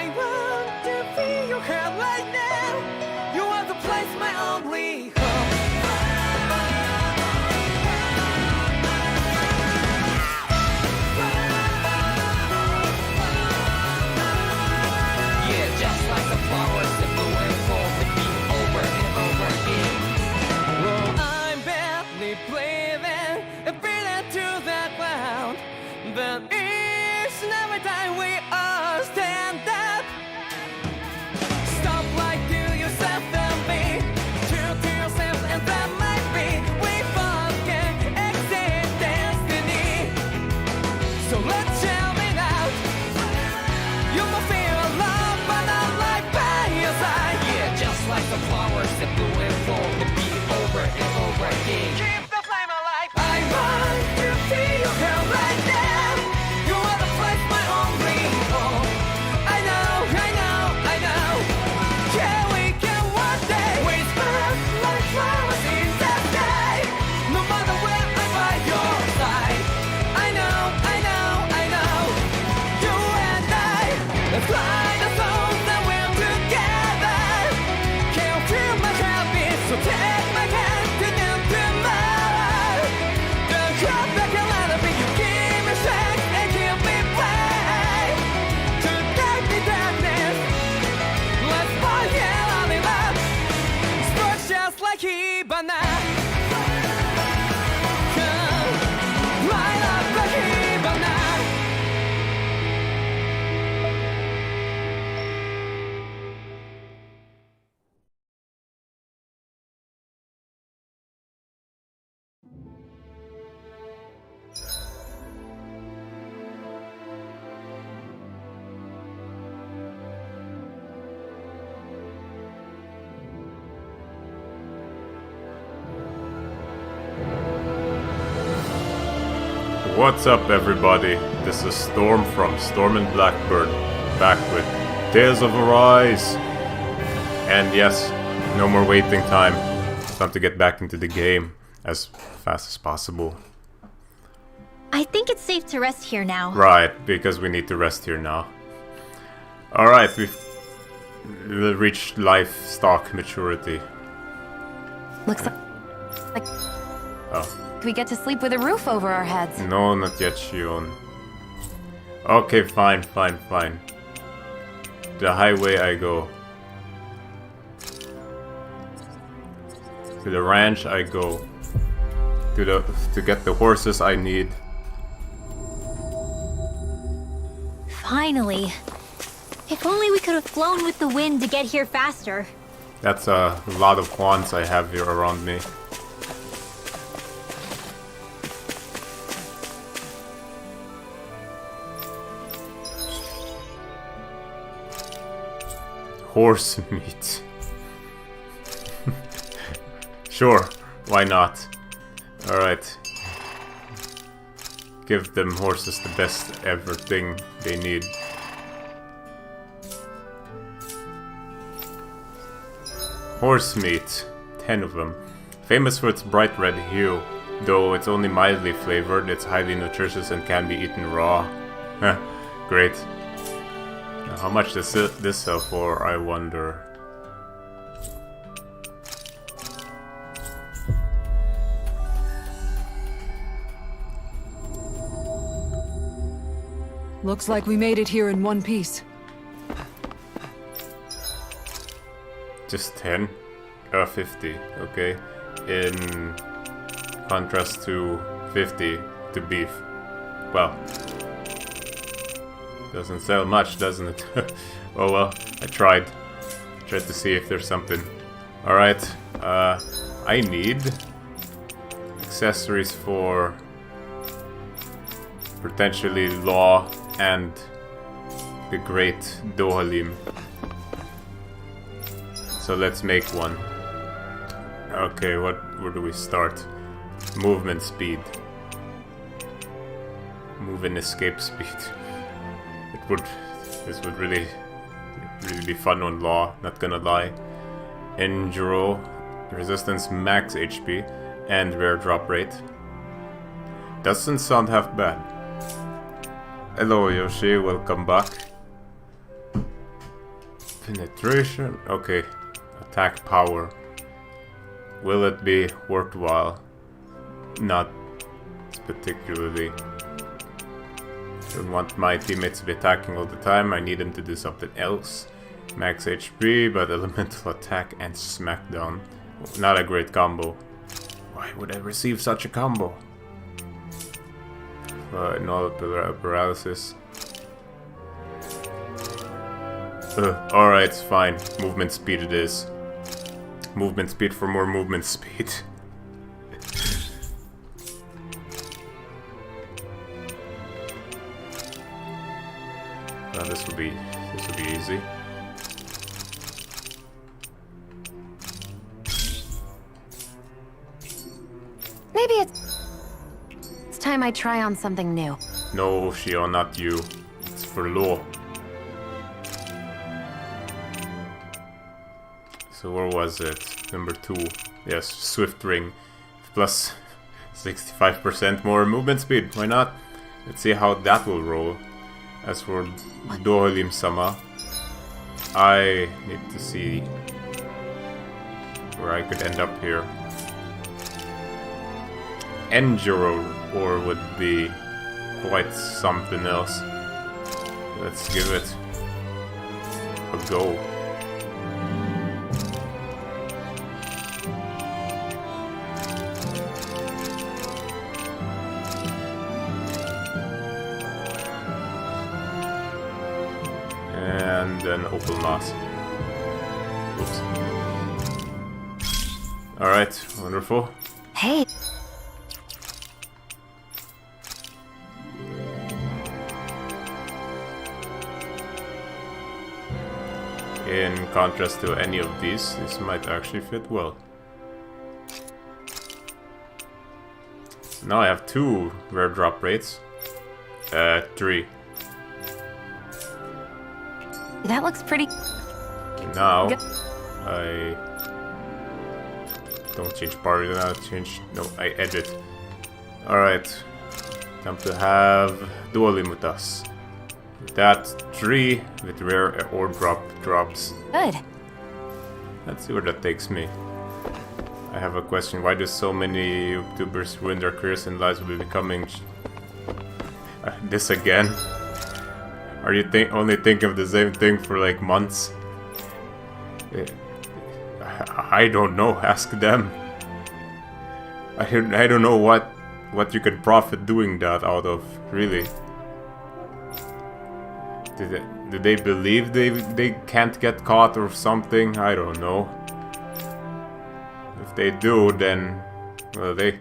I want to feel your hair right now. You are the place, my only home. Yeah, just like the flowers that bloom and fall, repeat over and over again. Oh, I'm barely breathing, breathing to the ground, but each and every time we all stand up. Stop like to yourself and be true to yourself, and that might be we forget exist destiny. So let's shout it out. You will feel love, but not like by your side. Yeah, just like the flowers that bloom and fall, repeat over and over again. Keep the flame alive. I want to see you here right now. You are the place, my only home. I know, I know, I know. Yeah, we can one day. We spark like flowers in the sky. No matter where I'm by your side. I know, I know, I know. You and I, let's fly the souls that we're together. Can't feel my heartbeat, so take my hand to the tomorrow. The crowd that can let it be, you give me strength and give me faith. To take the darkness, let's forget all in love. Sparks just like Hibana. Come, light up like Hibana. What's up, everybody? This is Storm from Storm and Blackbird, back with Tales of Arise. And yes, no more waiting time. It's time to get back into the game as fast as possible. I think it's safe to rest here now. Right, because we need to rest here now. Alright, we've reached livestock maturity. Looks like Oh. we get to sleep with a roof over our heads. No, not yet, Shion. Okay, fine, fine, fine. The highway I go. To the ranch I go. To get the horses I need. Finally. If only we could have flown with the wind to get here faster. That's a lot of quants I have here around me. Horse meat. Sure, why not? Alright. Give them horses the best ever thing they need. Horse meat. 10 of them. Famous for its bright red hue. Though it's only mildly flavored, it's highly nutritious and can be eaten raw. Great. How much does this sell for, I wonder? Looks like we made it here in one piece. Just 10? 50, okay. In contrast to 50 to beef. Well. Doesn't sell much, doesn't it? Oh well, I tried. Tried to see if there's something. Alright, I need accessories for potentially Law and the Great Dohalim. So let's make one. Okay, where do we start? Movement speed. Move and escape speed. This would really be fun on Law, not gonna lie. Enduro, resistance, max HP, and rare drop rate. Doesn't sound half bad. Hello Yoshi, welcome back. Penetration. Okay. Attack power. Will it be worthwhile? Not particularly. Don't want my teammates to be attacking all the time. I need them to do something else. Max HP, but elemental attack and smackdown. Not a great combo. Why would I receive such a combo? No paralysis. Alright, fine. Movement speed it is. Movement speed for more movement speed. This will be easy. Maybe it's time I try on something new. No, Shio, not you. It's for law. So where was it? Number 2. Yes, Swift Ring. Plus 65% more movement speed. Why not? Let's see how that will roll. As for Dohalim-sama, I need to see where I could end up here. Enduro or would be quite something else. Let's give it a go. And then Opal Mass. Oops. Alright, wonderful. Hey. In contrast to any of these, this might actually fit well. So now I have 2 rare drop rates. 3. That looks pretty. Now I don't change party now. I edit. Alright, time to have Duolim with us. That 3 with rare or drops. Good. Let's see where that takes me. I have a question. Why do so many YouTubers ruin their careers and lives will be becoming this again? Are you only thinking of the same thing for like months? I don't know. Ask them. I don't know what you can profit doing that out of, really. Do they believe they can't get caught or something? I don't know. If they do, then well, they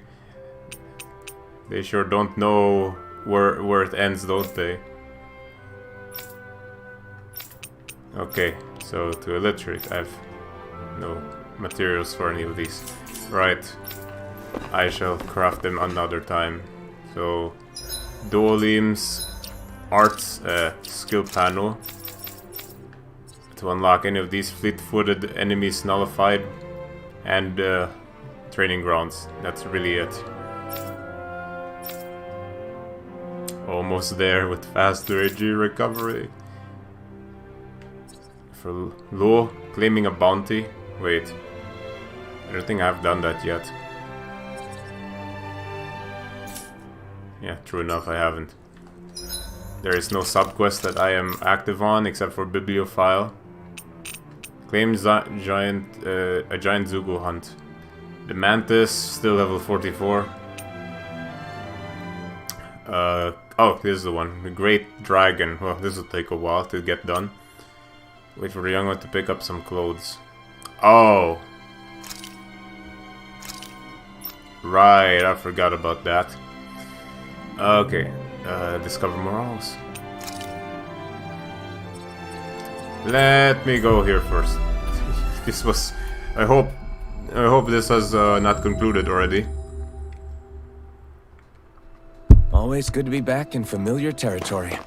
sure don't know where it ends, don't they? Okay, so to illiterate, I have no materials for any of these. Right, I shall craft them another time. So, Duolim's arts skill panel. To unlock any of these fleet-footed enemies nullified, and training grounds. That's really it. Almost there with faster AG recovery. For Law, claiming a bounty. Wait, I don't think I've done that yet. Yeah, true enough, I haven't. There is no subquest that I am active on except for Bibliophile. Claim a giant Zugu hunt. The Mantis, still level 44. Oh, this is the one. The Great Dragon. Well, this will take a while to get done. Wait for the young one to pick up some clothes. Oh! Right, I forgot about that. Okay, discover morals. Let me go here first. This was... I hope this has not concluded already. Always good to be back in familiar territory.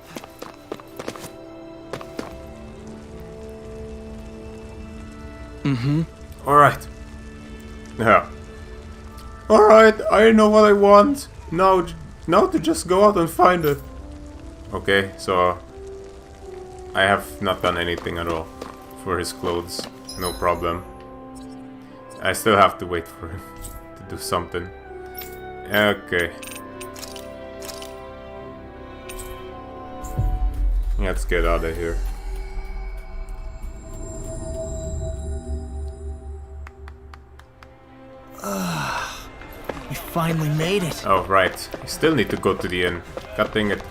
Alright. Yeah. Alright, I know what I want. Now to just go out and find it. Okay, so... I have not done anything at all. for his clothes. No problem. I still have to wait for him to do something. Okay. Let's get out of here. We finally made it. Oh, right. I still need to go to the inn. God dang it.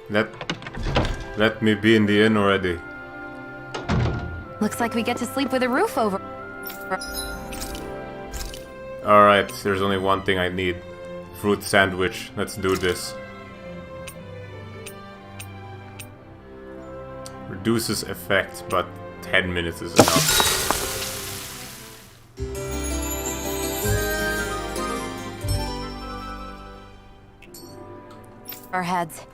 Let me be in the inn already. Looks like we get to sleep with a roof over. Alright, there's only one thing I need. Fruit sandwich. Let's do this. Reduces effect, but 10 minutes is enough. Our heads.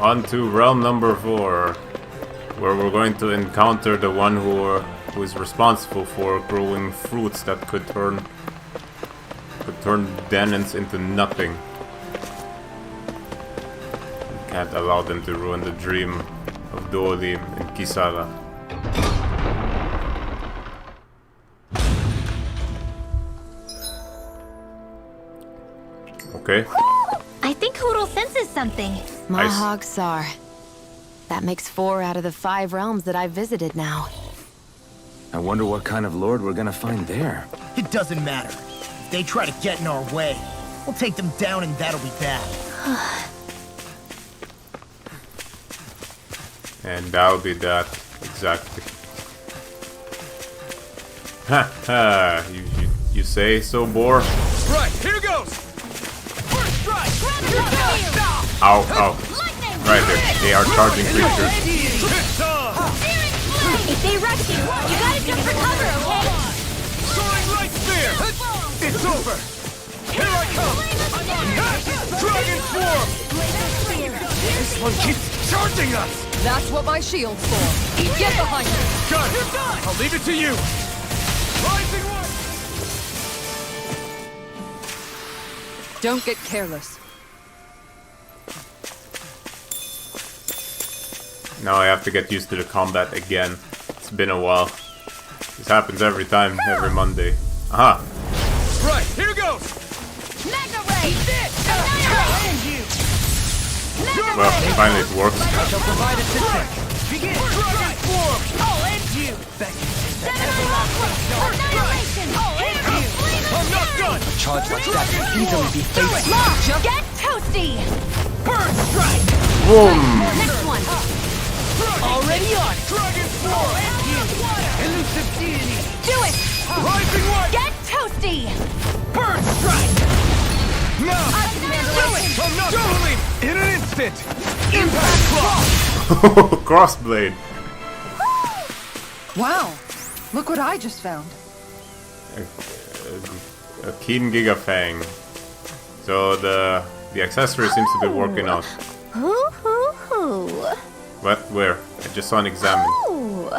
On to realm number 4, where we're going to encounter the one who is responsible for growing fruits that could turn Danans into nothing. We can't allow them to ruin the dream of Dolim and Kisara. Okay. I think Hoodle senses something. Mahag Sar. That makes 4 out of the 5 realms that I've visited now. I wonder what kind of lord we're gonna find there. It doesn't matter. If they try to get in our way, we'll take them down and that'll be that. And that'll be that. Exactly. Ha ha. You say so, Boar? Right, here goes! First strike! Ow, ow. Right there. They are charging creatures. If they rush you, you gotta jump for cover, okay? Soaring light spear! It's over! Here I come! Dragon form! This one keeps charging us! That's what my shield's for. Get behind me. Got it! I'll leave it to you! Rising one! Don't get careless. Now I have to get used to the combat again. It's been a while. This happens every time, every Monday. Aha! Right, here goes! Mega Ray! Well, finally it works. I shall provide assistance. Begin! Dragon form! I'll end you! Annihilation! I'll end you! I'm not done! A charge like that can easily be faced. Get toasty! Burn strike! Boom! Next one! Already on. Dragon form! Elusive deity. Do it! Rising one! Get toasty! Burn strike! Now! Do it! I'm not dueling! In an instant! Impact cross! Crossblade. Wow. Look what I just found. A keen Gigafang. So the accessory seems to be working out. Hoo hoo hoo! What? Where? I just saw an examine. Ooh!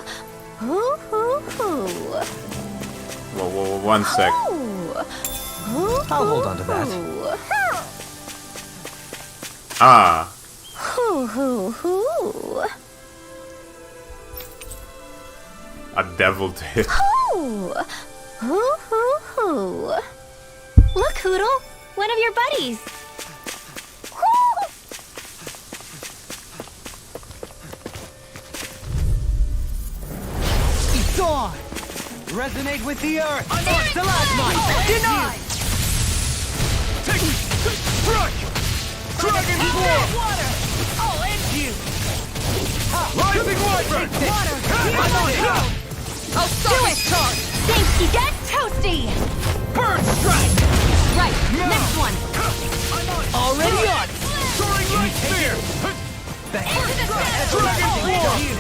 Hoo hoo hoo! Whoa, 1 sec. I'll hold on to that. Ah! Hoo hoo hoo! A devil hit. Hoo! Hoo hoo hoo! Look, Hoodle! One of your buddies! It's on. Resonate with the earth. Stalagmite. Denied. Take strike! Dragon form! Water! I'll end you! Rising wyvern! I'll stop this charge! Thanks, you get toasty! Burn strike! Right, next one! Already on. Soaring light spear! Dragon form.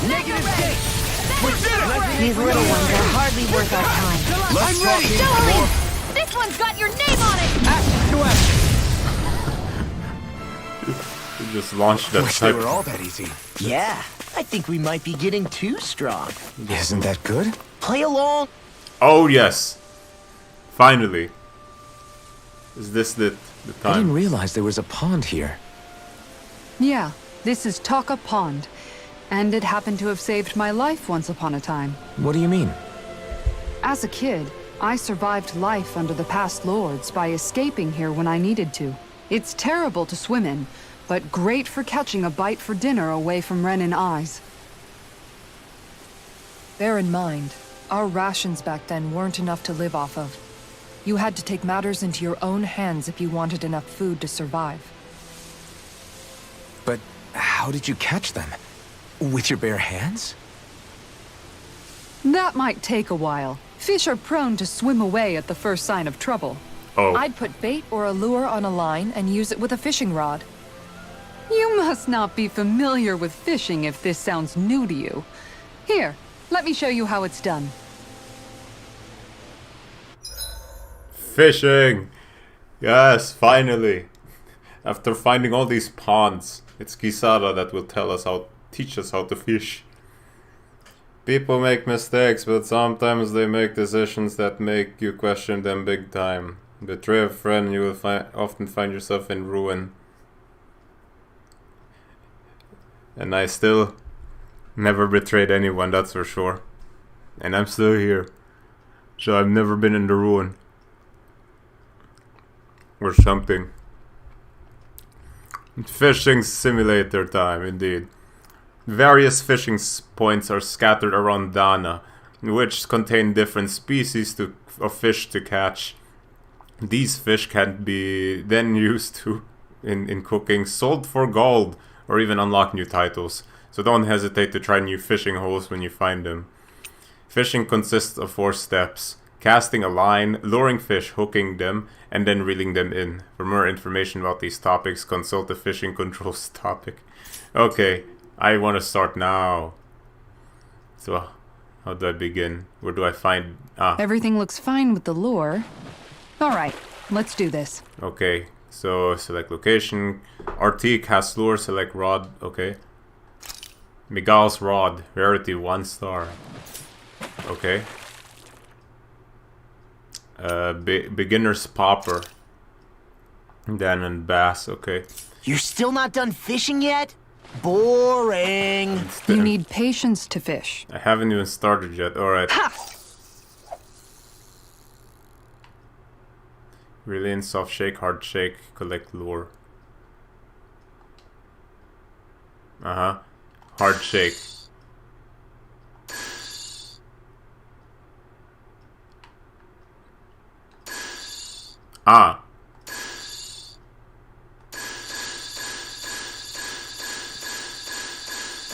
Negative gate. We did it! These little ones are hardly worth our time. I'm ready. Dolan! This one's got your name on it! Action to action. You just launched that Wish they type. were all that easy. Yeah, I think we might be getting too strong. Isn't that good? Play along. Oh yes! Finally. Is this the I didn't time? realize there was a pond here. Yeah, this is Taka Pond. And it happened to have saved my life once upon a time. What do you mean? As a kid, I survived life under the past lords by escaping here when I needed to. It's terrible to swim in, but great for catching a bite for dinner away from Renin eyes. Bear in mind, our rations back then weren't enough to live off of. You had to take matters into your own hands if you wanted enough food to survive. But how did you catch them? With your bare hands? That might take a while. Fish are prone to swim away at the first sign of trouble. Oh, I'd put bait or a lure on a line and use it with a fishing rod. You must not be familiar with fishing if this sounds new to you. Here, let me show you how it's done. fishing! Yes, finally! After finding all these ponds, it's Kisara that will teach us how to fish. People make mistakes, but sometimes they make decisions that make you question them big time. Betray a friend, you will often find yourself in ruin. And I still never betrayed anyone, that's for sure. And I'm still here. So I've never been in the ruin. Or something. Fishing simulator time, indeed. Various fishing points are scattered around Dana, which contain different species of fish to catch. These fish can be then used in cooking, sold for gold, or even unlock new titles. So don't hesitate to try new fishing holes when you find them. Fishing consists of 4 steps. Casting a line, luring fish, hooking them, and then reeling them in. For more information about these topics, consult the fishing controls topic. Okay, I want to start now. So, how do I begin? Where do I find... Everything looks fine with the lure. Alright, let's do this. Okay, so select location. RT, cast lure, select rod. Okay. Miguel's rod, rarity 1 star. Okay. Beginner's popper. Dan and bass, okay. You're still not done fishing yet? Boring. You need patience to fish. I haven't even started yet, alright. Relay in soft shake, hard shake, collect lure. Hard shake.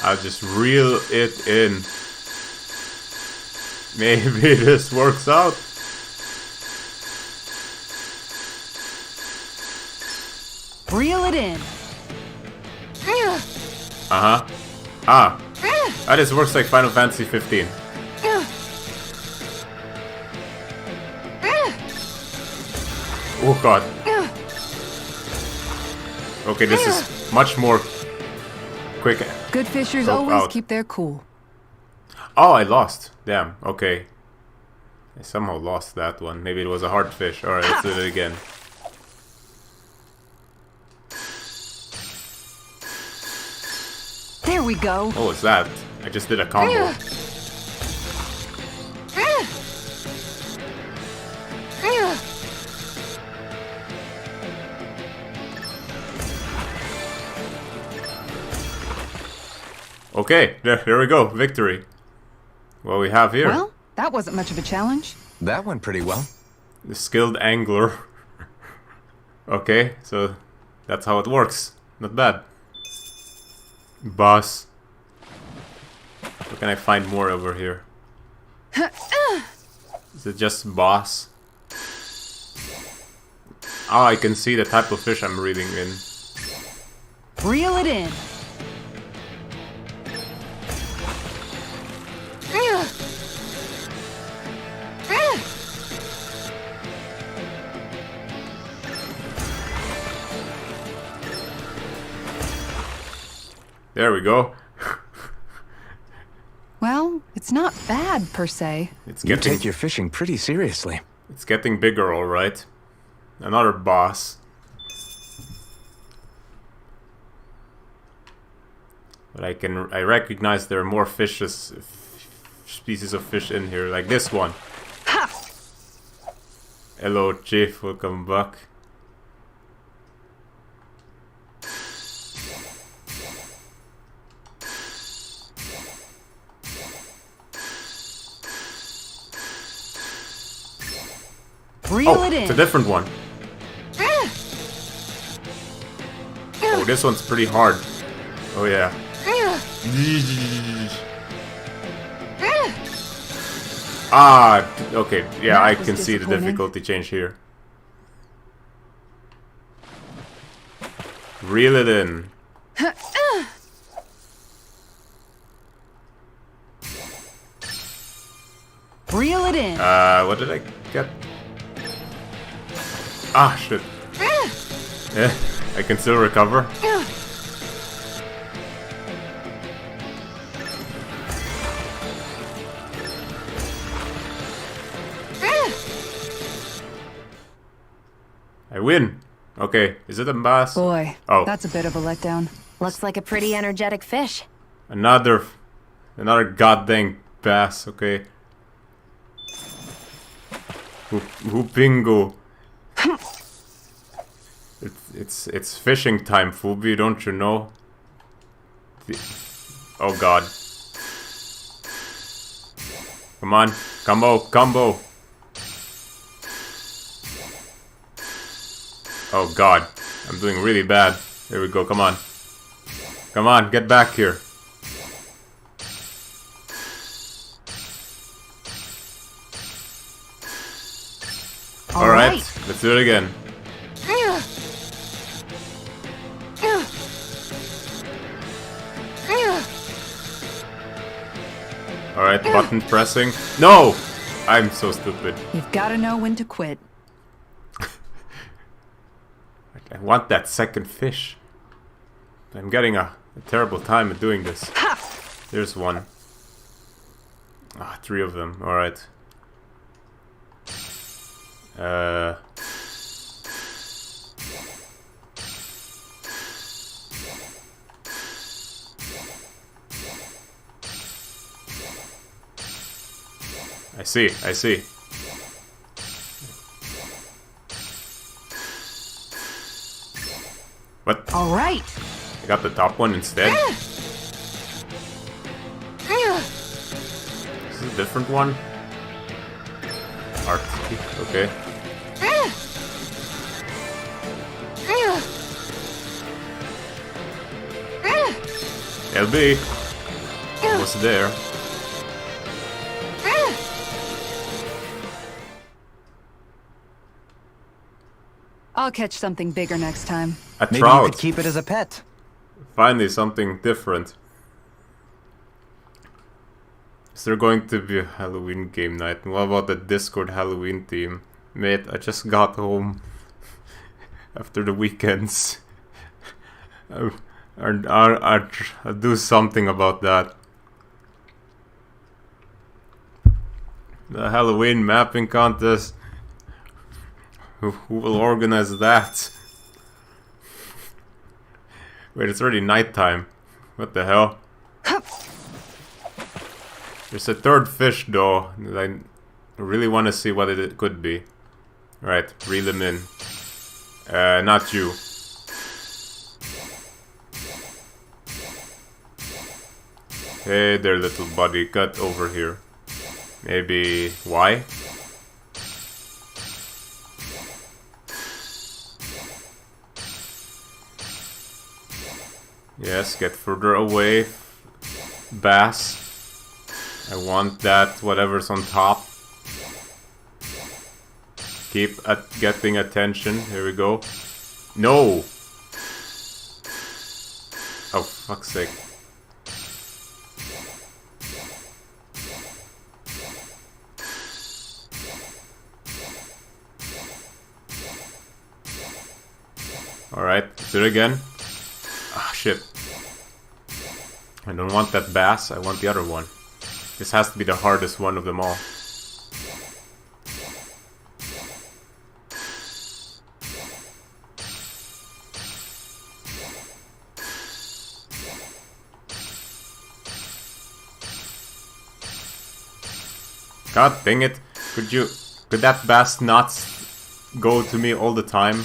I'll just reel it in. Maybe this works out. Reel it in. This works like Final Fantasy 15. Oh god. Okay, this is much more quick. Good fishers Rope always out. keep their cool. Oh, I lost. Damn, okay. I somehow lost that one. Maybe it was a hard fish. Alright, let's do it again. There we go. What was that? I just did a combo. Okay, there we go. Victory. What we have here. Well, that wasn't much of a challenge. That went pretty well. The skilled angler. Okay, so that's how it works. Not bad. Boss. Where can I find more over here? Is it just boss? Ah, I can see the type of fish I'm reeling in. Reel it in. There we go. Well, it's not bad per se. It's You getting take your fishing pretty seriously. it's getting bigger, all right. Another boss. But I recognize there are more species of fish in here, like this one. Hello, Chief. Welcome back. Reel it in. It's a different one. Oh, this one's pretty hard. Oh yeah. Ah, okay. Yeah, I can see the difficulty change here. Reel it in. Reel it in. What did I get? Ah, shit. Yeah, I can still recover. I win. Okay, is it a bass? Boy, oh, that's a bit of a letdown. Looks like a pretty energetic fish. another goddamn bass. Okay. Hoopingo. It's fishing time, Fubi, don't you know? Oh god. Come on, combo. Oh god, I'm doing really bad. Here we go, come on. Come on, get back here. Alright, let's do it again. Alright, button pressing. No! I'm so stupid. You've got to know when to quit. I want that second fish. I'm getting a terrible time at doing this. There's one. Ah, 3 of them. Alright. I see. What? All right. I got the top one instead? Is this a different one? Arctic, okay. LB. Almost there. I'll catch something bigger next time. A Maybe trout. you could keep it as a pet. Finally, something different. Is there going to be a Halloween game night? And what about the Discord Halloween theme? Mate, I just got home after the weekends. I'll do something about that. The Halloween mapping contest. Who will organize that? Wait, it's already nighttime. What the hell? There's a third fish though. I really want to see what it could be. Right, reel him in. Not you. Hey there, little buddy. Cut over here. Maybe... why? Yes, get further away. Bass. I want that, whatever's on top. Keep getting attention. Here we go. No! Oh, fuck's sake. Alright, let's do it again. Ah, shit. I don't want that bass, I want the other one. This has to be the hardest one of them all. God dang it. Could that bass not go to me all the time?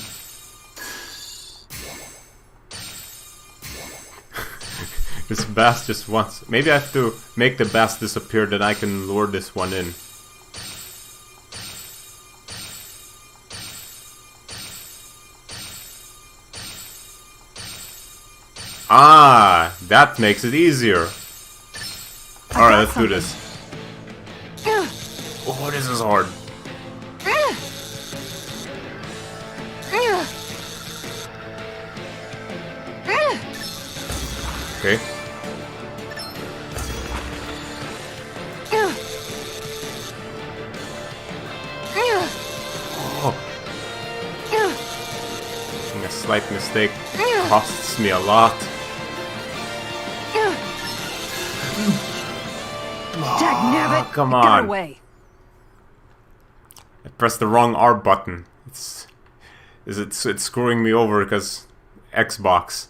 This bass just wants... Maybe I have to make the bass disappear, then I can lure this one in. Ah, that makes it easier. Alright, let's do this. Oh, this is hard. Okay. Oh. A slight mistake costs me a lot. Dagnabbit! Come Get on. away. I pressed the wrong R button. It's screwing me over because Xbox.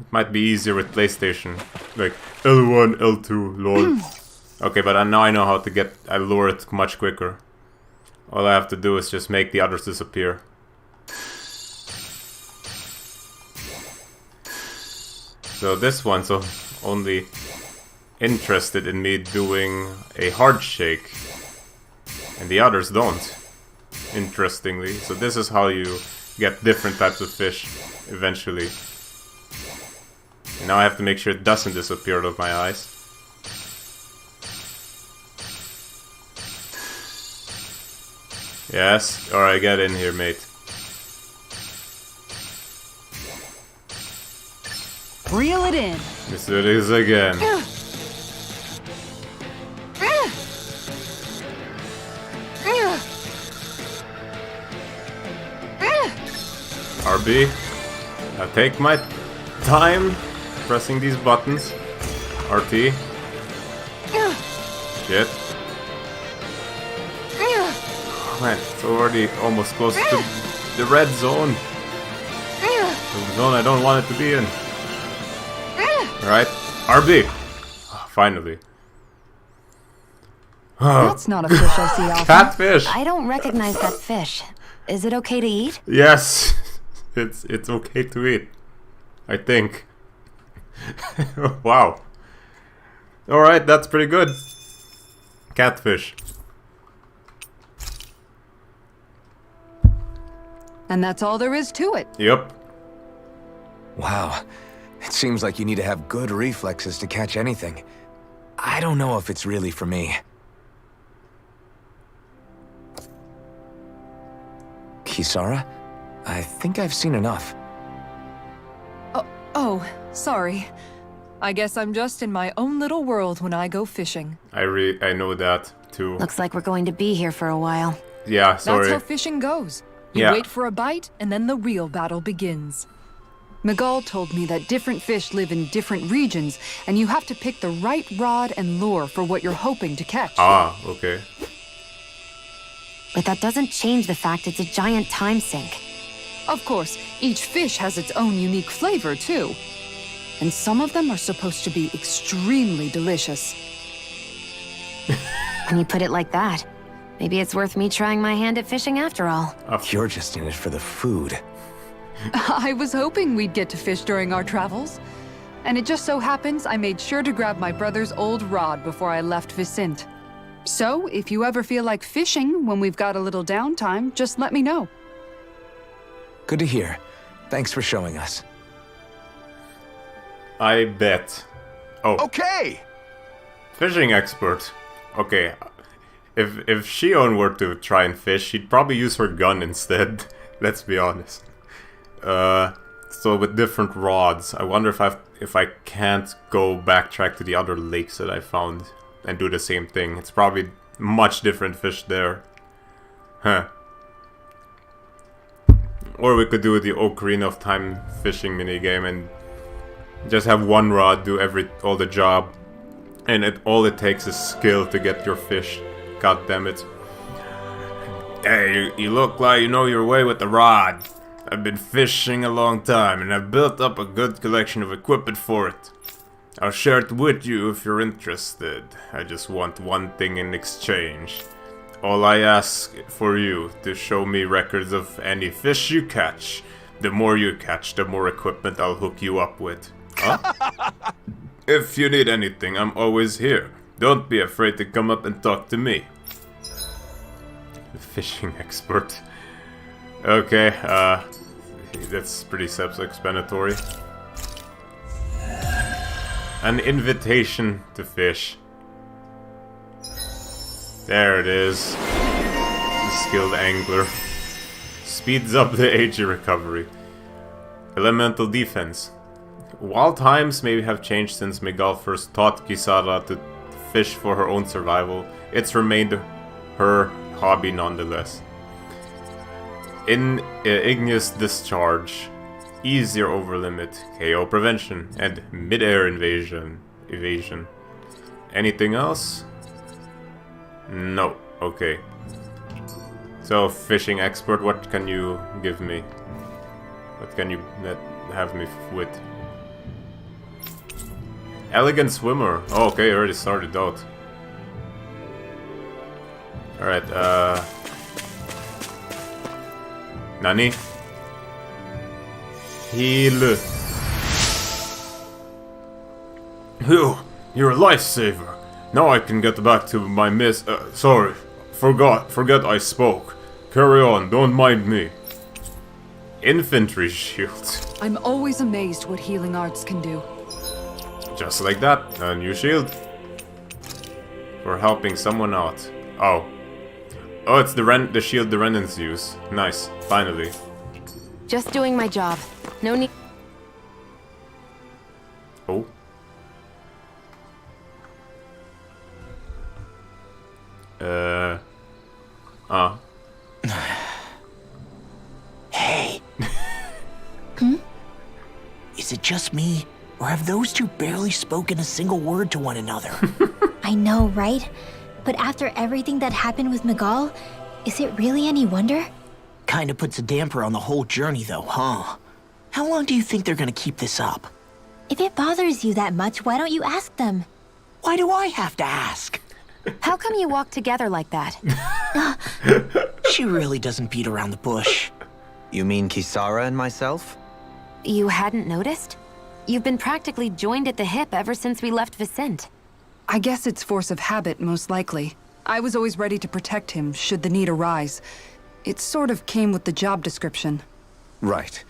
It might be easier with PlayStation. Like L1, L2, lol. Okay, but now I know how to I lure it much quicker. All I have to do is just make the others disappear. So this one's only interested in me doing a hard shake. And the others don't. Interestingly. So this is how you get different types of fish eventually. And now I have to make sure it doesn't disappear out of my eyes. Yes, alright, get in here, mate. Reel it in. Let's do this again. RB. I take my time pressing these buttons. RT. Shit. Oh man, it's already almost close to the red zone. The zone I don't want it to be in. Alright, RB. Oh, finally. That's not a fish I see often. Catfish! I don't recognize that fish. Is it okay to eat? Yes! It's okay to eat. I think. Wow. Alright, that's pretty good. Catfish. And that's all there is to it. Yep. Wow. It seems like you need to have good reflexes to catch anything. I don't know if it's really for me. Kisara? I think I've seen enough. Oh, sorry. I guess I'm just in my own little world when I go fishing. I know that too. Looks like we're going to be here for a while. Yeah, sorry. That's how fishing goes. You Yeah. wait for a bite, and then the real battle begins. Miguel told me that different fish live in different regions, and you have to pick the right rod and lure for what you're hoping to catch. Ah, okay. But that doesn't change the fact it's a giant time sink. Of course, each fish has its own unique flavor, too. And some of them are supposed to be extremely delicious. When you put it like that, maybe it's worth me trying my hand at fishing after all. You're just in it for the food. I was hoping we'd get to fish during our travels. And it just so happens I made sure to grab my brother's old rod before I left Vicente. So, if you ever feel like fishing when we've got a little downtime, just let me know. Good to hear. Thanks for showing us. I bet. Oh, Okay! fishing expert. Okay. If Shion were to try and fish, she'd probably use her gun instead. Let's be honest. So with different rods, I wonder if I can't go backtrack to the other lakes that I found and do the same thing. It's probably much different fish there. Huh. Or we could do the Ocarina of Time fishing minigame and just have one rod do all the job. And all it takes is skill to get your fish. God damn it. Hey, you look like you know your way with the rod. I've been fishing a long time and I've built up a good collection of equipment for it. I'll share it with you if you're interested. I just want one thing in exchange. All I ask for you to show me records of any fish you catch. The more you catch, the more equipment I'll hook you up with. Huh? If you need anything, I'm always here. Don't be afraid to come up and talk to me. The fishing expert. Okay, that's pretty self-explanatory. An invitation to fish. There it is. The skilled angler. Speeds up the age of recovery. Elemental defense. While times may have changed since Miguel first taught Kisara to fish for her own survival, it's remained her hobby nonetheless. In igneous discharge, easier over limit, KO prevention, and mid-air evasion. Anything else? No. Okay. So, fishing expert, what can you give me? What can you have me with? Elegant swimmer. Oh, okay, already started out. Alright, Nani? Heal. Phew, you're a lifesaver. Now I can get back to my sorry. Forget I spoke. Carry on, don't mind me. Infantry shield. I'm always amazed what healing arts can do. Just like that, a new shield. For helping someone out. Oh. Oh, it's the shield the Renans use. Nice, finally. Just doing my job. No need. Oh. Hey. Is it just me, or have those two barely spoken a single word to one another? I know, right? But after everything that happened with Miguel, is it really any wonder? Kinda puts a damper on the whole journey though, huh? How long do you think they're gonna keep this up? If it bothers you that much, why don't you ask them? Why do I have to ask? How come you walk together like that? She really doesn't beat around the bush. You mean Kisara and myself? You hadn't noticed? You've been practically joined at the hip ever since we left Vicente. I guess it's force of habit, most likely. I was always ready to protect him, should the need arise. It sort of came with the job description. Right.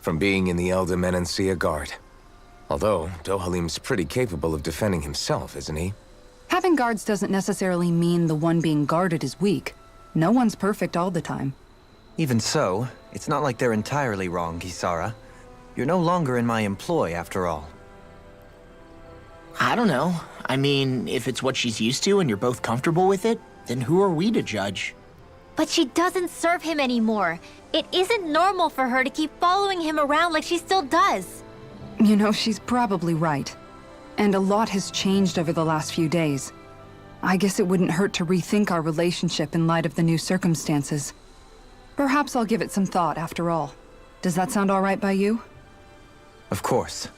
From being in the Elder Menancia Guard. Although, Dohalim's pretty capable of defending himself, isn't he? Having guards doesn't necessarily mean the one being guarded is weak. No one's perfect all the time. Even so, it's not like they're entirely wrong, Kisara. You're no longer in my employ, after all. I don't know. I mean, if it's what she's used to and you're both comfortable with it, then who are we to judge? But she doesn't serve him anymore. It isn't normal for her to keep following him around like she still does. You know, she's probably right. And a lot has changed over the last few days. I guess it wouldn't hurt to rethink our relationship in light of the new circumstances. Perhaps I'll give it some thought, after all. Does that sound all right by you? Of course.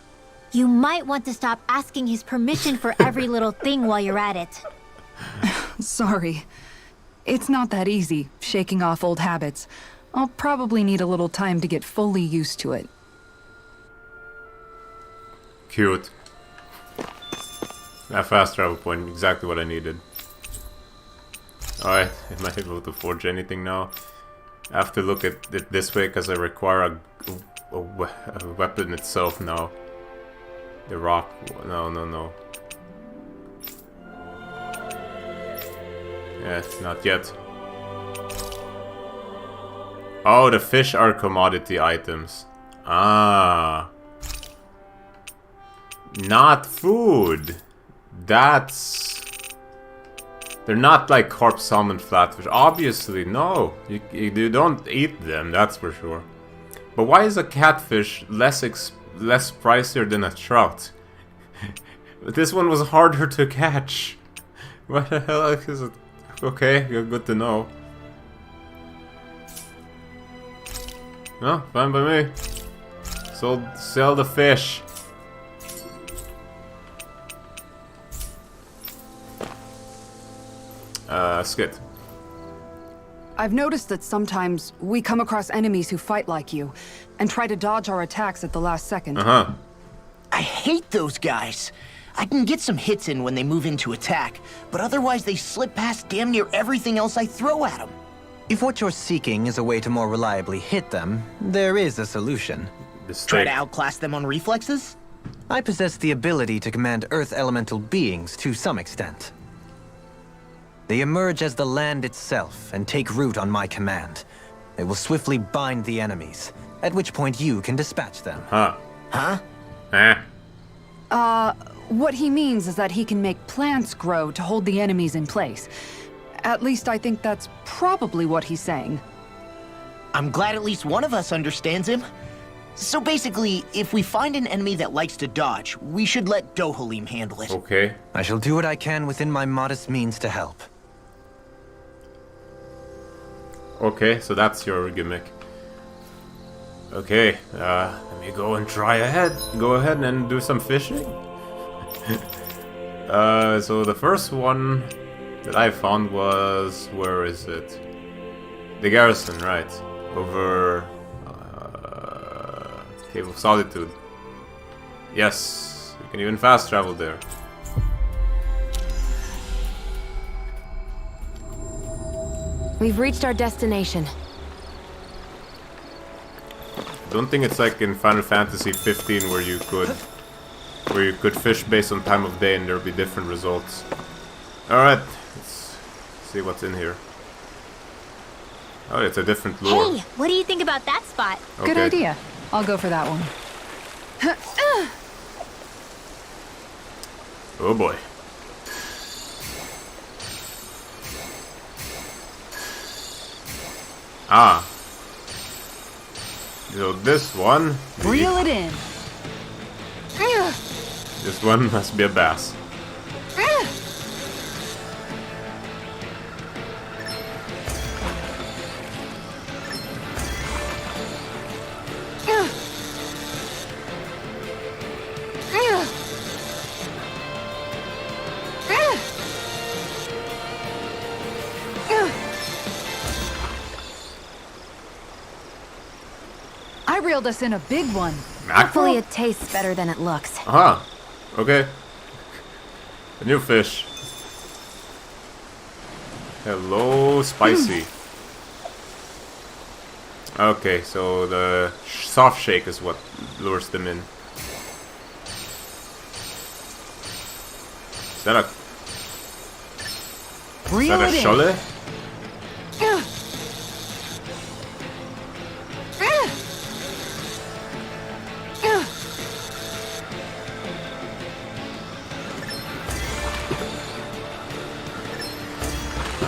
You might want to stop asking his permission for every little thing while you're at it. Sorry. It's not that easy, shaking off old habits. I'll probably need a little time to get fully used to it. Cute. That fast travel point, exactly what I needed. Alright, am I able to forge anything now? I have to look at it this way because I require a weapon itself now. The rock... No. Yes, not yet. Oh, the fish are commodity items. Ah. Not food. That's... They're not like carp, salmon, flatfish. Obviously, no. You don't eat them, that's for sure. But why is a catfish less pricier than a trout? This one was harder to catch. What the hell is it? Okay, good to know. No, fine by me. Sell the fish. Skid. I've noticed that sometimes we come across enemies who fight like you, and try to dodge our attacks at the last second. Uh-huh. I hate those guys. I can get some hits in when they move into attack, but otherwise they slip past damn near everything else I throw at them. If what you're seeking is a way to more reliably hit them, there is a solution. Try to outclass them on reflexes? I possess the ability to command Earth elemental beings to some extent. They emerge as the land itself and take root on my command. They will swiftly bind the enemies, at which point you can dispatch them. Huh. Huh? What he means is that he can make plants grow to hold the enemies in place. At least I think that's probably what he's saying. I'm glad at least one of us understands him. So basically, if we find an enemy that likes to dodge, we should let Dohalim handle it. Okay. I shall do what I can within my modest means to help. Okay, so that's your gimmick. Okay, let me go and try ahead. Go ahead and do some fishing. So the first one that I found was... where is it? The garrison, right. Over... Cave of Solitude. Yes, you can even fast travel there. We've reached our destination. Don't think it's like in Final Fantasy 15 where you could fish based on time of day and there'll be different results. Alright, let's see what's in here. Oh, it's a different lure. Hey, what do you think about that spot? Good Okay. idea. I'll go for that one. Oh boy. Ah. So this one... Reel it in. This one must be a bass. I reeled us in a big one. Hopefully it tastes better than it looks. Aha. Okay. A new fish. Hello, spicy. Okay, so the soft shake is what lures them in. Is that a... Is that a sholle?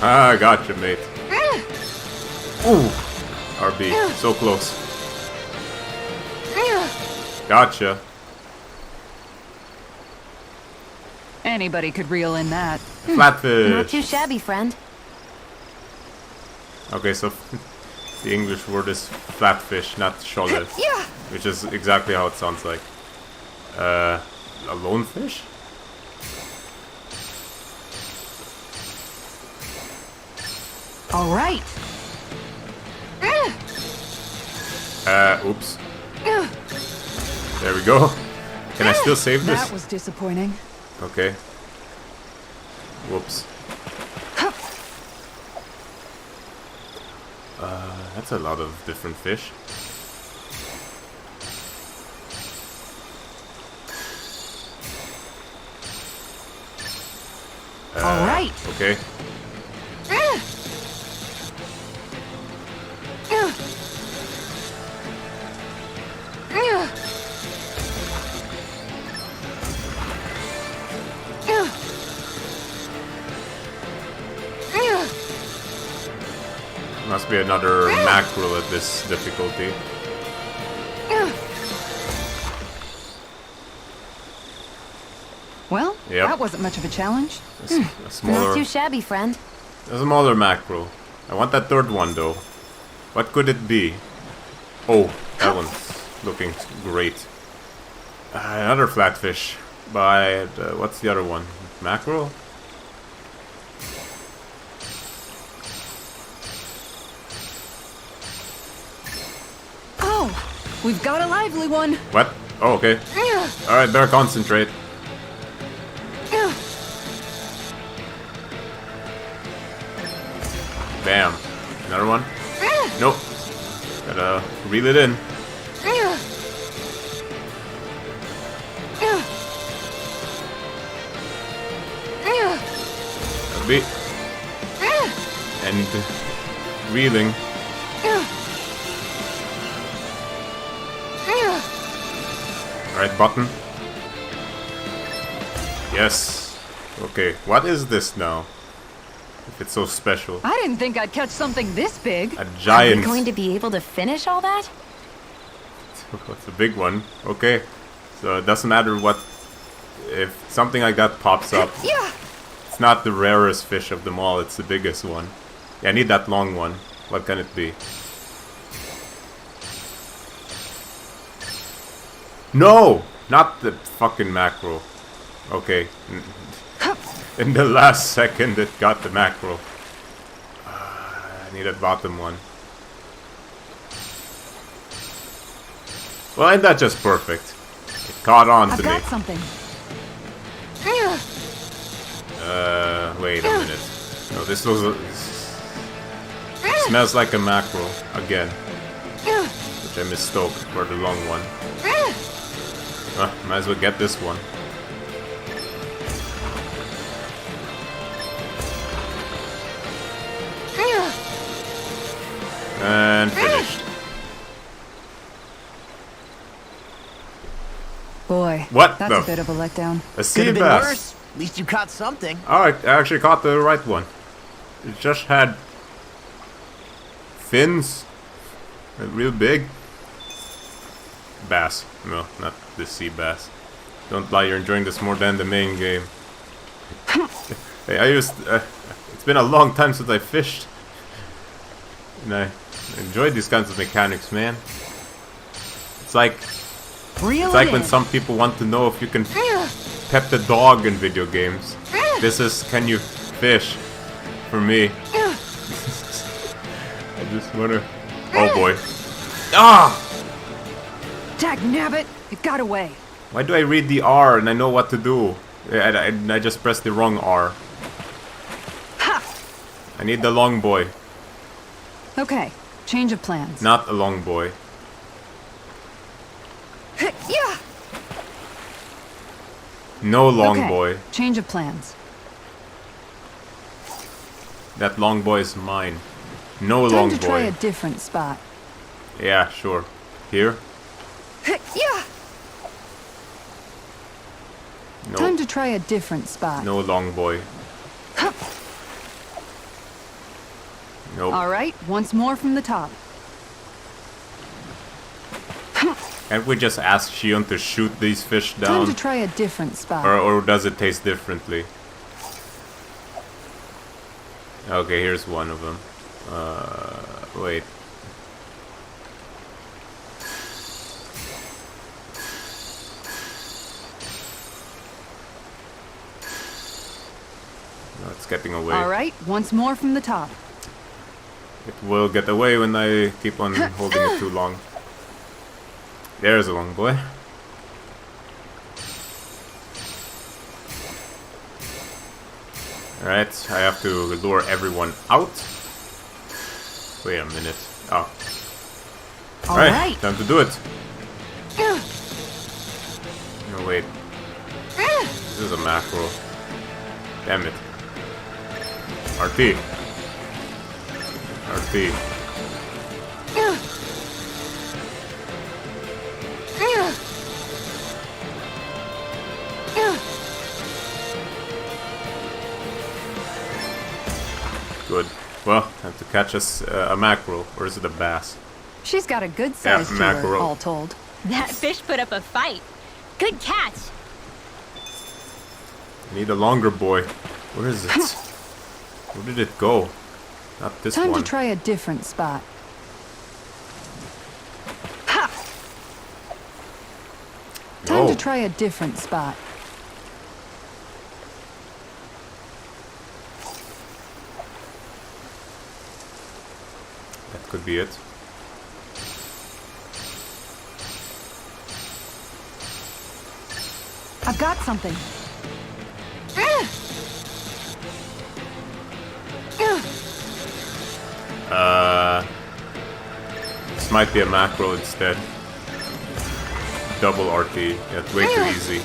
Ah, gotcha, mate. Ooh, RB, so close. Gotcha. Anybody could reel in that. Flatfish. Not too shabby, friend. Okay, so the English word is flatfish, not sholle, which is exactly how it sounds like. A lone fish? All right. Oops. There we go. Can I still save this? That was disappointing. Okay. Whoops. That's a lot of different fish. All right. Okay. Must be another mackerel at this difficulty. Well, Yep. that wasn't much of a challenge. A Not smaller, too shabby, friend. a smaller mackerel. I want that third one though. What could it be? Oh, that one's looking great. Another flatfish. But what's the other one? Mackerel? We've got a lively one. What? Oh, okay. Alright, better concentrate. Bam. Another one? Nope. Gotta reel it in. A bit. And reeling. Right button. Yes. Okay, what is this now? If it's so special. I didn't think I'd catch something this big. A giant. Are we going to be able to finish all that? It's a big one. Okay. So it doesn't matter what... If something like that pops up. Yeah. It's not the rarest fish of them all, it's the biggest one. Yeah, I need that long one. What can it be? No! Not the fucking mackerel. Okay. In the last second it got the mackerel. I need that bottom one. Well, ain't that just perfect? It caught on to I've me. got something. Wait a minute. No, this was a... Smells like a mackerel, again. Which I mistook for the long one. Might as well get this one. And finished. Boy, What that's the a bit of a letdown. A sea Could have been bass. worse. At least you caught something. Oh, I actually caught the right one. It just had fins. Real big. Bass. No, not the sea bass. Don't lie, you're enjoying this more than the main game. Hey, it's been a long time since I fished. And I enjoyed these kinds of mechanics, man. It's like... It's like when some people want to know if you can pet the dog in video games. This is, can you fish? For me. I just wanna... Oh boy. Ah! Dagnabbit, it got away. Why do I read the R and I know what to do? I just pressed the wrong R. I need the long boy. Okay, change of plans. Not a long boy. Yeah. No long Okay, boy. change of plans. That long boy is mine. No Time long to try boy. a different spot. Yeah, sure. Here? Yeah. No. Time to try a different spot. No long boy. Nope. All right, once more from the top. Can't we just ask Shion to shoot these fish Time down? to try a different spot. Or does it taste differently? Okay, here's one of them. Wait. No, it's getting away. All right, once more from the top. It will get away when I keep on holding it too long. There's a long boy. Alright, I have to lure everyone out. Wait a minute. Oh. Alright, time to do it. No, wait. This is a mackerel. Damn it. RT. RT. Good. Well, have to catch us a mackerel, or is it a bass? She's got a good size to her, mackerel. all told. That fish put up a fight. Good catch. Need a longer boy. Where is it? Where did it go? Not this Time one. to try a different spot. Time No. to try a different spot. That could be it. got something. This might be a macro instead. Double RT. That's way too easy.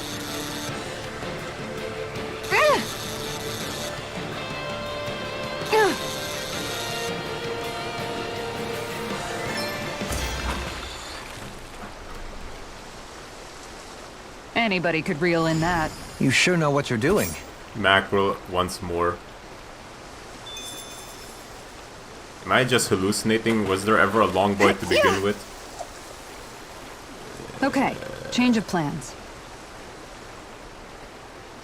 Anybody could reel in that. You sure know what you're doing. Macro once more. Am I just hallucinating? Was there ever a longboy to begin with? Okay, change of plans.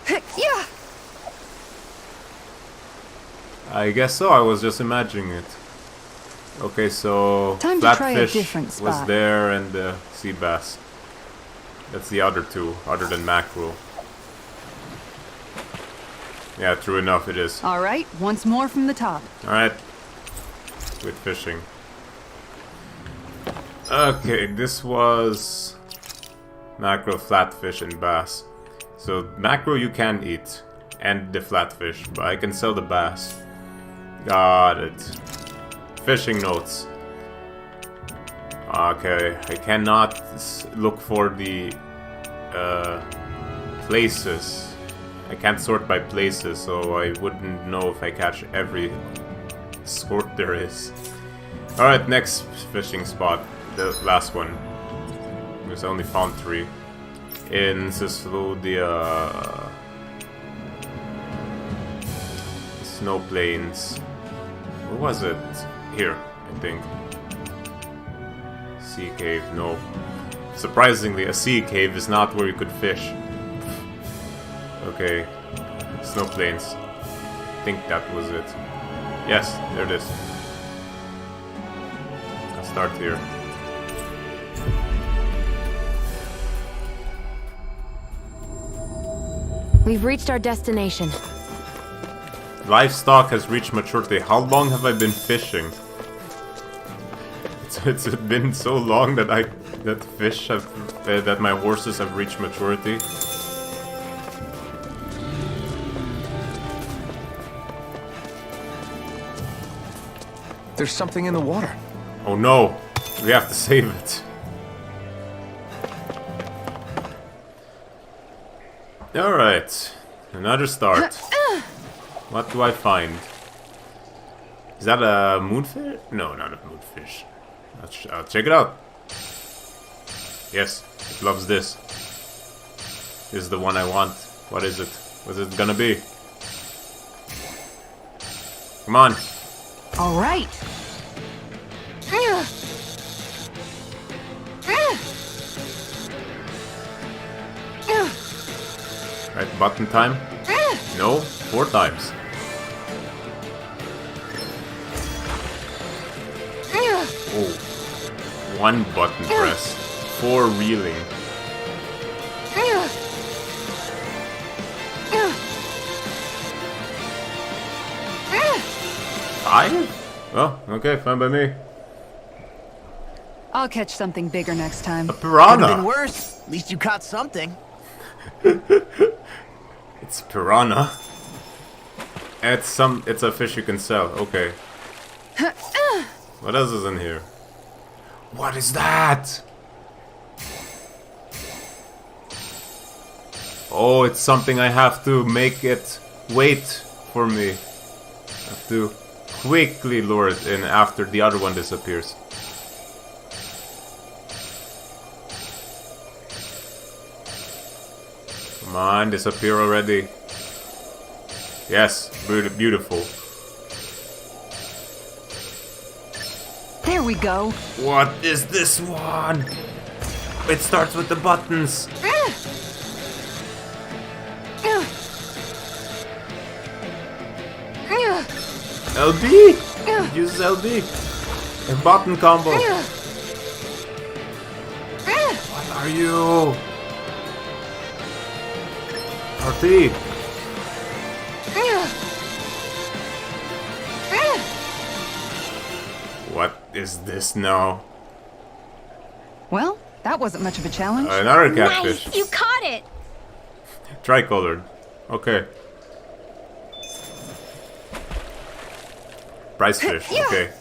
Yeah. I guess so, I was just imagining it. Okay, so Time to try a Flatfish different was spot. there and the sea bass. That's the other two, other than mackerel. Yeah, true enough, it is. All right, once more from the top. Alright. With fishing. Okay, this was mackerel, flatfish, and bass. So mackerel you can eat, and the flatfish, but I can sell the bass. Got it. Fishing notes. Okay, I cannot look for the places. I can't sort by places, so I wouldn't know if I catch every sort there is. Alright, next fishing spot. The last one. Because I only found 3. In Sislodia. Snow Plains. Where was it? Here, I think. Sea cave, no. Surprisingly, a sea cave is not where you could fish. Okay. Snow Plains. I think that was it. Yes, there it is. I'll start here. We've reached our destination. Livestock has reached maturity. How long have I been fishing? It's been so long that fish have that my horses have reached maturity. There's something in the water. Oh no, we have to save it. Alright, another start. What do I find? Is that a moonfish? No, not a moonfish. I'll check it out. Yes, it loves this. This is the one I want. What is it? What's it gonna be? Come on. All right. Right, button time? No, 4 times. Oh, 1 button press, 4 reeling. 5? Oh, okay, fine by me. I'll catch something bigger next time. A Could have been piranha! worse. At least you caught something. It's piranha. It's a fish you can sell, okay. What else is in here? What is that? Oh, it's something I have to make it wait for me. I have to quickly lure it in after the other one disappears. Come on, disappear already. Yes, beautiful. There we go. What is this one? It starts with the buttons. LB? Uses LB. A button combo. What are you? RT. What is this now? Well, that wasn't much of a challenge. Another catfish. Nice! You caught it! Tricolored. Okay. Price fish. Okay.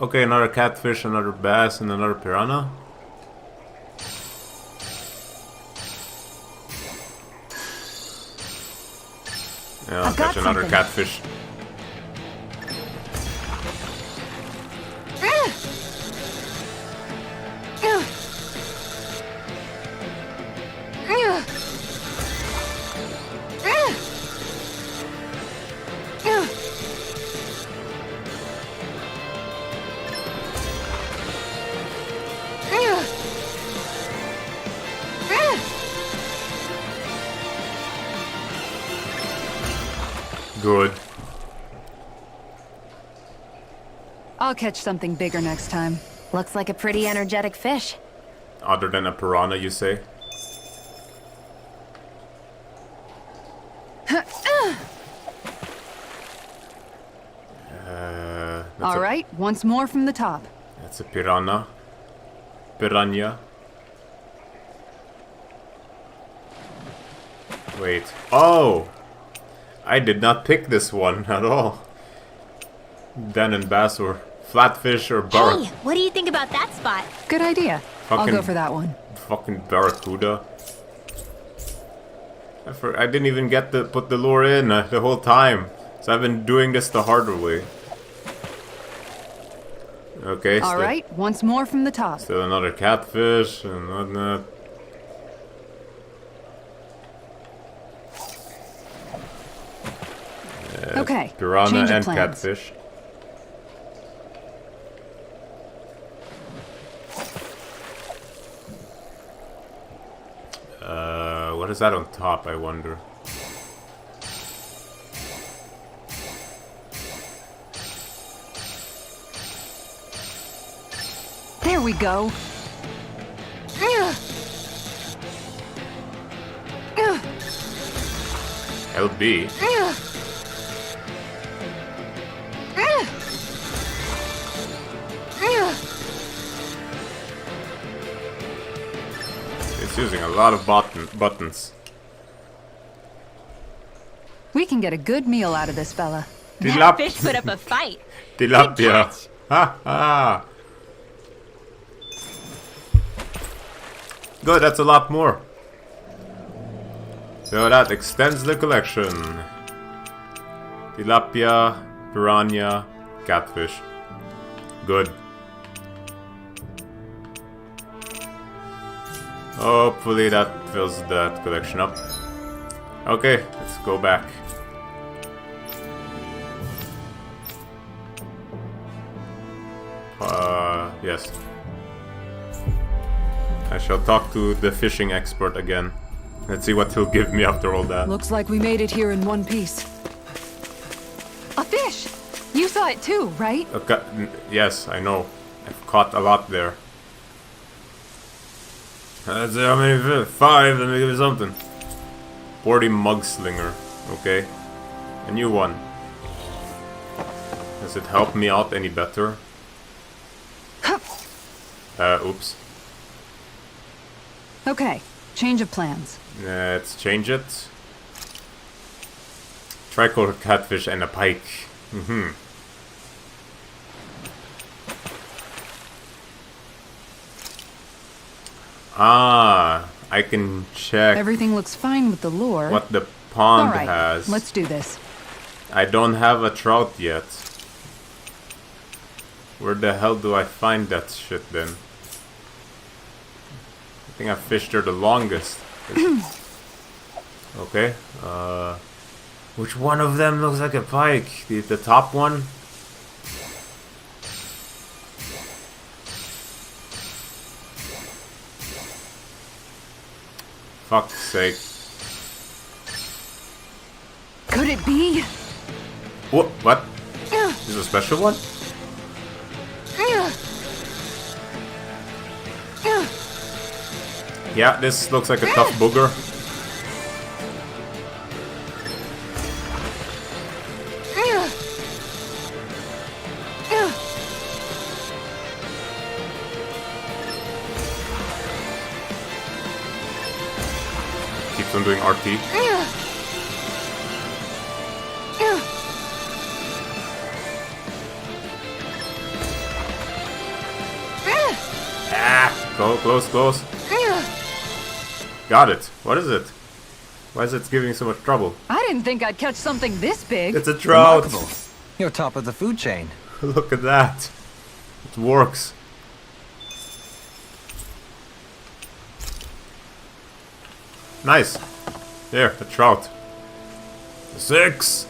Okay, another catfish, another bass, and another piranha. Yeah, I'll catch another catfish. Good. I'll catch something bigger next time. Looks like a pretty energetic fish. Other than a piranha, you say? All right, once more from the top. That's a piranha. Piranha. Wait. Oh! I did not pick this one at all. Dan and bass or flatfish or barracuda. Hey, what do you think about that spot? Good idea. I'll go for that one. Fucking barracuda. I didn't even get to put the lure in the whole time. So I've been doing this the harder way. Okay. All right, once more from the top. Still another catfish and whatnot. Okay. Piranha change of and plans. catfish. What is that on top, I wonder? There we go. LB. It's using a lot of buttons. We can get a good meal out of this fella. That fish put up a fight. Tilapia. Ha ha. Good, that's a lot more. So that extends the collection. Tilapia, piranha, catfish. Good. Hopefully that fills that collection up. Okay, let's go back. Yes. I shall talk to the fishing expert again. Let's see what he'll give me after all that. Looks like we made it here in one piece. A fish! You saw it too, right? Okay, yes, I know. I've caught a lot there. Let's see how many fish. 5, let me give you something. 40 mugslinger. Okay. A new one. Does it help me out any better? Oops. Okay, change of plans. Let's change it. Tricolor catfish and a pike. Ah, I can check Everything looks fine with the lure. what the pond All right, has. let's do this. I don't have a trout yet. Where the hell do I find that shit then? I think I fished there the longest. Okay. Which one of them looks like a pike? The top one? Fuck's sake. Could it be? What? Is it a special one? Yeah, this looks like a tough booger. I'm doing RT. Ah! Go, close, close. Got it. What is it? Why is it giving so much trouble? I didn't think I'd catch something this big. It's a trout! Remarkable. You're top of the food chain. Look at that. It works. Nice. There, a trout. 6!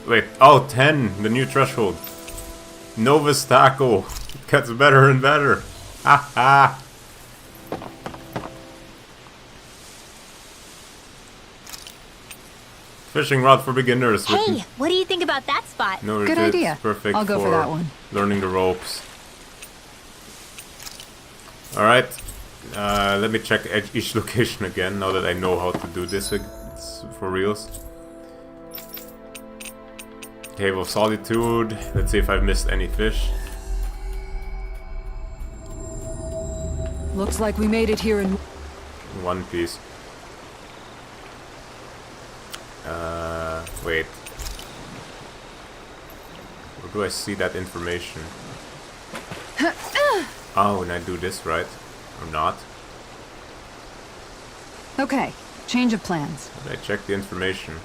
Wait, oh, 10, the new threshold. Novus Taco. It gets better and better. Ha ha! Fishing rod for beginners. Hey, what do you think about that spot? No Good rivets, idea. Perfect I'll go for that one. Learning the ropes. Alright. Let me check each location again, now that I know how to do this for reals. Cave of Solitude. Let's see if I've missed any fish. Looks like we made it here in... One Piece. Wait. Where do I see that information? Oh, and I do this, right? Or not? Okay, change of plans. Did I check the information?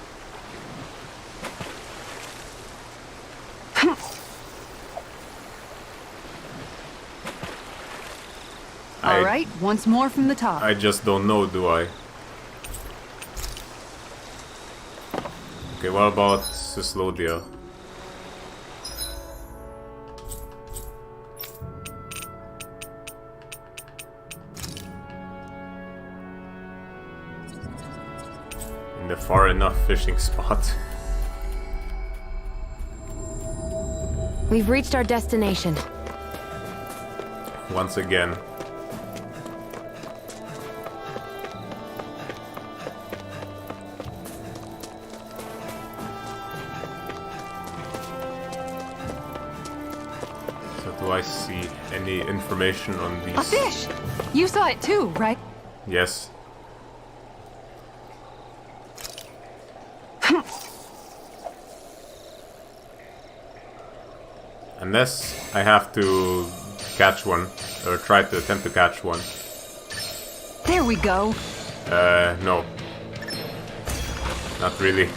Alright, once more from the top. I just don't know, do I? Okay, what about Sislodia? In the far enough fishing spot. We've reached our destination. Once again. Do I see any information on these? A fish! You saw it too, right? Yes. Unless I have to catch one, or try to attempt to catch one. There we go. No. Not really.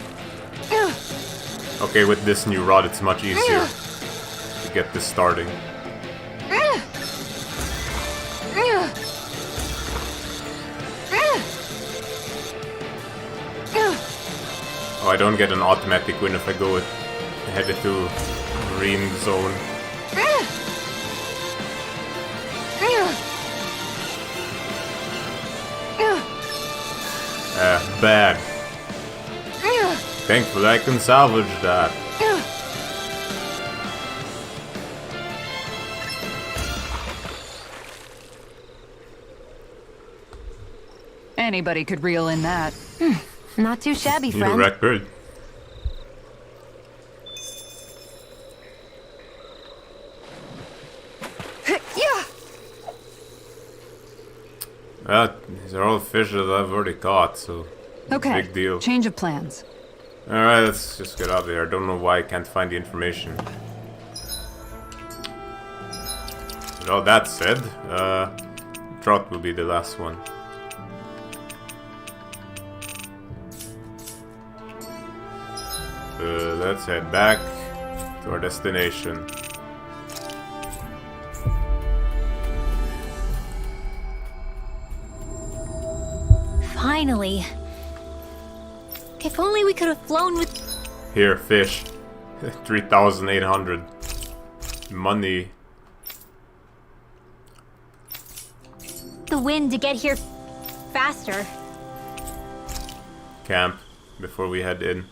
Okay, with this new rod it's much easier to get this starting. Oh, I don't get an automatic win if I go headed to green zone. Bad. Thankfully I can salvage that. Anybody could reel in that. Not too shabby, Need a friend. record. These are all fish that I've already caught, so Okay, big deal. change of plans. Alright, let's just get out of here. I don't know why I can't find the information. With all that said, trout will be the last one. Let's head back to our destination. Finally. If only we could have flown with... Here, fish. 3,800. Money. the wind to get here faster. Camp before we head in.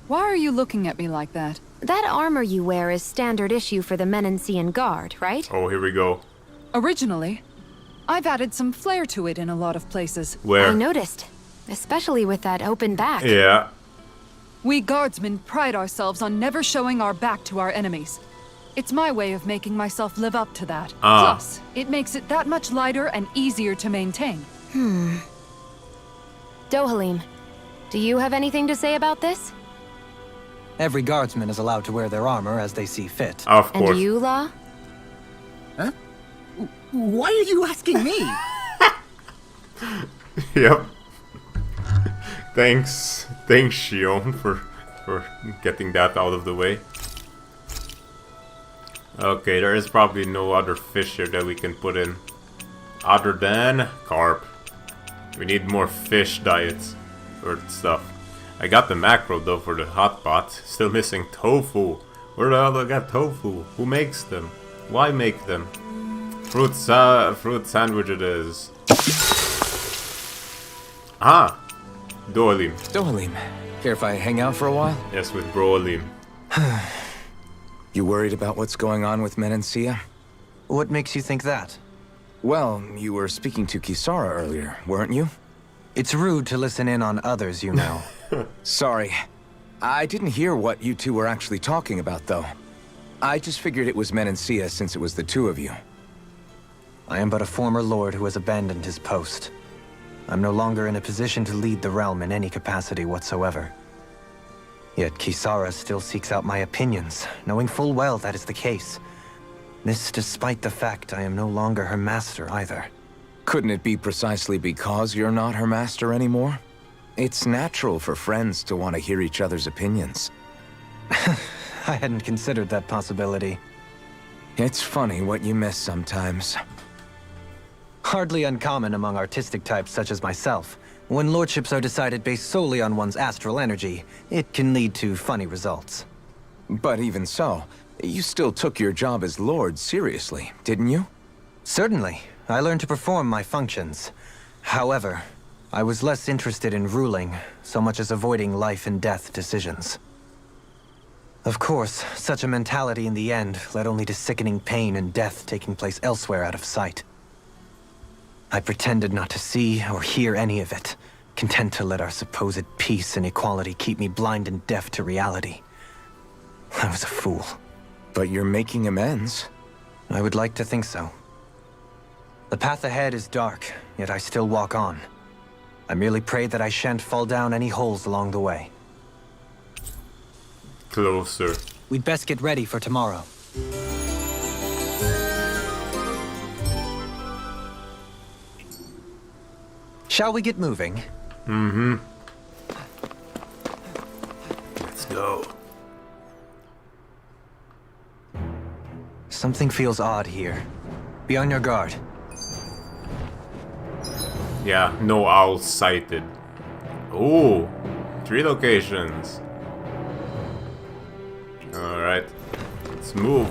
Why are you looking at me like that? That armor you wear is standard issue for the Menancian Guard, right? Oh, here we go. Originally, I've added some flair to it in a lot of places. Where? I noticed. Especially with that open back. Yeah. We guardsmen pride ourselves on never showing our back to our enemies. It's my way of making myself live up to that. Ah. Plus, it makes it that much lighter and easier to maintain. Dohalim, do you have anything to say about this? Every guardsman is allowed to wear their armor as they see fit. Of course. And you, La? Huh? Why are you asking me? Yep. Thanks, Shion, for getting that out of the way. Okay, there is probably no other fish here that we can put in, other than carp. We need more fish diets or stuff. I got the macro though for the hot pot. Still missing tofu. Where the hell do I got tofu? Who makes them? Why make them? Fruit sandwich it is. Ah! Dohalim. Dohalim, care if I hang out for a while? Yes, with Brohalim. You worried about what's going on with Menencia? What makes you think that? Well, you were speaking to Kisara earlier, weren't you? It's rude to listen in on others, you know. Sorry. I didn't hear what you two were actually talking about, though. I just figured it was Menencia since it was the two of you. I am but a former lord who has abandoned his post. I'm no longer in a position to lead the realm in any capacity whatsoever. Yet Kisara still seeks out my opinions, knowing full well that is the case. This despite the fact I am no longer her master either. Couldn't it be precisely because you're not her master anymore? It's natural for friends to want to hear each other's opinions. I hadn't considered that possibility. It's funny what you miss sometimes. Hardly uncommon among artistic types such as myself. When lordships are decided based solely on one's astral energy, it can lead to funny results. But even so, you still took your job as lord seriously, didn't you? Certainly. I learned to perform my functions. However, I was less interested in ruling, so much as avoiding life and death decisions. Of course, such a mentality in the end led only to sickening pain and death taking place elsewhere out of sight. I pretended not to see or hear any of it, content to let our supposed peace and equality keep me blind and deaf to reality. I was a fool. But you're making amends. I would like to think so. The path ahead is dark, yet I still walk on. I merely pray that I shan't fall down any holes along the way. Closer. We'd best get ready for tomorrow. Shall we get moving? Mm-hmm. Let's go. Something feels odd here. Be on your guard. Yeah, no owls sighted. Ooh, 3 locations. Alright, let's move.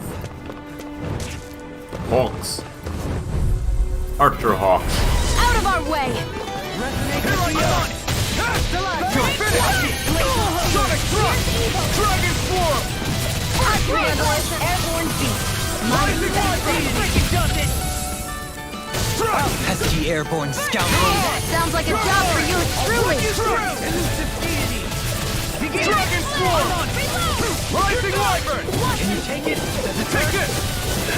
Hawks. Archer hawks. Out of our way! You're finished! Sonic Thrust! Dragon Swarm! Airborne beast! Rising Wyvern! Pesky airborne scoundrel! Sounds like a job for you, truly! Dragon Swarm! Rising Wyvern! Can you take it? Take this!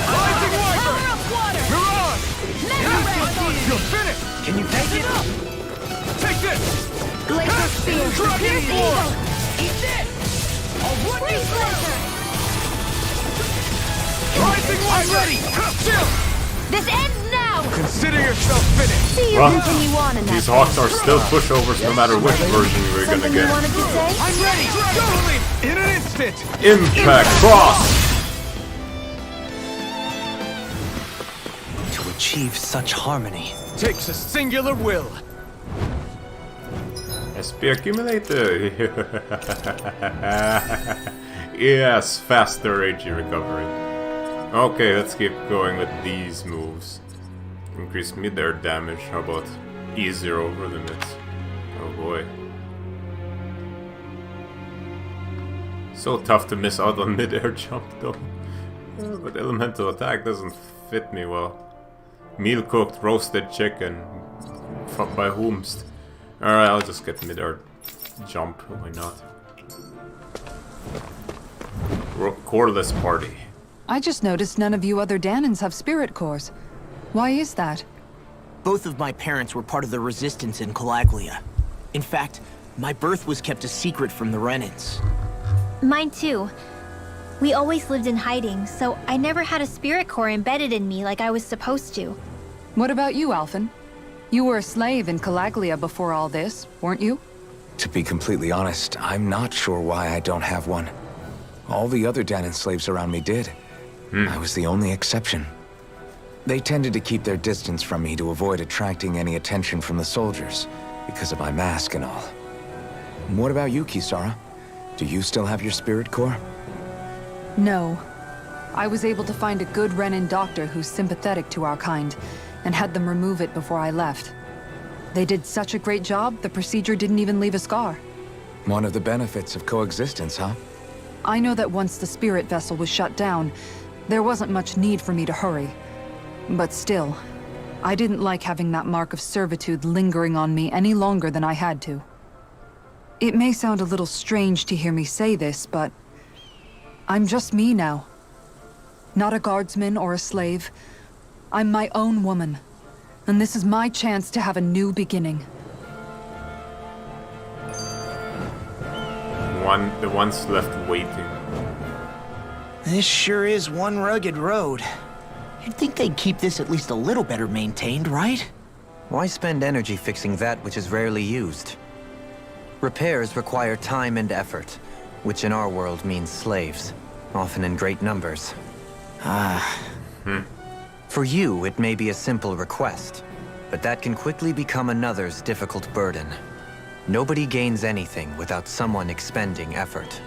Rising Wyvern! Mirage! You're finished! Can you take it? Take this! Glacier Spear! Dragon Swarm! Eat this! Freeze Laser! Rising Wyvern! Chill! This ends now! Consider yourself finished! See you Well, continue on in that These hawks are still pushovers no matter which version we're gonna Something you get. wanted to say? I'm ready! Go! In an instant! Impact cross! To achieve such harmony. Takes a singular will. SP accumulator. Yes, faster AG recovery. Okay, let's keep going with these moves. Increase mid-air damage. How about easier over limits? Oh boy. So tough to miss out on mid-air jump though. But elemental attack doesn't fit me well. Meal cooked roasted chicken. By whomst? Alright, I'll just get mid-air jump. Why not? Cordless party. I just noticed none of you other Danans have spirit cores. Why is that? Both of my parents were part of the resistance in Calaglia. In fact, my birth was kept a secret from the Renans. Mine too. We always lived in hiding, so I never had a spirit core embedded in me like I was supposed to. What about you, Alphen? You were a slave in Calaglia before all this, weren't you? To be completely honest, I'm not sure why I don't have one. All the other Danan slaves around me did. I was the only exception. They tended to keep their distance from me to avoid attracting any attention from the soldiers, because of my mask and all. What about you, Kisara? Do you still have your spirit core? No. I was able to find a good Renan doctor who's sympathetic to our kind, and had them remove it before I left. They did such a great job, the procedure didn't even leave a scar. One of the benefits of coexistence, huh? I know that once the spirit vessel was shut down, there wasn't much need for me to hurry. But still, I didn't like having that mark of servitude lingering on me any longer than I had to. It may sound a little strange to hear me say this, but I'm just me now. Not a guardsman or a slave. I'm my own woman. And this is my chance to have a new beginning. The ones left waiting. This sure is one rugged road. You'd think they'd keep this at least a little better maintained, right? Why spend energy fixing that which is rarely used? Repairs require time and effort, which in our world means slaves, often in great numbers. For you, it may be a simple request, but that can quickly become another's difficult burden. Nobody gains anything without someone expending effort.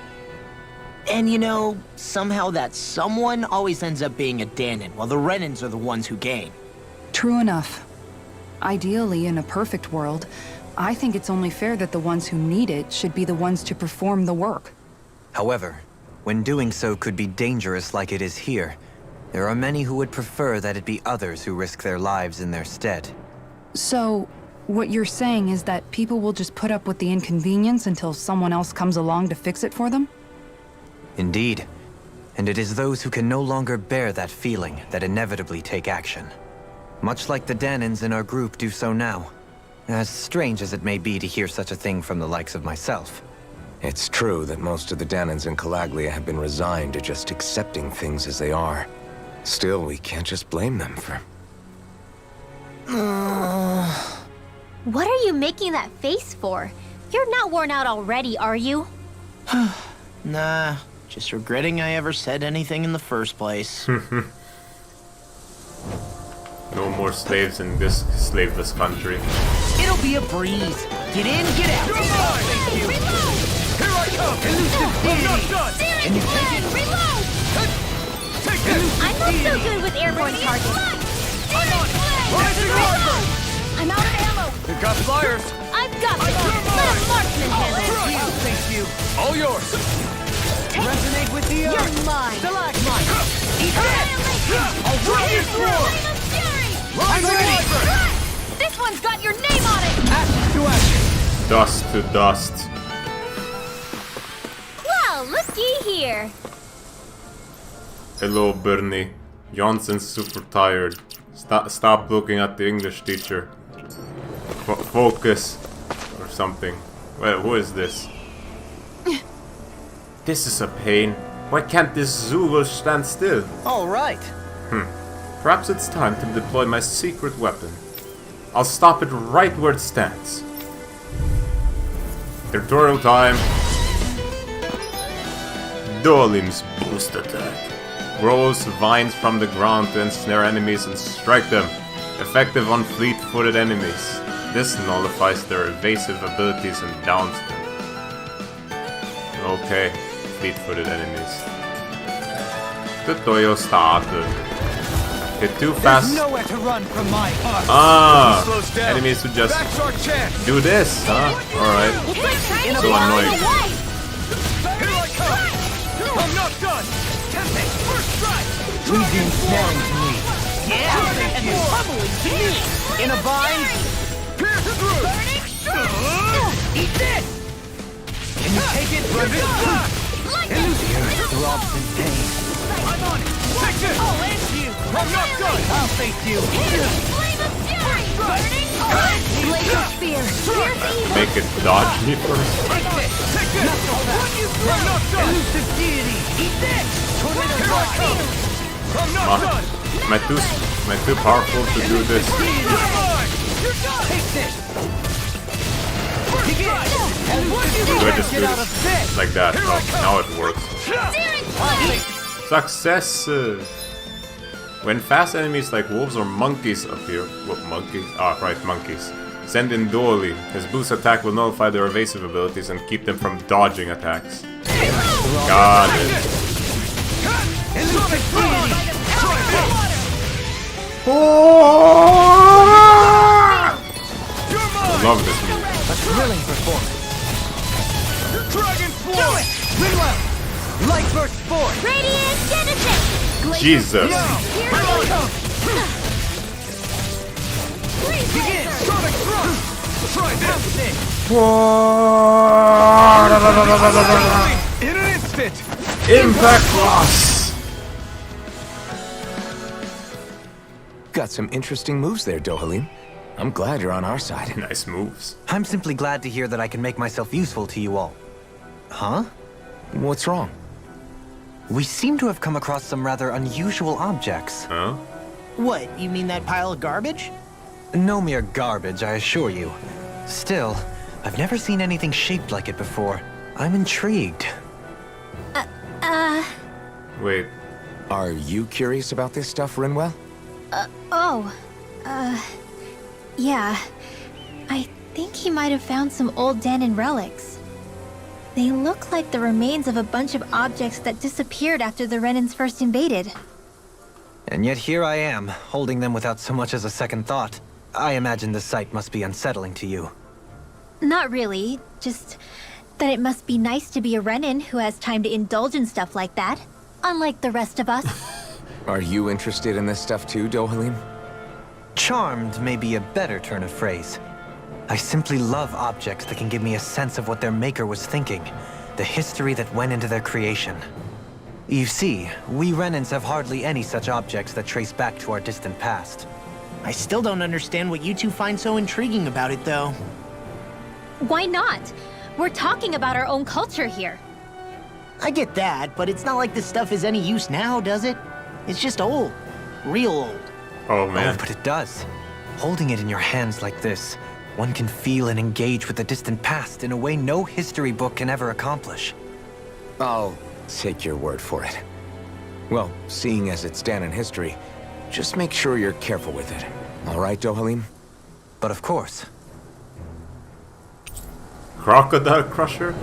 And you know, somehow that someone always ends up being a Danan, while the Renans are the ones who gain. True enough. Ideally, in a perfect world, I think it's only fair that the ones who need it should be the ones to perform the work. However, when doing so could be dangerous like it is here, there are many who would prefer that it be others who risk their lives in their stead. So, what you're saying is that people will just put up with the inconvenience until someone else comes along to fix it for them? Indeed. And it is those who can no longer bear that feeling that inevitably take action. Much like the Danans in our group do so now. As strange as it may be to hear such a thing from the likes of myself. It's true that most of the Danans in Calaglia have been resigned to just accepting things as they are. Still, we can't just blame them for... What are you making that face for? You're not worn out already, are you? Nah, just regretting I ever said anything in the first place. No more slaves in this slaveless country. It'll be a breeze. Get in, get out. You're mine! Thank you. Reload! Here I come! Elusive I'm not deity. done! Can you take it? Reload! Take this! I'm not so good with airborne targets. I'm on! Rising Harbor! I'm out of ammo. You've got flyers! I've got this. You're Let a mine! marksman handle it. Thank you. All yours! Resonate with the earth. You're mine. Stalagmite. Eat that. I'll run you through! I'm ready. This one's got your name on it. Ashes to ashes. Dust to dust. Well, looky here. Hello, Bernie. Johnson's super tired. Stop looking at the English teacher. Focus. Or something. Well, who is this? This is a pain. Why can't this Zulu stand still? All right. Perhaps it's time to deploy my secret weapon. I'll stop it right where it stands. Tutorial time. Dolim's boost attack. Grows vines from the ground to ensnare enemies and strike them. Effective on fleet-footed enemies. This nullifies their evasive abilities and downs them. Okay, fleet-footed enemies. Tutto io stato. Hit too fast. There's nowhere to run from my heart. Ah, Slows down. enemies who just That's our chance! do this, huh? Alright. It's like trying to So blow annoying. it away. Here I come! I'm not done! Tempting! First strike! Legion snaring to me. Yeah, and pummeling to me. In a bind. Pierce through! Eat this. Can you take it? Run this back! The earth throbs in pain. I'm on it! Take this! I'll end you! I'm not done! I'll face you! Flame of fury! Burning Blaze of spear! Make it dodge me first. Take this! I'm not done! Elusive deity! Eat this! Tornado Here I come! I'm not done! Am I too powerful to do this? You're mine! You're done! Take this! Begin! And what you Do I just do Get out this of bed! like that? Oh, now it works. I'll Success! When fast enemies like wolves or monkeys appear, what monkeys? Ah, right, monkeys. Send in dually. His boost attack will nullify their evasive abilities and keep them from dodging attacks. Got it. Elusive deity! Try this! You're mine! Love this move. A thrilling performance. Dragon Do Force! it! Rinwell! Light burst forth! Radiant Genesis! Jesus. Here we go! Begin! Sonic Thrust! Try this! In an instant! Impact loss. Got some interesting moves there, Dohalim. I'm glad you're on our side. Nice moves. I'm simply glad to hear that I can make myself useful to you all. Huh? What's wrong? We seem to have come across some rather unusual objects. Huh? What, you mean that pile of garbage? No mere garbage, I assure you. Still, I've never seen anything shaped like it before. I'm intrigued. Wait. Are you curious about this stuff, Rinwell? Yeah. I think he might have found some old Danon relics. They look like the remains of a bunch of objects that disappeared after the Renans first invaded. And yet here I am, holding them without so much as a second thought. I imagine the sight must be unsettling to you. Not really, just that it must be nice to be a Renan who has time to indulge in stuff like that, unlike the rest of us. Are you interested in this stuff too, Dohalim? Charmed may be a better turn of phrase. I simply love objects that can give me a sense of what their maker was thinking, the history that went into their creation. You see, we Renans have hardly any such objects that trace back to our distant past. I still don't understand what you two find so intriguing about it, though. Why not? We're talking about our own culture here. I get that, but it's not like this stuff is any use now, does it? It's just old. Real old. Oh man. Oh, but it does. Holding it in your hands like this, one can feel and engage with the distant past in a way no history book can ever accomplish. I'll take your word for it. Well, seeing as it's Danon history, just make sure you're careful with it. All right, Dohalim? But of course. Crocodile Crusher?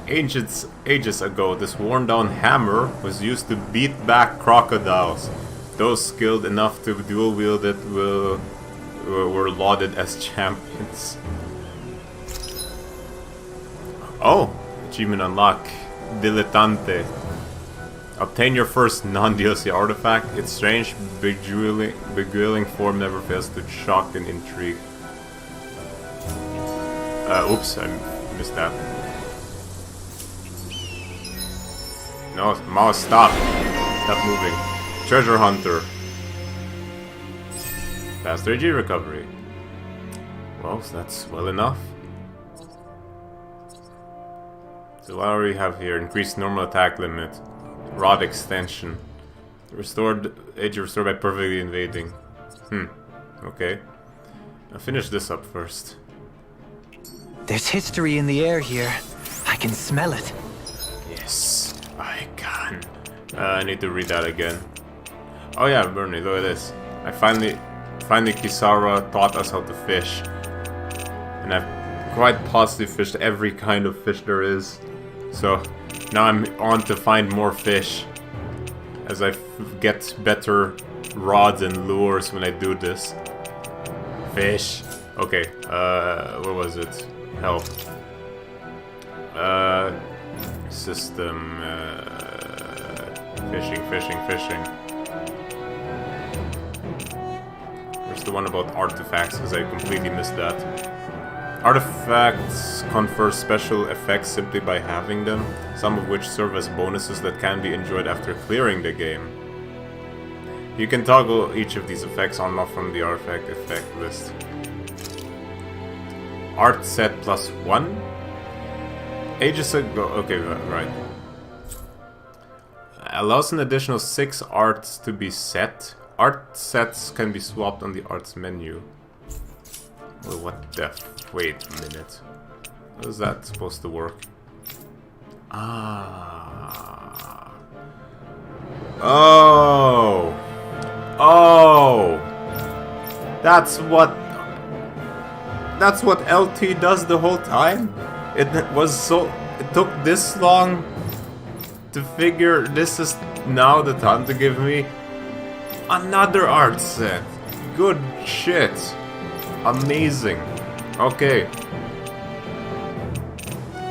Ages ago, this worn-down hammer was used to beat back crocodiles. Those skilled enough to dual-wield it were lauded as champions. Oh! Achievement unlock. Dilettante. Obtain your first non-DLC artifact. Its strange, beguiling form never fails to shock and intrigue. Oops, I missed that. No, mouse, stop! Stop moving. Treasure Hunter. Faster AG recovery. Well, that's well enough. So what do we have here? Increased normal attack limit. Rod extension. Restored AG restored by perfectly invading. Okay. I'll finish this up first. There's history in the air here. I can smell it. Yes, I can. I need to read that again. Oh yeah, Bernie, look at this. I finally Kisara taught us how to fish. And I've quite possibly fished every kind of fish there is. So now I'm on to find more fish. As I get better rods and lures when I do this. Fish. Okay, what was it? Health. System. Fishing. Where's the one about artifacts? Because I completely missed that. Artifacts confer special effects simply by having them, some of which serve as bonuses that can be enjoyed after clearing the game. You can toggle each of these effects on and off from the artifact effect list. Art set +1? Ages ago... Okay, right. Allows an additional 6 arts to be set. Art sets can be swapped on the arts menu. Well, what the... Wait a minute. How is that supposed to work? Ah... Oh! Oh! That's what LT does the whole time? It took this long to figure this is now the time to give me another art set. Good shit. Amazing. Okay.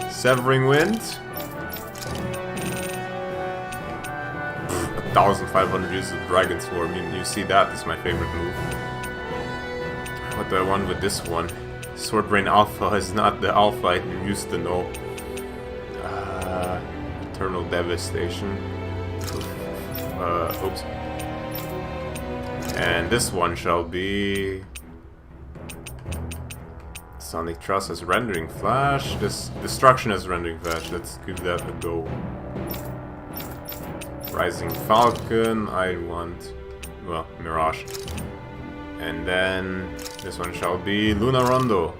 Severing Wind. 1,500 uses of Dragon Swarm. I mean, you see that is my favorite move. What do I want with this one? Sword Rain Alpha is not the alpha I used to know. Eternal Devastation. Oops. And this one shall be... Sonic Trust as Rendering Flash. This Destruction as Rendering Flash. Let's give that a go. Rising Falcon. I want... Well, Mirage. And then this one shall be Luna Rondo.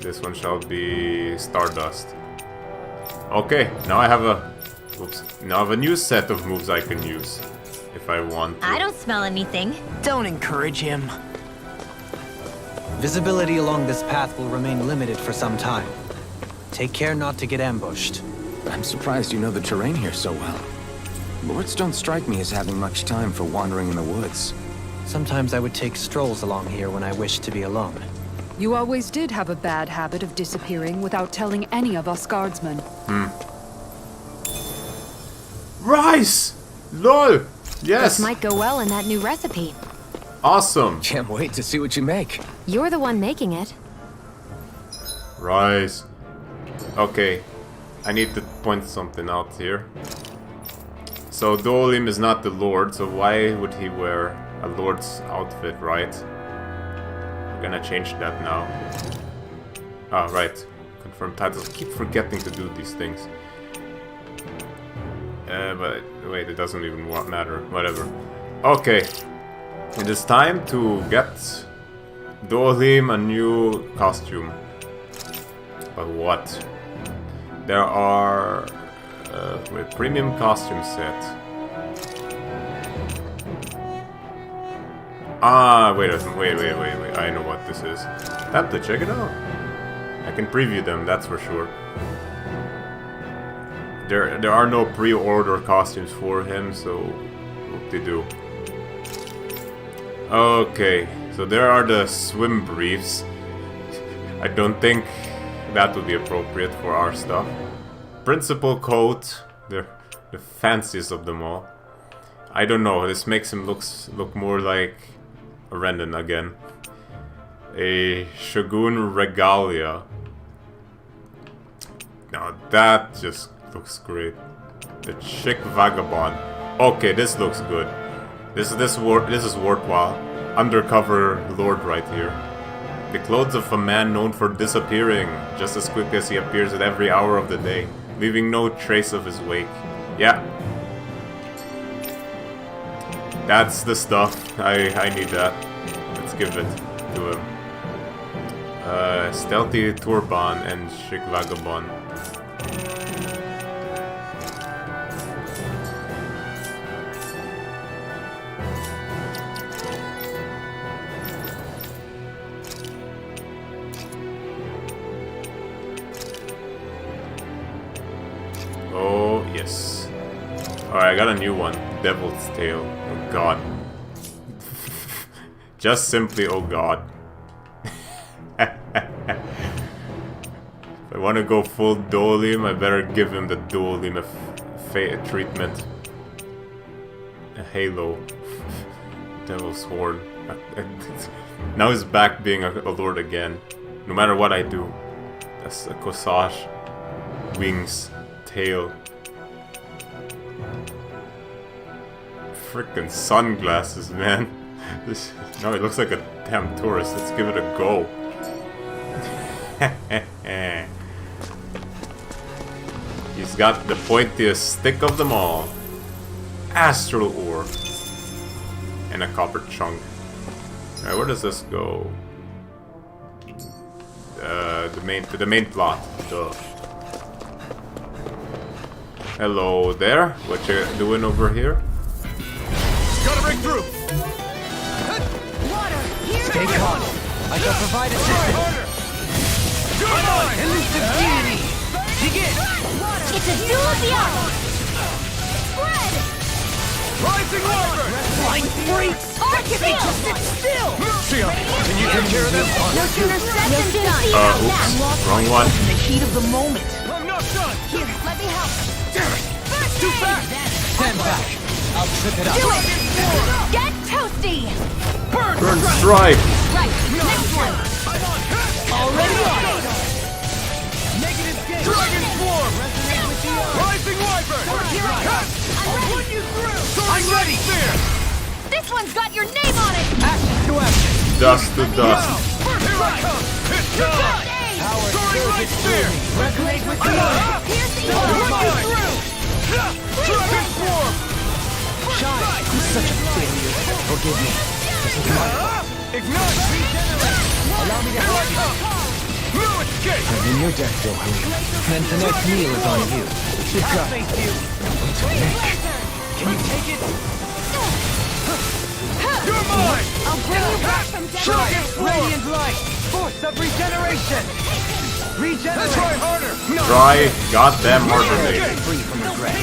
This one shall be Stardust. Okay, now I have a... Oops. Now I have a new set of moves I can use. If I want to. I don't smell anything. Don't encourage him. Visibility along this path will remain limited for some time. Take care not to get ambushed. I'm surprised you know the terrain here so well. Lords don't strike me as having much time for wandering in the woods. Sometimes I would take strolls along here when I wished to be alone. You always did have a bad habit of disappearing without telling any of us guardsmen. Rice! LOL! Yes! This might go well in that new recipe. Awesome! Can't wait to see what you make. You're the one making it. Rice. Okay. I need to point something out here. So Dolim is not the Lord, so why would he wear a Lord's outfit, right? I'm gonna change that now. Ah, right. Confirm titles. I keep forgetting to do these things. But wait, it doesn't even matter. Whatever. Okay. It is time to get Dolim a new costume. But what? There are... wait, premium costume set. Ah, wait, I know what this is. Time to check it out. I can preview them, that's for sure. There are no pre-order costumes for him, so whoop-de-doo. Okay, so there are the swim briefs. I don't think that would be appropriate for our stuff. Principal coat, the fanciest of them all. I don't know, this makes him look more like a Rendon again. A Shogun Regalia. Now that just looks great. The Chic Vagabond. Okay, this looks good. This is worthwhile. Undercover Lord right here. The clothes of a man known for disappearing just as quickly as he appears at every hour of the day, leaving no trace of his wake. Yeah. That's the stuff. I need that. Let's give it to him. Stealthy Turban and Chic Vagabond. Oh, yes. Alright, I got a new one. Devil's Tail. Oh god. Just simply, oh god. If I want to go full Dolim, I better give him the Dolim treatment. A halo. Devil's Sword. Now he's back being a lord again. No matter what I do. That's a corsage. Wings. Tail. Freaking sunglasses, man. This no, it looks like a damn tourist. Let's give it a go. He's got the pointiest stick of them all. Astral ore. And a copper chunk. Alright, where does this go? To the main plot. Duh. Hello there. What you doing over here? Gotta break through! Stay calm. I shall provide assistance. Come on! Elusive deity! Begin! It's a duel of the arms! Spread! Rising Wyvern! Flying freaks! Archfield! Just sit still! Sia, can you take care of this? No sooner said than done! Oops, wrong one. In the heat of the moment. I'm not done! Here, let me help! First Too aid! fast! Stand back. I'll trip it up. Do it! Get toasty! Burn! Burn strike! Right, next one! Already on it! Negative gate! Dragon Swarm! Rising Wyvern! I'll run you through! I'm ready! There! This one's got your name on it! Action to action. Dust to dust. Here I come! It's time! Soaring Light Spear! Resonate with the earth. Piercing I'll blow! run you through! Dragon Swarm! Shine. I'm such a failure. Forgive me. This is my fault. Ignite! Allow me to help you. No escape! I'm in your deck, Dohalim. Then tonight's meal is on you. You've got Can you take it? You're mine! I'll bring you back from death! Dragon Swarm! Radiant light. Force of regeneration. Regenerate. Try harder! No! Try goddamn harder, mate. Free from regret.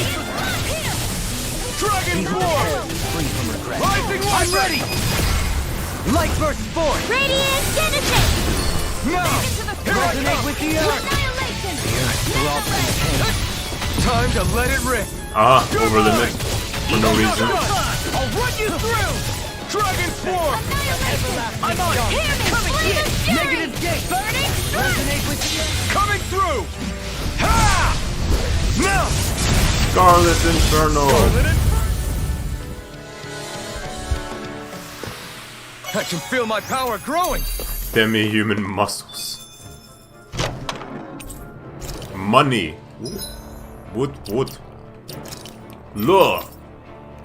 Dragon Swarm! Free from regret. Rising Wyvern! I'm ready. Light burst forth. Radiant Genesis! Now! Here I Resonate come! with the earth. Annihilation! Time to let it rip! Over limit. For no reason. I'll run you through! Dragon Swarm! I'm on! Here, Coming Flame of Fury! Negative gate! Burning Strike! Resonate with the earth. Coming through! Ha! Now! Scarlet Inferno. I can feel my power growing! Demi-human muscles. Money. Wood. Lure.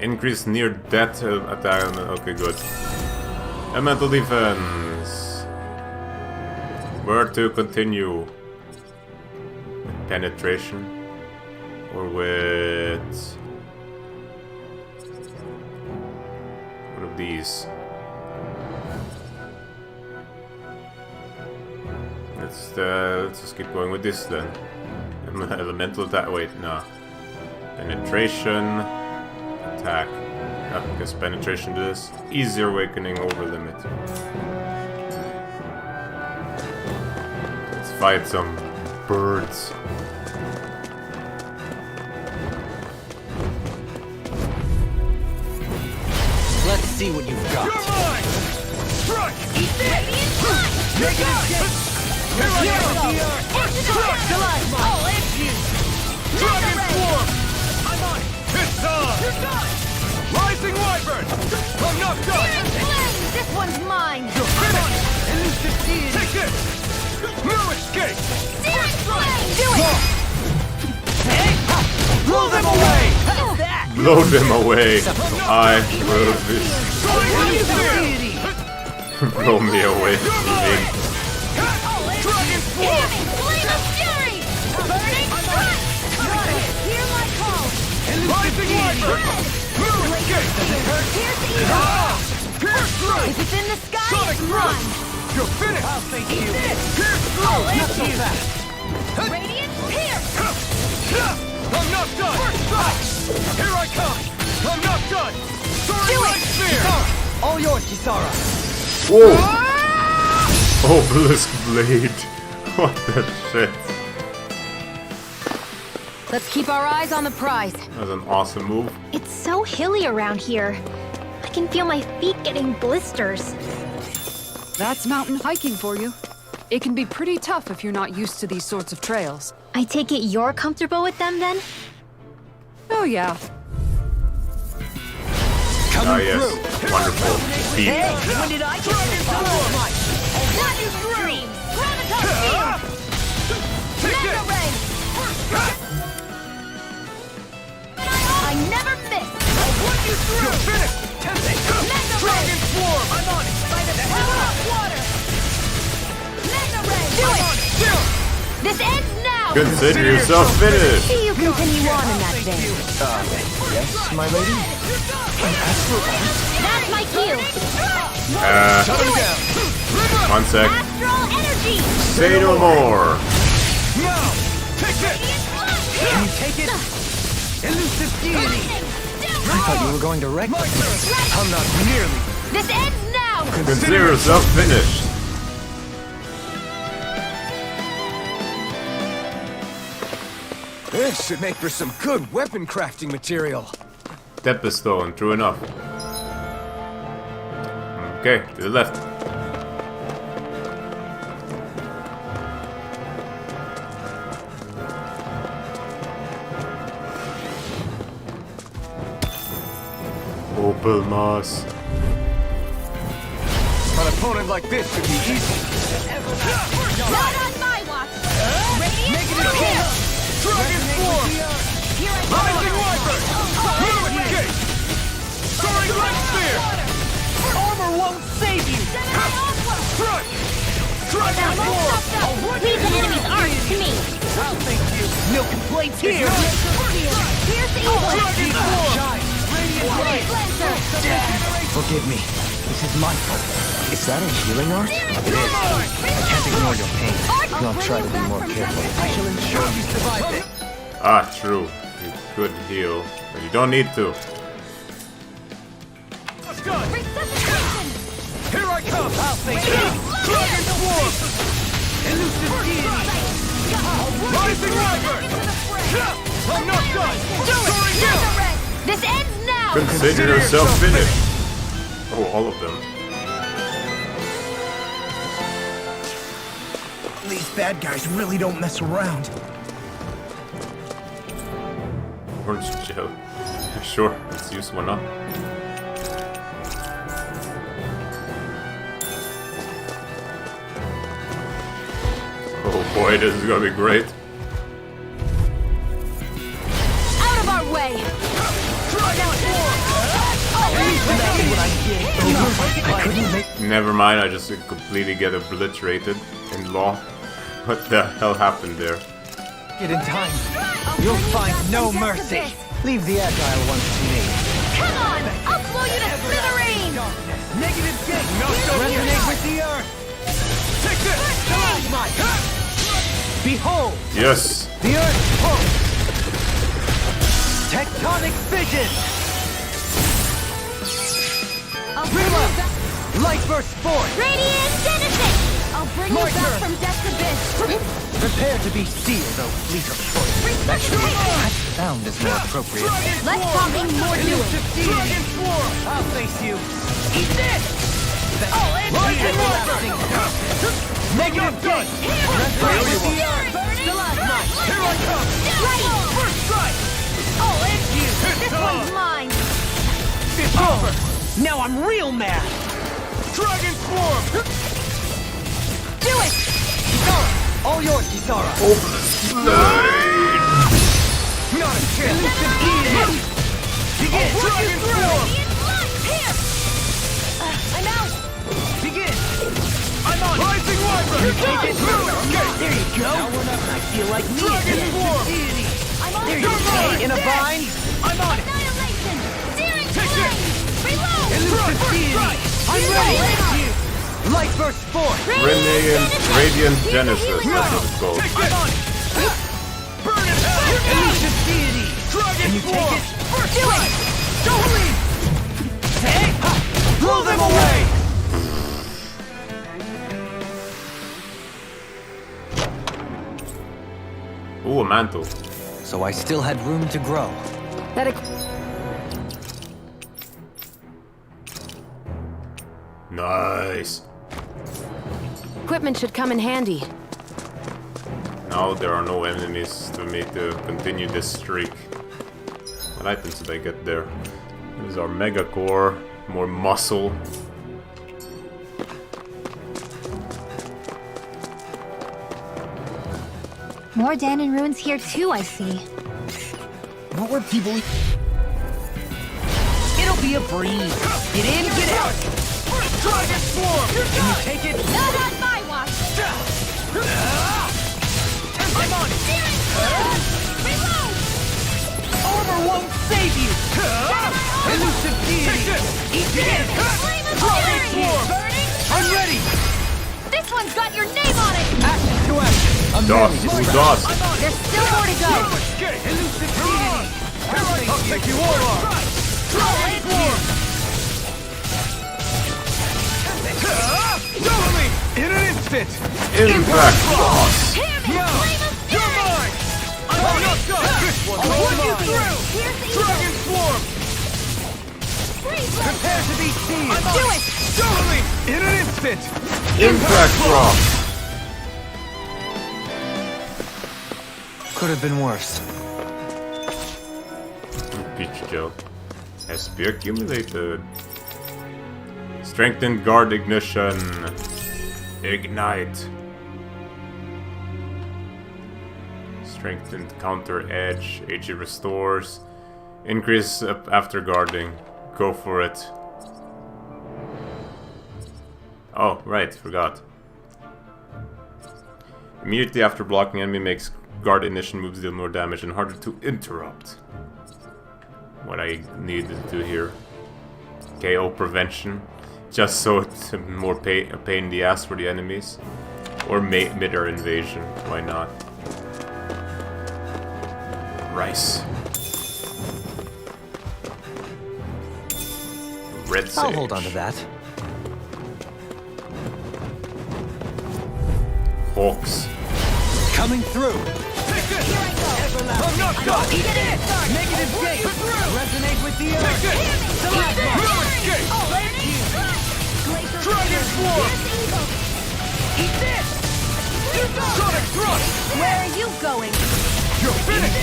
Increase near death attack. Okay, good. Elemental defense. Where to continue? With penetration? Or with... one of these? Let's just keep going with this then. Elemental attack. Wait, no. Penetration. Attack. I guess penetration to this. Easy awakening over limit. Let's fight some birds. Let's see what you've got. You're mine! Strike! Eat this! Radiant Strike! Here I go! Into the afterlife! I'll end you! Dragon Swarm! I'm on it! It's on! You're done! Rising Wyvern! I'm not done! Searing Flame! This one's mine! You're finished! Elusive deity! Take this! No escape! Searing Flame! Do it! Blow them away! Blow them away. I will be. Blow me away. Dragon Swarm! Flame of Fury! Burning Strike! Hear my call! Rising Wyvern! No escape! Pierce the evil! Pierce through! If it's in the sky, Sonic it's Strike! mine! You're finished! I'll face you. Pierce through! I'll Not end so you! fast. Radiant Pierce! I'm not done! Here I come! I'm not done! Soaring Light Spear! All yours, Kisara. Whoa! Obelisk Blade. What the shit? Let's keep our eyes on the prize. That was an awesome move. It's so hilly around here. I can feel my feet getting blisters. That's mountain hiking for you. It can be pretty tough if you're not used to these sorts of trails. I take it you're comfortable with them then? Oh yeah. Ah, yes. Wonderful. Speed. When did I get so much? What is dream? Graviton field! Mega ray! I never miss! What you through? You're finished! Tempting! Mega Dragon ray! Swarm! I'm on it! By the power of water! Mega ray! Do I'm it! on it! Still! This ends now! Consider yourself finished! See you continue on in that vein. Yes, my lady? That's my cue! Shut him down! One sec. Astral energy! Say no more! Now! Take it! Can you take it? Elusive deity! I thought you were going to wreck me. I'm not nearly. This ends now! Consider yourself finished! This should make for some good weapon crafting material. Stone, true enough. Okay, to the left. Opal Moss. An opponent like this should be easy. Not on my watch! Radiant here! Dragon Swarm! Here I Rising go! Wyvern! Ruin the gate! Soaring Light Spear! Armor won't save you! Strike! Dragon Swarm! Leave the enemy's arms to me! I'll thank you. No complaints here. Here's the evil! Dragon Swarm! Blade Lancer! Forgive me. This is my fault. Is that a healing art? It is. I can't ignore your pain. I'll try to be more careful. I shall ensure you survive it. Ah, true. You could heal, but you don't need to. Let's go! Resuscitation! Here I come! I'll thank you! Dragon Swarm! Elusive deity! Rising Wyvern! I'm not done! Soaring Hill! This ends now! Consider yourself finished. Oh, all of them. These bad guys really don't mess around. Orange gel. Sure, let's use one up. Oh boy, this is gonna be great. Out of our way! Never mind, I just completely get obliterated in law. What the hell happened there? Get in time. You'll find no mercy. Leave the agile ones to me. Come on! I'll blow you to smithereens! Negative gate! No, Resonate with the earth. Take this! Behold, Yes! the earth pulse. Tectonic fission. Light burst forth. Radiant Genesis! I'll bring My you back turn. from death's abyss! Prepare to be sealed, O fleet of choice. Actually, that sound is more appropriate. Less talking, more doing! Elusive deity. Dragon Swarm! I'll face you. Eat this! Rising Wyvern! Negative done! Resonate with the earth. Here I come! First strike! I'll end you! This It's one's on. mine! It's over! Now I'm real mad. Dragon Swarm! Do it! All yours, Kisara. Not a chance! Begin! Dragon Swarm! Here! I'm out! Begin! I'm on! Rising Wyvern! There you go. I feel like me Dragon again. Swarm! I'm on There it! you go. In a bind. I'm on it! Annihilation! Searing Take flame! Reload! Elusive deity. I'm ready. Light burst forth. Radiant Genesis, that's what it's called. Take this! I'm on it! Burn it out! Elusive deity. Dragon Can you take Swarm! it? First strike! Don't leave! Blow them away. Ooh, a mantle. So I still had room to grow. That Nice. equipment should come in handy. Now there are no enemies for me to continue this streak. What items did I get there? There's our Mega Core, more muscle. More Danon ruins here too, I see. What were people... It'll be a breeze. Get in, get out. Dragon Swarm! Can you take it? Not on my watch! I'm on it. Reload! Armor won't save you. Elusive deity. Eat this. Dragon Swarm! I'm ready. This one's got your name on it! Action to action. Dust! Dust! There's still more to go! Escape! Elusive deity. I'll take you all on! Dragon Swarm! Double me! In an instant! Impact Frost! You're mine! I'm not done! This one's all mine! Dragon Swarm! Prepare to be seen. Do it! Double me! In an instant! Impact Frost! Could have been worse. Peach gel. SP accumulated. Strengthened guard ignition. Ignite. Strengthened counter edge. HE restores. Increase after guarding. Go for it. Oh, right, forgot. Immediately after blocking enemy makes guard ignition moves deal more damage and harder to interrupt. What I need to do here. KO prevention. Just so it's more a pain in the ass for the enemies. Or mid-air invasion. Why not? Rice. Red Sage. I'll hold on to that. Hawks. Coming through. I'm not done! Negative gate. Resonate with the earth. No escape! Dragon Swarm! Eat this. Sonic Thrust! Where are you going? You're finished!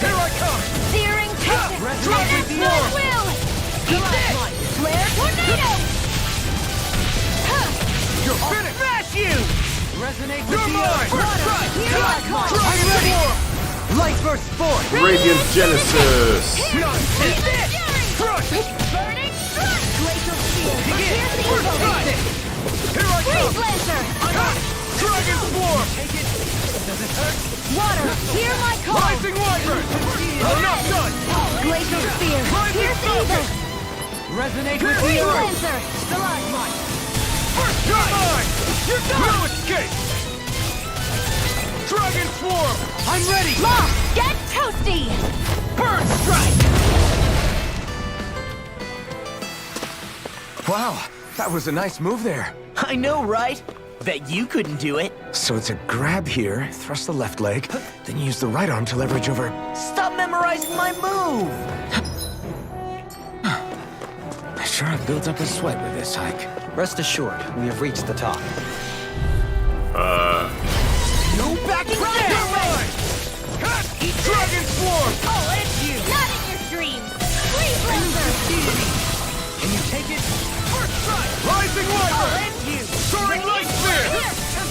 Here I come! Searing Titan! Dragon Swarm! Will! Eat this! Flare Tornado! You're finished! Smash you. Resonate with You're the mine! earth. Dragon ready. Swarm! Light burst forth. Radiant Genesis! Eat this! Crush! Burning Strike! Glacial Steel! Begin. Here's the First evil! strike! Here I Freeze come! Lancer! Dragon Swarm! Water! Hear my call! Rising Wyvern! I'm not done! Glacial Spear! Here's the evil! Resonate with the Freeze earth. Lancer! Stalagmite. First You're mine! You're done! No escape! Dragon Swarm! I'm ready. Moth! Get toasty! Bird strike. Wow, that was a nice move there. I know, right? Bet you couldn't do it. So it's a grab here, thrust the left leg, then use the right arm to leverage over. Stop memorizing my move. I sure have built up a sweat with this hike. Rest assured, we have reached the top. No backing down. You're mine! Eat Dragon Swarm! I'll end you. Not in your dreams! Freeze Lancer! Can you take it? First strike! Rising I'll Wyvern! end you. Soaring Light Spear!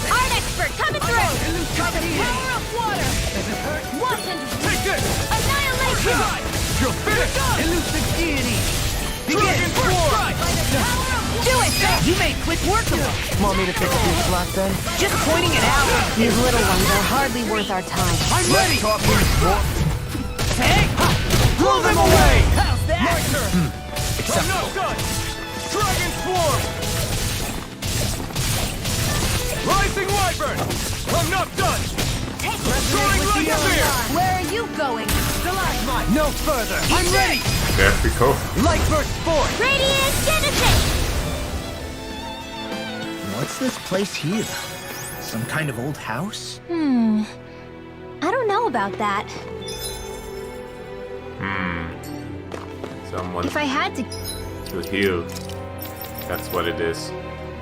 Art expert coming through! The power of water! Wanton Take this! annihilation! You're finished! Elusive deity. Dragon Swarm! Do it! You made quick work of it. Want me to pick up your slot then? Just pointing it out. These little ones are hardly worth our time. I'm ready. Hey! Blow them away! How's that? My turn! I'm not done! Dragon Swarm! Rising Wyvern! I'm not done! Soaring with Light the Spear! Where are you going? Stalagmite. No further. I'm ready. There we go. Light burst forth. Radiant Genesis! What's this place here? Some kind of old house? I don't know about that. Someone If I had to... to heal. That's what it is.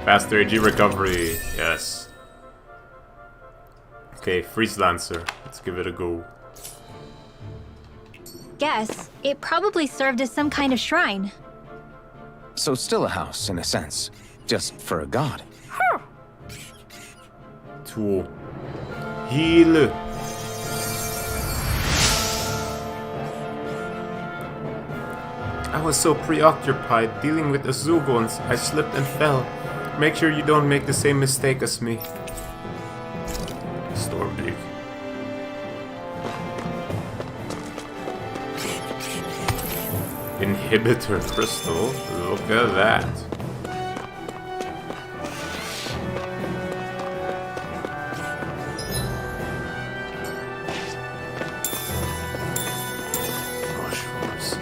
Faster AG recovery, yes. Okay, Freeze Lancer. Let's give it a go. Guess it probably served as some kind of shrine. So still a house, in a sense. Just for a god. Tool. Heal. I was so preoccupied dealing with the Zugons, I slipped and fell. Make sure you don't make the same mistake as me. Stormbreak. Inhibitor crystal. Look at that. Mushrooms.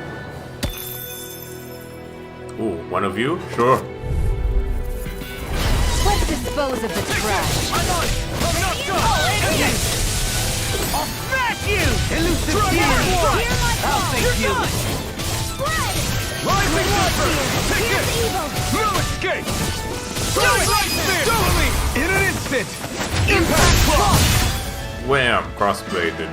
Ooh, one of you? Sure. Let's dispose of the trash. I'm on it! I'm not done! I'll smash you! Elusive Swarm! I'll take you! Rising Viper! Take it! No escape! Totally! In an instant! Impact Cross! Wham! Crossbladed.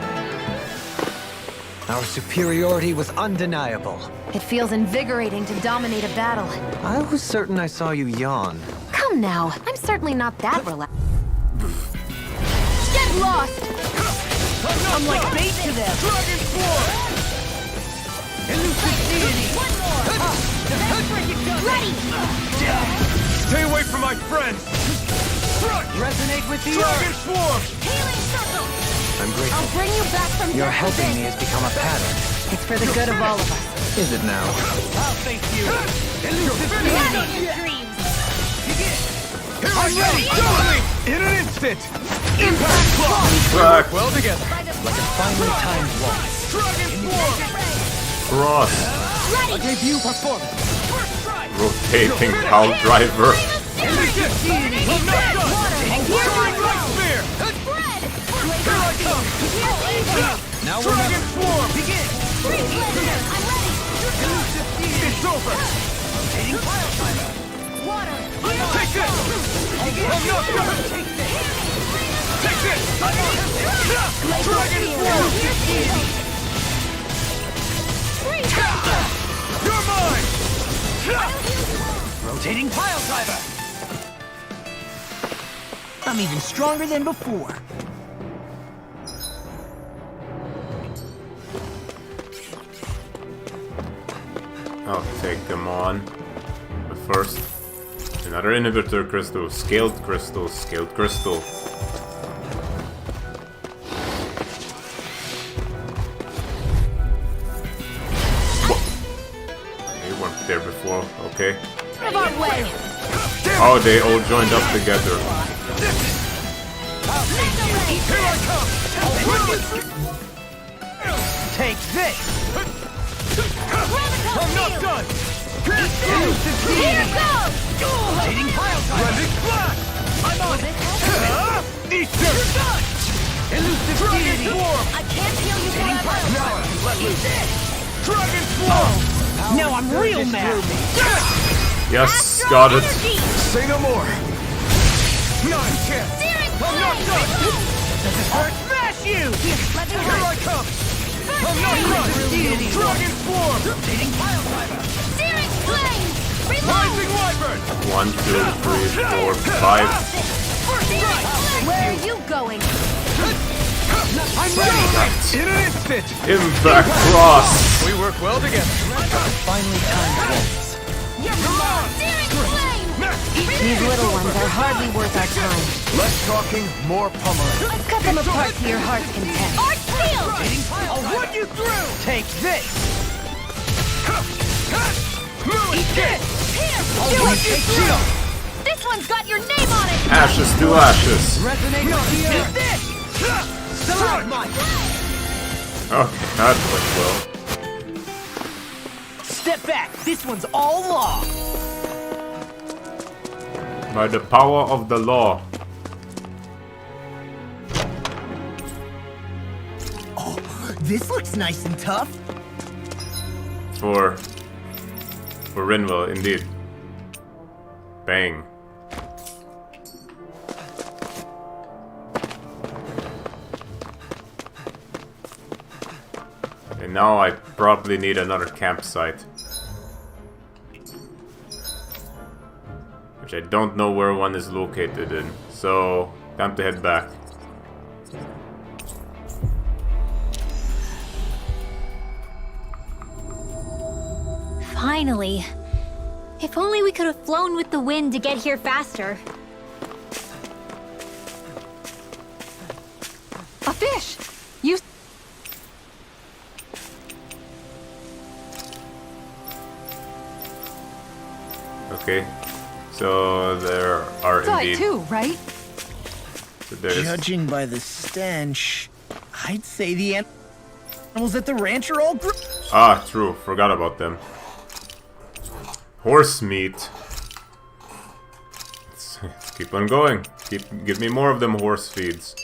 Our superiority was undeniable. It feels invigorating to dominate a battle. I was certain I saw you yawn. Come now, I'm certainly not that relaxed. Get lost! I'm like bait to them! Dragon Swarm! Elusive Deity! One more! Ready! Stay away from my friends! Resonate with the Dragon earth! Swarm! Healing circle! I'm grateful. I'll bring you back from Your death helping within. me has become a pattern. It's for the good of all of us. Is it now? I'll thank you! Elusive Have Deity! your dreams! Here I'm ready! Totally! In an instant! Impact Clock! Back. Well together! Like a finely timed waltz. Dragon Swarm! Cross. A debut performance! First strike! Rotating Pile Driver. Elusive Deity! I'm not done! Soaring Light Spear! Here I come! Now Dragon Swarm! Begin! I'm ready! Elusive Deity! It's over! Rotating Pile Driver! Water! Take this! I'm not done! Take this! Dragon Swarm! You're mine! Rotating Pile Driver! I'm even stronger than before. I'll take them on. But first, another inhibitor crystal, scaled crystal, scaled crystal. They weren't there before, okay. Out of our way! Oh, they all joined up together. Here I come! Take this! I'm not done! Elusive Here Deity! goes! Rotating Pile Driver! Rending Flash! I'm on it! Eat this! Elusive Deity! Swarm! I can't heal you Rotating forever! Pile Driver! Let loose! Dragon Swarm! Now I'm real mad! Yes, got it. Say no more! Not a chance! I'm not done! Does this hurt? Smash you! Let me Here I come! I'm not done! Dragon Swarm! Rotating Pile Driver! Searing flame! Reload! Rising Wyvern! 1, 2, 3, 4, 5. First strike! Where are you going? I'm ready! In an instant! Impact Cross. We work well together. Finely timed waltz. Searing flame! These little ones are hardly worth our time. Less talking, more pummeling. Let's cut them apart to your heart's content. Arch field! I'll run you through! Take this! Eat this! I'll run you through! This one's got your name on it! Ashes to ashes. Resonate with the Eat earth. this! Stalagmite! Okay, that went well. Step back. This one's all law. By the power of the law. This looks nice and tough. For Rinwell, indeed. Bang. And now I probably need another campsite. Which I don't know where one is located in. So, time to head back. Finally. If only we could have flown with the wind to get here faster. A fish! You... Okay. So there are Saw indeed... it too, right? So there's... Judging by the stench, I'd say the animals at the ranch are all Ah, true. Forgot about them. Horse meat. Let's keep on going. Give me more of them horse feeds.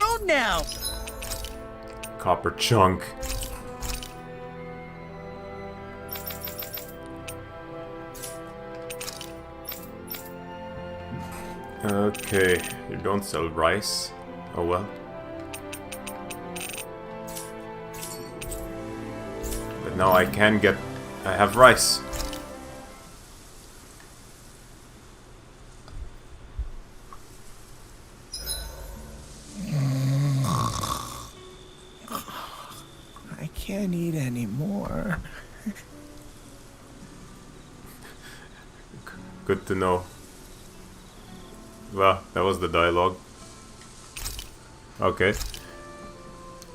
Oh, now! Copper chunk. Okay, you don't sell rice. Oh well. But now I can get... I have rice. I can't eat anymore. Good to know. Well, that was the dialogue. Okay.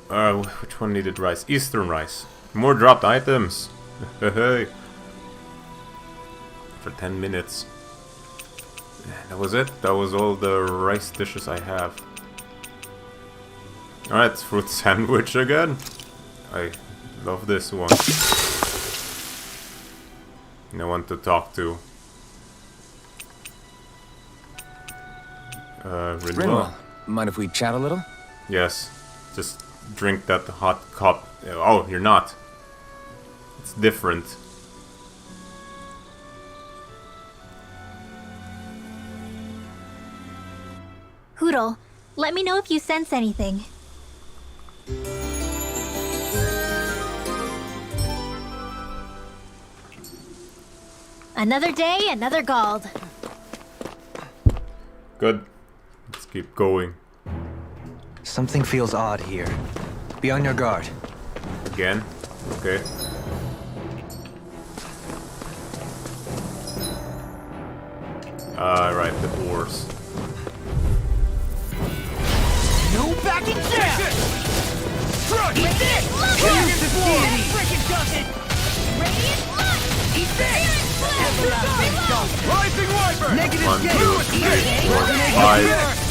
Which one needed rice? Eastern rice. More dropped items. Hey. For 10 minutes. That was it. That was all the rice dishes I have. Alright, fruit sandwich again. I love this one. No one to talk to. Rinwell, mind if we chat a little? Yes. Just drink that hot cup. Oh, you're not. It's different. Hoodle, let me know if you sense anything. Another day, another Gald. Good. Let's keep going. Something feels odd here. Be on your guard. Again? Okay. Right, the doors. No backing down! Strike! Eat this! Deity! Freaking does it! Radiant light! Eat this! Everlasting dust! Rising Wyvern! Negative 1, 2, gate! 3, 4, 5.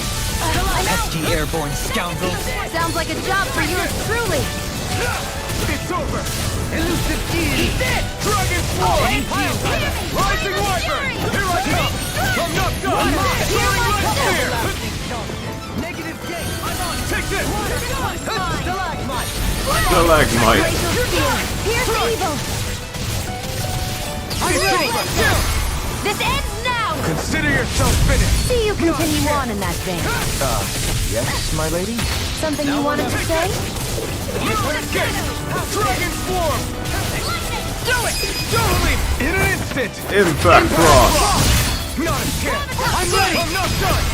Pesky airborne scoundrel! Sounds like a job for yours truly. It's over! Elusive deity! Eat this! Dragon Swarm! Thank you! Rising Wyvern! Here I come! From Noctua! Soaring Red Spear! Negative gate! I'm on it! Take this! Stalagmite! Stalagmite. Pierce evil! I'm ready! This ends now! Consider yourself finished! See you continue on in that vein. Yes, my lady? Something you wanted to say? Gate! Dragon Swarm! Do it! Totally! In an instant! Impact Cross! Not a chance! I'm ready! I'm not done!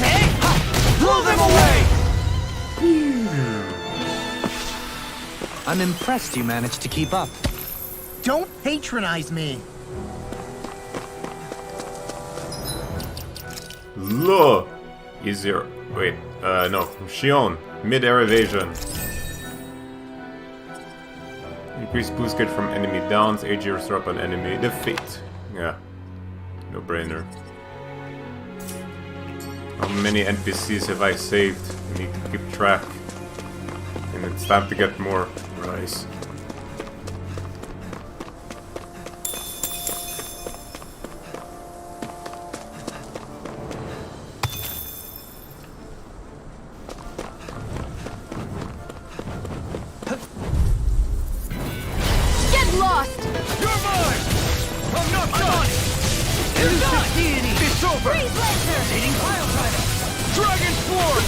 Hey! Blow them away! I'm impressed you managed to keep up. Don't patronize me! Look! Easier. Wait, no. Shion. Mid-air evasion. Increase boost get from enemy downs, AG restore upon enemy defeat. Yeah. No brainer. How many NPCs have I saved? I need to keep track. And it's time to get more rice. Get lost! You're mine! I'm not done! Elusive deity! It's over! Freeze Lancer! Dating pile driver! Dragon Swarm!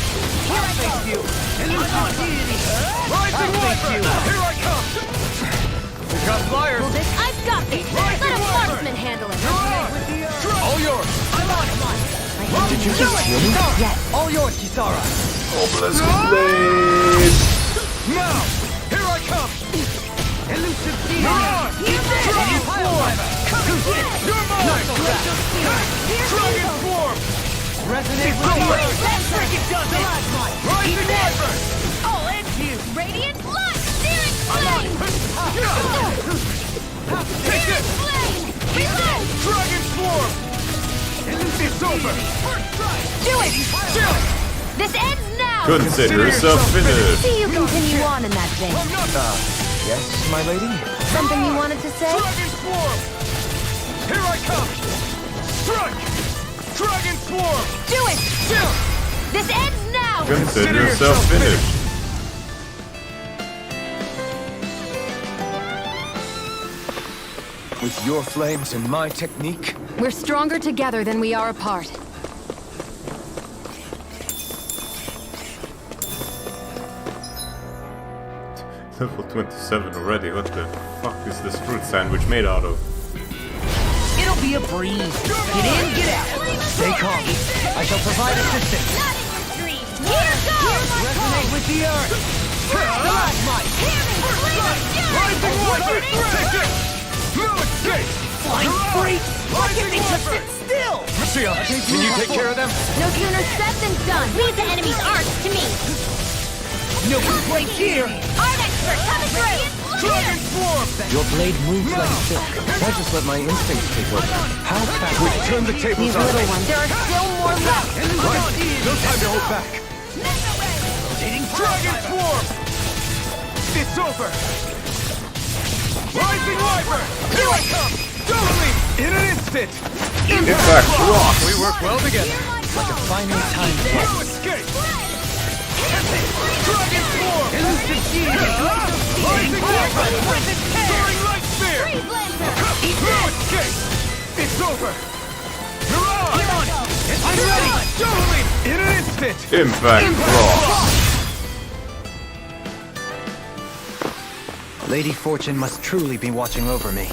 Thank you! Elusive Deity! Rising Wyvern! Here I come! We got flyers! I've got this! Rising Let a Wyvern! marksman handle it! All yours! I'm on it. Did you just hear me? Yes! All yours, Kisara! Obelisk blade! Now! Here I come! Elusive Deity! Dragon Swarm! You're mine! Dragon Swarm! Resonate with the earth! Rising Wyvern! All into Radiant Light! Searing Flame! Take it! Flame! Reload! Dragon Swarm! It's over! Do it! This ends now! Consider yourself finished! See you continue on in that vein. I'm not Yes, my lady? Something you wanted to say? Dragon Swarm! Here I come! Strike! Dragon Swarm! Do it! This ends now! Consider yourself finished! With your flames and my technique? We're stronger together than we are apart. Level 27 already, what the fuck is this fruit sandwich made out of? It'll be a breeze. Get in, get out. Stay calm. I shall provide assistance. Here goes! Resonate with the earth. Plasmite. Rising Wyvern! Take it! No escape! Flying free. Why can't they just sit still? Lucia, can you take care of them? No sooner said than done. Leave the enemy's arts to me. No complaints here. Art expert coming through! Dragon Swarm! Your blade moves like silk. Why just let my instincts take over? How fast? We turn the tables These on little them. ones. There are still more left. Right. No time to hold back. Dragon Swarm! It's over! Rising Wyvern! Here I come! Totally! In an instant! Impact rocks! We work well together. like a finely timed No hit. escape! Dragon Swarm! Elusive Deity! Rising Wyvern! Soaring Light Spear! No escape! It's over! You're on! I'm ready! Totally! In an instant! Impact rocks! Lady Fortune must truly be watching over me.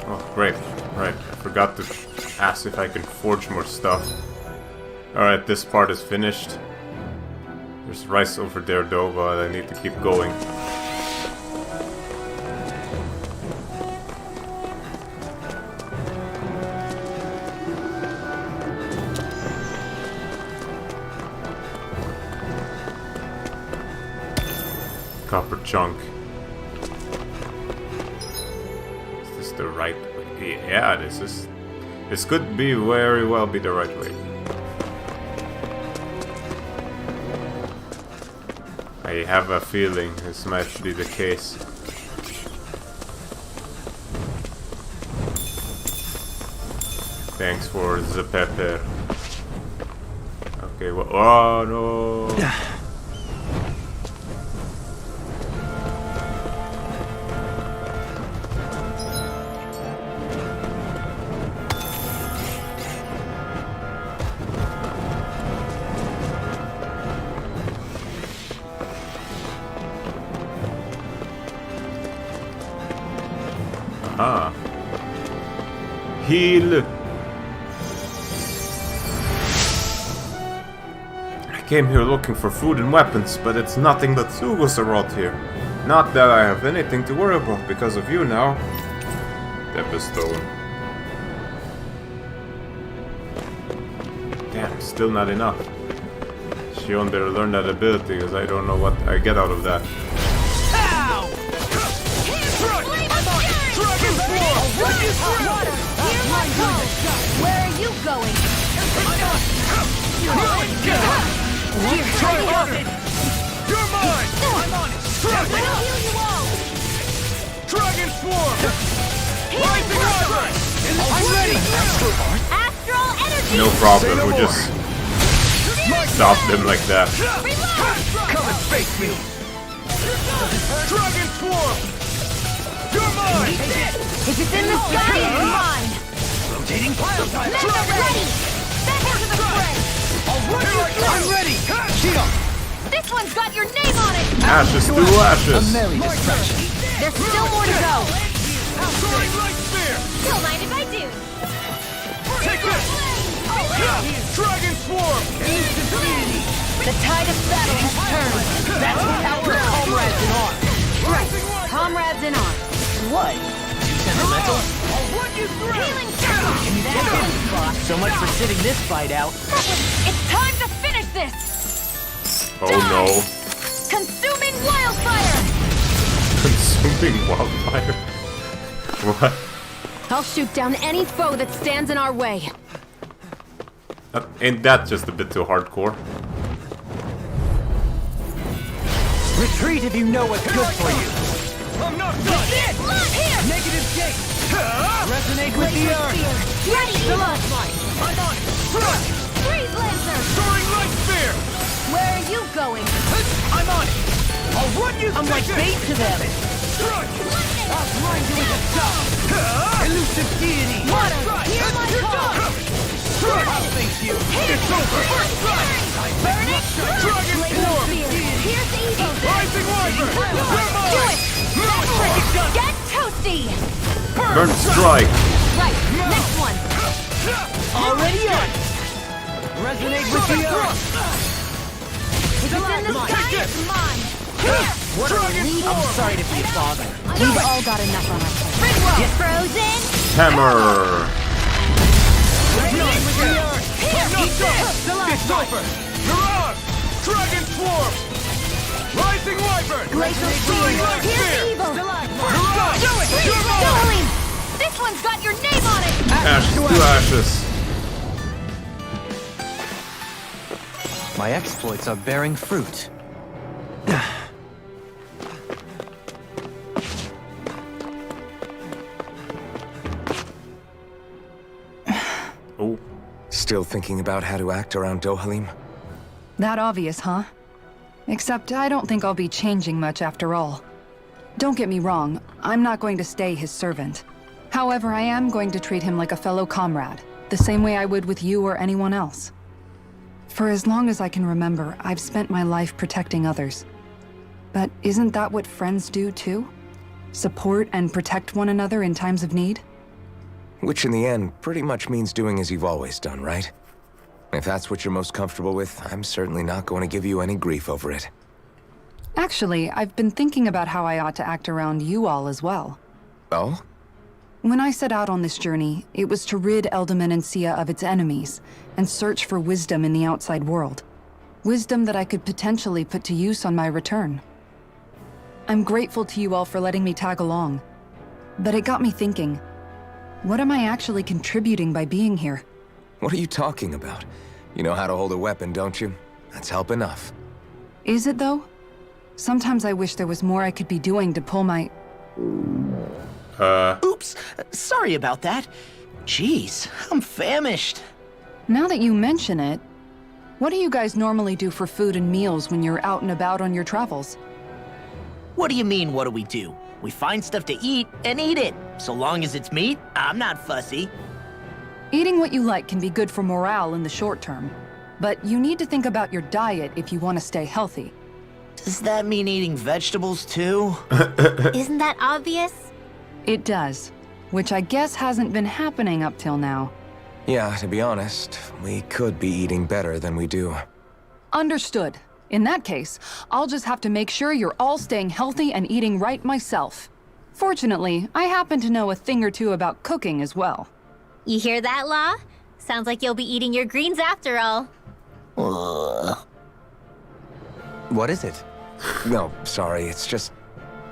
Oh, great. Right, I forgot to ask if I can forge more stuff. Alright, this part is finished. There's rice over there though, but I need to keep going. Copper chunk. Is this the right way? Yeah, this could be very well be the right way. I have a feeling this might be the case. Thanks for the pepper. Okay, well, oh no. Ah. Heal. I came here looking for food and weapons, but it's nothing but Zugos around here. Not that I have anything to worry about because of you now. Pepperstone. Damn, still not enough. She on there learned that ability because I don't know what I get out of that. Where are you going? Try harder! You're mine! I'm on it! Dragon Swarm! Rising Wyvern! I'm ready! Astral energy! No problem, we just stop them like that. Come and face me! Dragon Swarm! You're mine! If it's in the sky, it's mine! Rotating pile driver! Ready! Back into the fray! I'm ready! Shield! This one's got your name on it! Ashes to A ashes. merry distraction. There's still more to go! Soaring light spear! Don't mind if I do! Take this! Dragon swarm! The tide of battle has turned. That's the power of comrades in arms. Right. Comrades in arms. What? Too sentimental? Healing circle! So much for sitting this fight out. It's time to finish this! Oh no. Consuming wildfire! Consuming wildfire? What? I'll shoot down any foe that stands in our way. Ain't that just a bit too hardcore? Retreat if you know what's good for you. I'm not done! Here! Negative gate! Resonate with the earth! Ready! I'm on it! Freeze Lancer! Soaring light spear! Where are you going? I'm on it! I'll run you I'm like bait to them. I'll grind you into dust! Elusive deity! Water, hear my call! I'll face you! It's over! Burning! Dragon swarm! Here's evil! Rising wyvern! You're mine! Do it! That's right! Get toasty! Burn strike! Right, next one! Already on. Resonate with the earth! If it's in the sky, it's mine! What a relief. I'm sorry to be a bother. We've all got enough on our plate. Get frozen! Hammer! Resonate with the earth! I'm not done! It's over! Mirage! Dragon swarm! Rising wyvern! Glacial Soaring spear! light Here's spear! evil! Mirage! Do it! You're mine! Darling! This one's got your name on it! Ashes to ashes. My exploits are bearing fruit. Oh. Still thinking about how to act around Dohalim? That obvious, huh? Except I don't think I'll be changing much after all. Don't get me wrong, I'm not going to stay his servant. However, I am going to treat him like a fellow comrade, the same way I would with you or anyone else. For as long as I can remember, I've spent my life protecting others. But isn't that what friends do too? Support and protect one another in times of need? Which in the end pretty much means doing as you've always done, right? If that's what you're most comfortable with, I'm certainly not going to give you any grief over it. Actually, I've been thinking about how I ought to act around you all as well. Oh? When I set out on this journey, it was to rid Eldaman and Sia of its enemies, and search for wisdom in the outside world. Wisdom that I could potentially put to use on my return. I'm grateful to you all for letting me tag along. But it got me thinking, what am I actually contributing by being here? What are you talking about? You know how to hold a weapon, don't you? That's help enough. Is it though? Sometimes I wish there was more I could be doing to pull my... Oops. Sorry about that. Jeez, I'm famished. Now that you mention it, what do you guys normally do for food and meals when you're out and about on your travels? What do you mean, what do we do? We find stuff to eat and eat it. So long as it's meat, I'm not fussy. Eating what you like can be good for morale in the short term, but you need to think about your diet if you want to stay healthy. Does that mean eating vegetables too? Isn't that obvious? It does, which I guess hasn't been happening up till now. Yeah, to be honest, we could be eating better than we do. Understood. In that case, I'll just have to make sure you're all staying healthy and eating right myself. Fortunately, I happen to know a thing or two about cooking as well. You hear that, Law? Sounds like you'll be eating your greens after all. What is it? No, sorry, it's just...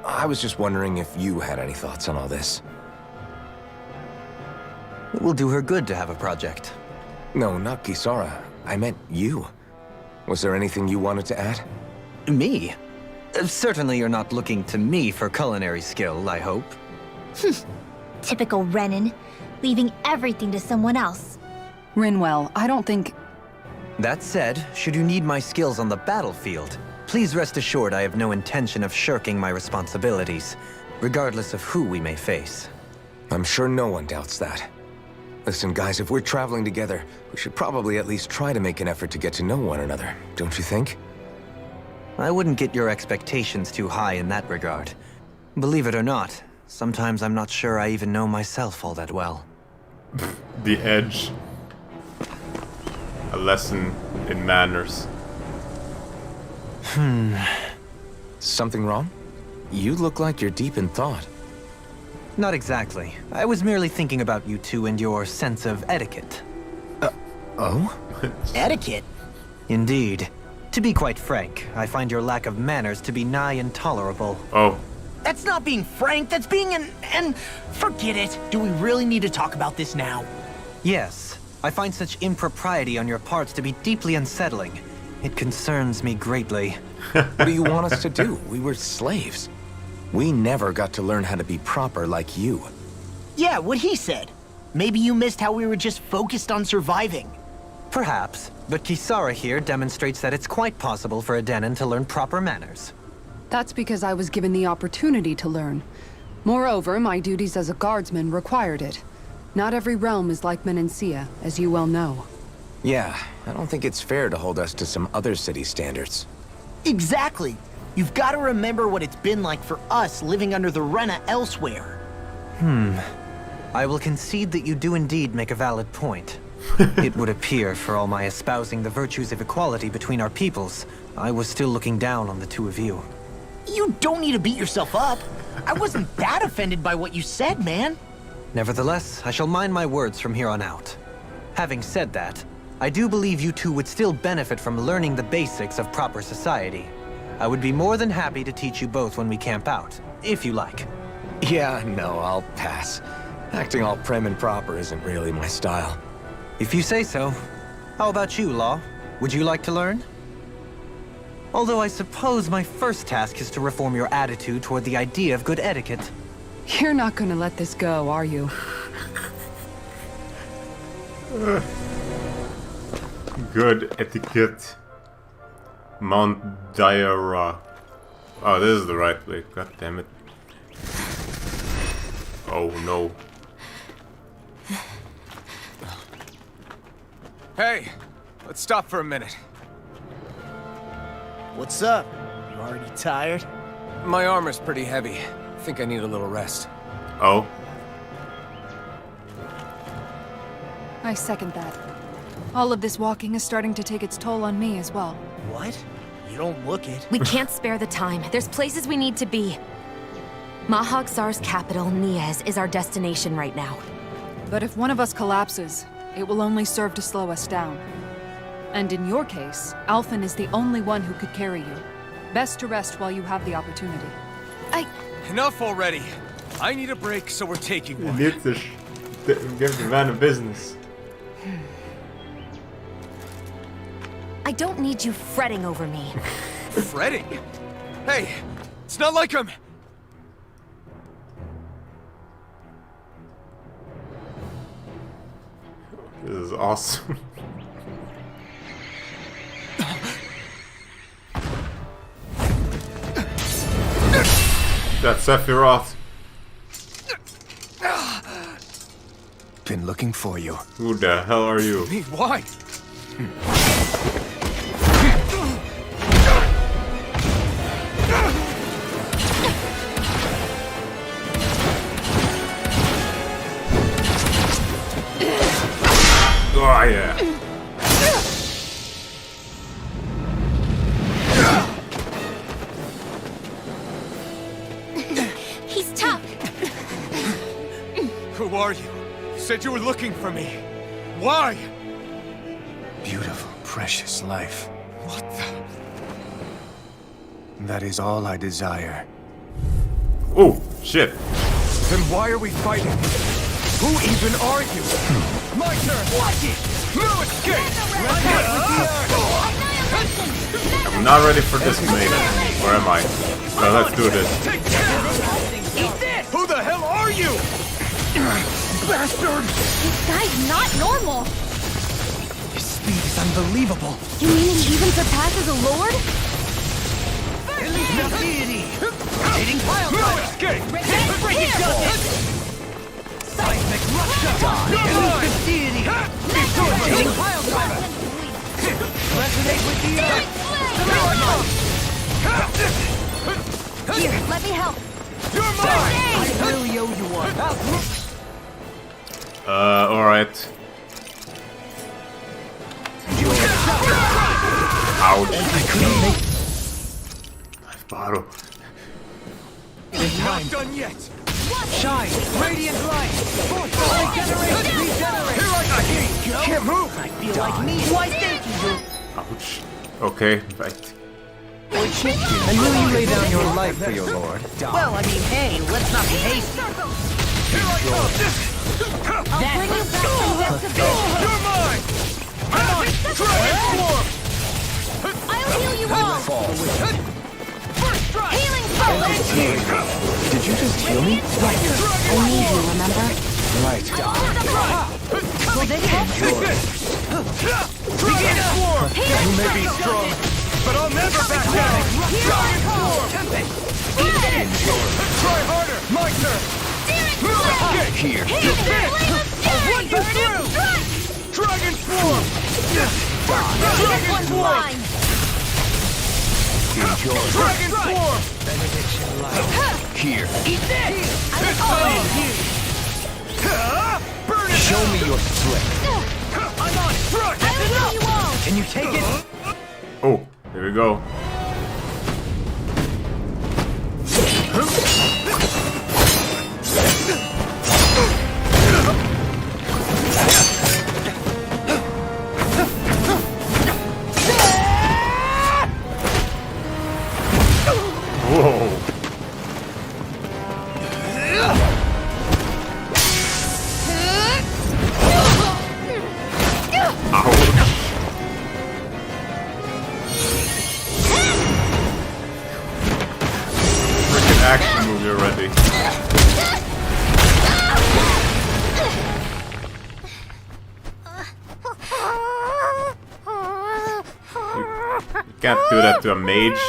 I was just wondering if you had any thoughts on all this. It will do her good to have a project. No, not Gisara. I meant you. Was there anything you wanted to add? Me? Certainly you're not looking to me for culinary skill, I hope. Typical Renan, leaving everything to someone else. Rinwell, I don't think... That said, should you need my skills on the battlefield, please rest assured I have no intention of shirking my responsibilities, regardless of who we may face. I'm sure no one doubts that. Listen, guys, if we're traveling together, we should probably at least try to make an effort to get to know one another, don't you think? I wouldn't get your expectations too high in that regard. Believe it or not, sometimes I'm not sure I even know myself all that well. The Edge. A lesson in manners. Something wrong? You look like you're deep in thought. Not exactly. I was merely thinking about you two and your sense of etiquette. Oh? Etiquette? Indeed. To be quite frank, I find your lack of manners to be nigh intolerable. Oh. That's not being frank, that's being and forget it. Do we really need to talk about this now? Yes, I find such impropriety on your parts to be deeply unsettling. It concerns me greatly. What do you want us to do? We were slaves. We never got to learn how to be proper like you. Yeah, what he said. Maybe you missed how we were just focused on surviving. Perhaps, but Kisara here demonstrates that it's quite possible for a Denon to learn proper manners. That's because I was given the opportunity to learn. Moreover, my duties as a guardsman required it. Not every realm is like Menancia, as you well know. Yeah, I don't think it's fair to hold us to some other city standards. Exactly. You've got to remember what it's been like for us living under the Rena elsewhere. I will concede that you do indeed make a valid point. It would appear, for all my espousing the virtues of equality between our peoples, I was still looking down on the two of you. You don't need to beat yourself up. I wasn't that offended by what you said, man. Nevertheless, I shall mind my words from here on out. Having said that, I do believe you two would still benefit from learning the basics of proper society. I would be more than happy to teach you both when we camp out, if you like. Yeah, no, I'll pass. Acting all prim and proper isn't really my style. If you say so. How about you, Law? Would you like to learn? Although I suppose my first task is to reform your attitude toward the idea of good etiquette. You're not gonna let this go, are you? Good etiquette. Mount Diara. Oh, this is the right way. God damn it. Oh no. Hey, let's stop for a minute. What's up? You already tired? My armor's pretty heavy. Think I need a little rest. Oh. I second that. All of this walking is starting to take its toll on me as well. What? You don't look it. We can't spare the time. There's places we need to be. Mahag Sar's capital, Niez, is our destination right now. But if one of us collapses, it will only serve to slow us down. And in your case, Alphen is the only one who could carry you. Best to rest while you have the opportunity. Enough already. I need a break, so we're taking one. You need to give the man a business. I don't need you fretting over me. Fretting? Hey, it's not like I'm... This is awesome. That's Sephiroth. Been looking for you. Who the hell are you? Me? Why? Oh yeah. He's tough. Who are you? You said you were looking for me. Why? Beautiful, precious life. What the... That is all I desire. Oh shit. Then why are we fighting? Who even are you? My turn! Watch it! No escape! I'm not ready for this mate. Where am I? Well, let's do this. Take care! Eat this! Who the hell are you? Bastard! This guy's not normal. His speed is unbelievable. You mean he even surpasses a lord? No escape! Seismic rupture! Here, let me help. You're mine! I really owe you one. Alright. Ouch. Knife bottle. It's not done yet! Shine! Radiant light! Regenerate! Regenerate! Here I go! Can't move! I feel like me. Why, thank you. Ouch. Okay, right. And will you lay down your life for your lord? Well, I mean, hey, let's not be hasty. Here I come! I'll bring you back from this to this. You're mine! I'm on! Transform! I'll heal you all. First strike! Healing focus. Did you just heal me? I need you, remember? Right. Will this help? Take this! Transform! You may be strong, but I'll never back down! Transform! Try harder! My turn! Get here! You finished! I'll run you through! Dragon form! Dragon form! Dragon form! Here. Eat this! This time! Burn it! Show me your strength. I'm on it! Thrust! I'll heal you all. Can you take it? Oh, here we go. Whoa. Freaking action movie already. You can't do that to a mage.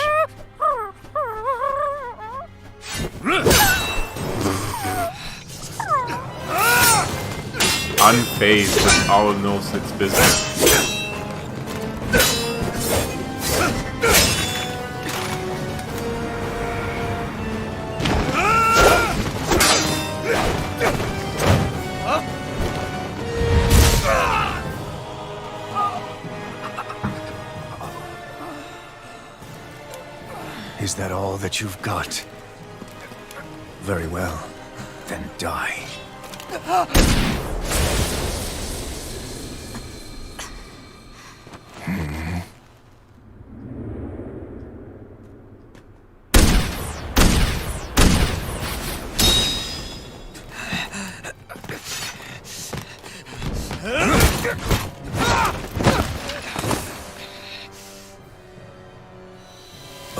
Unfazed, but owl knows its business. Is that all that you've got? Very well. Then die.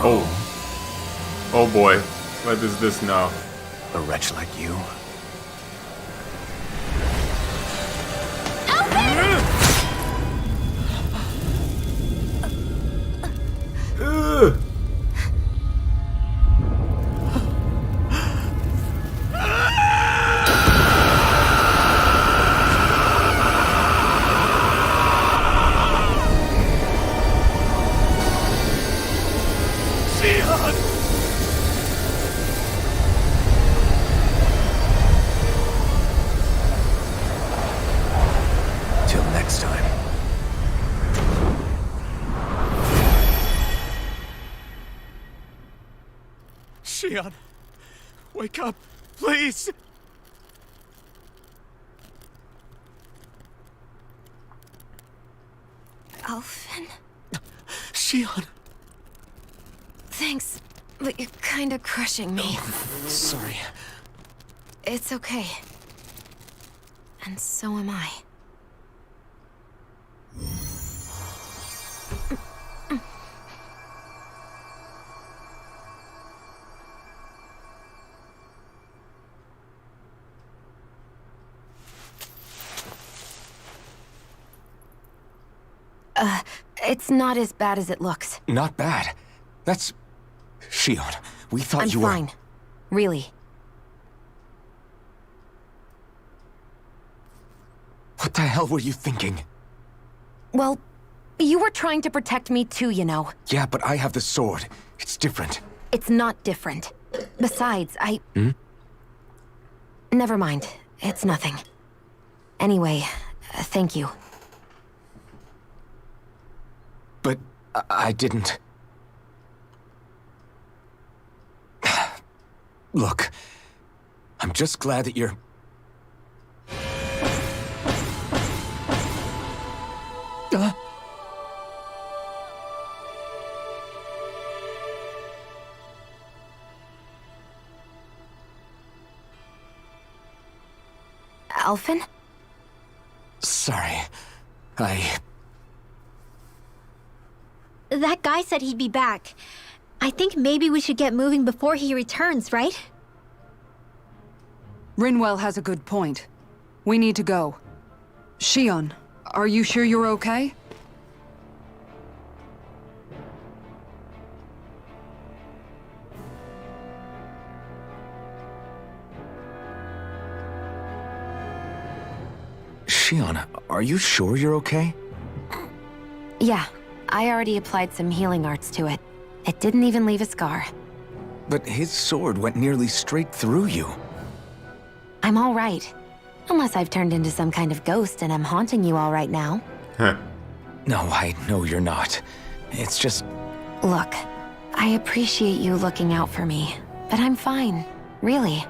Oh. Oh boy. What is this now? A wretch like you? Ugh. Till next time. Shion, wake up, please! Alphen? Shion! Thanks, but you're kinda crushing me. Sorry. It's okay. And so am I. It's not as bad as it looks. Not bad. That's... Shion, we thought I'm you fine. were... Really. What the hell were you thinking? Well, You were trying to protect me too, you know. Yeah, but I have the sword. It's different. It's not different. Besides, Never mind. It's nothing. Anyway, thank you. But I didn't... Look, I'm just glad that you're... Alphen? Sorry. That guy said he'd be back. I think maybe we should get moving before he returns, right? Rinwell has a good point. We need to go. Shion, are you sure you're okay? Shion, are you sure you're okay? Yeah, I already applied some healing arts to it. It didn't even leave a scar. But his sword went nearly straight through you. I'm all right. Unless I've turned into some kind of ghost and I'm haunting you all right now. Huh. No, I know you're not. It's just... Look, I appreciate you looking out for me, but I'm fine. Really.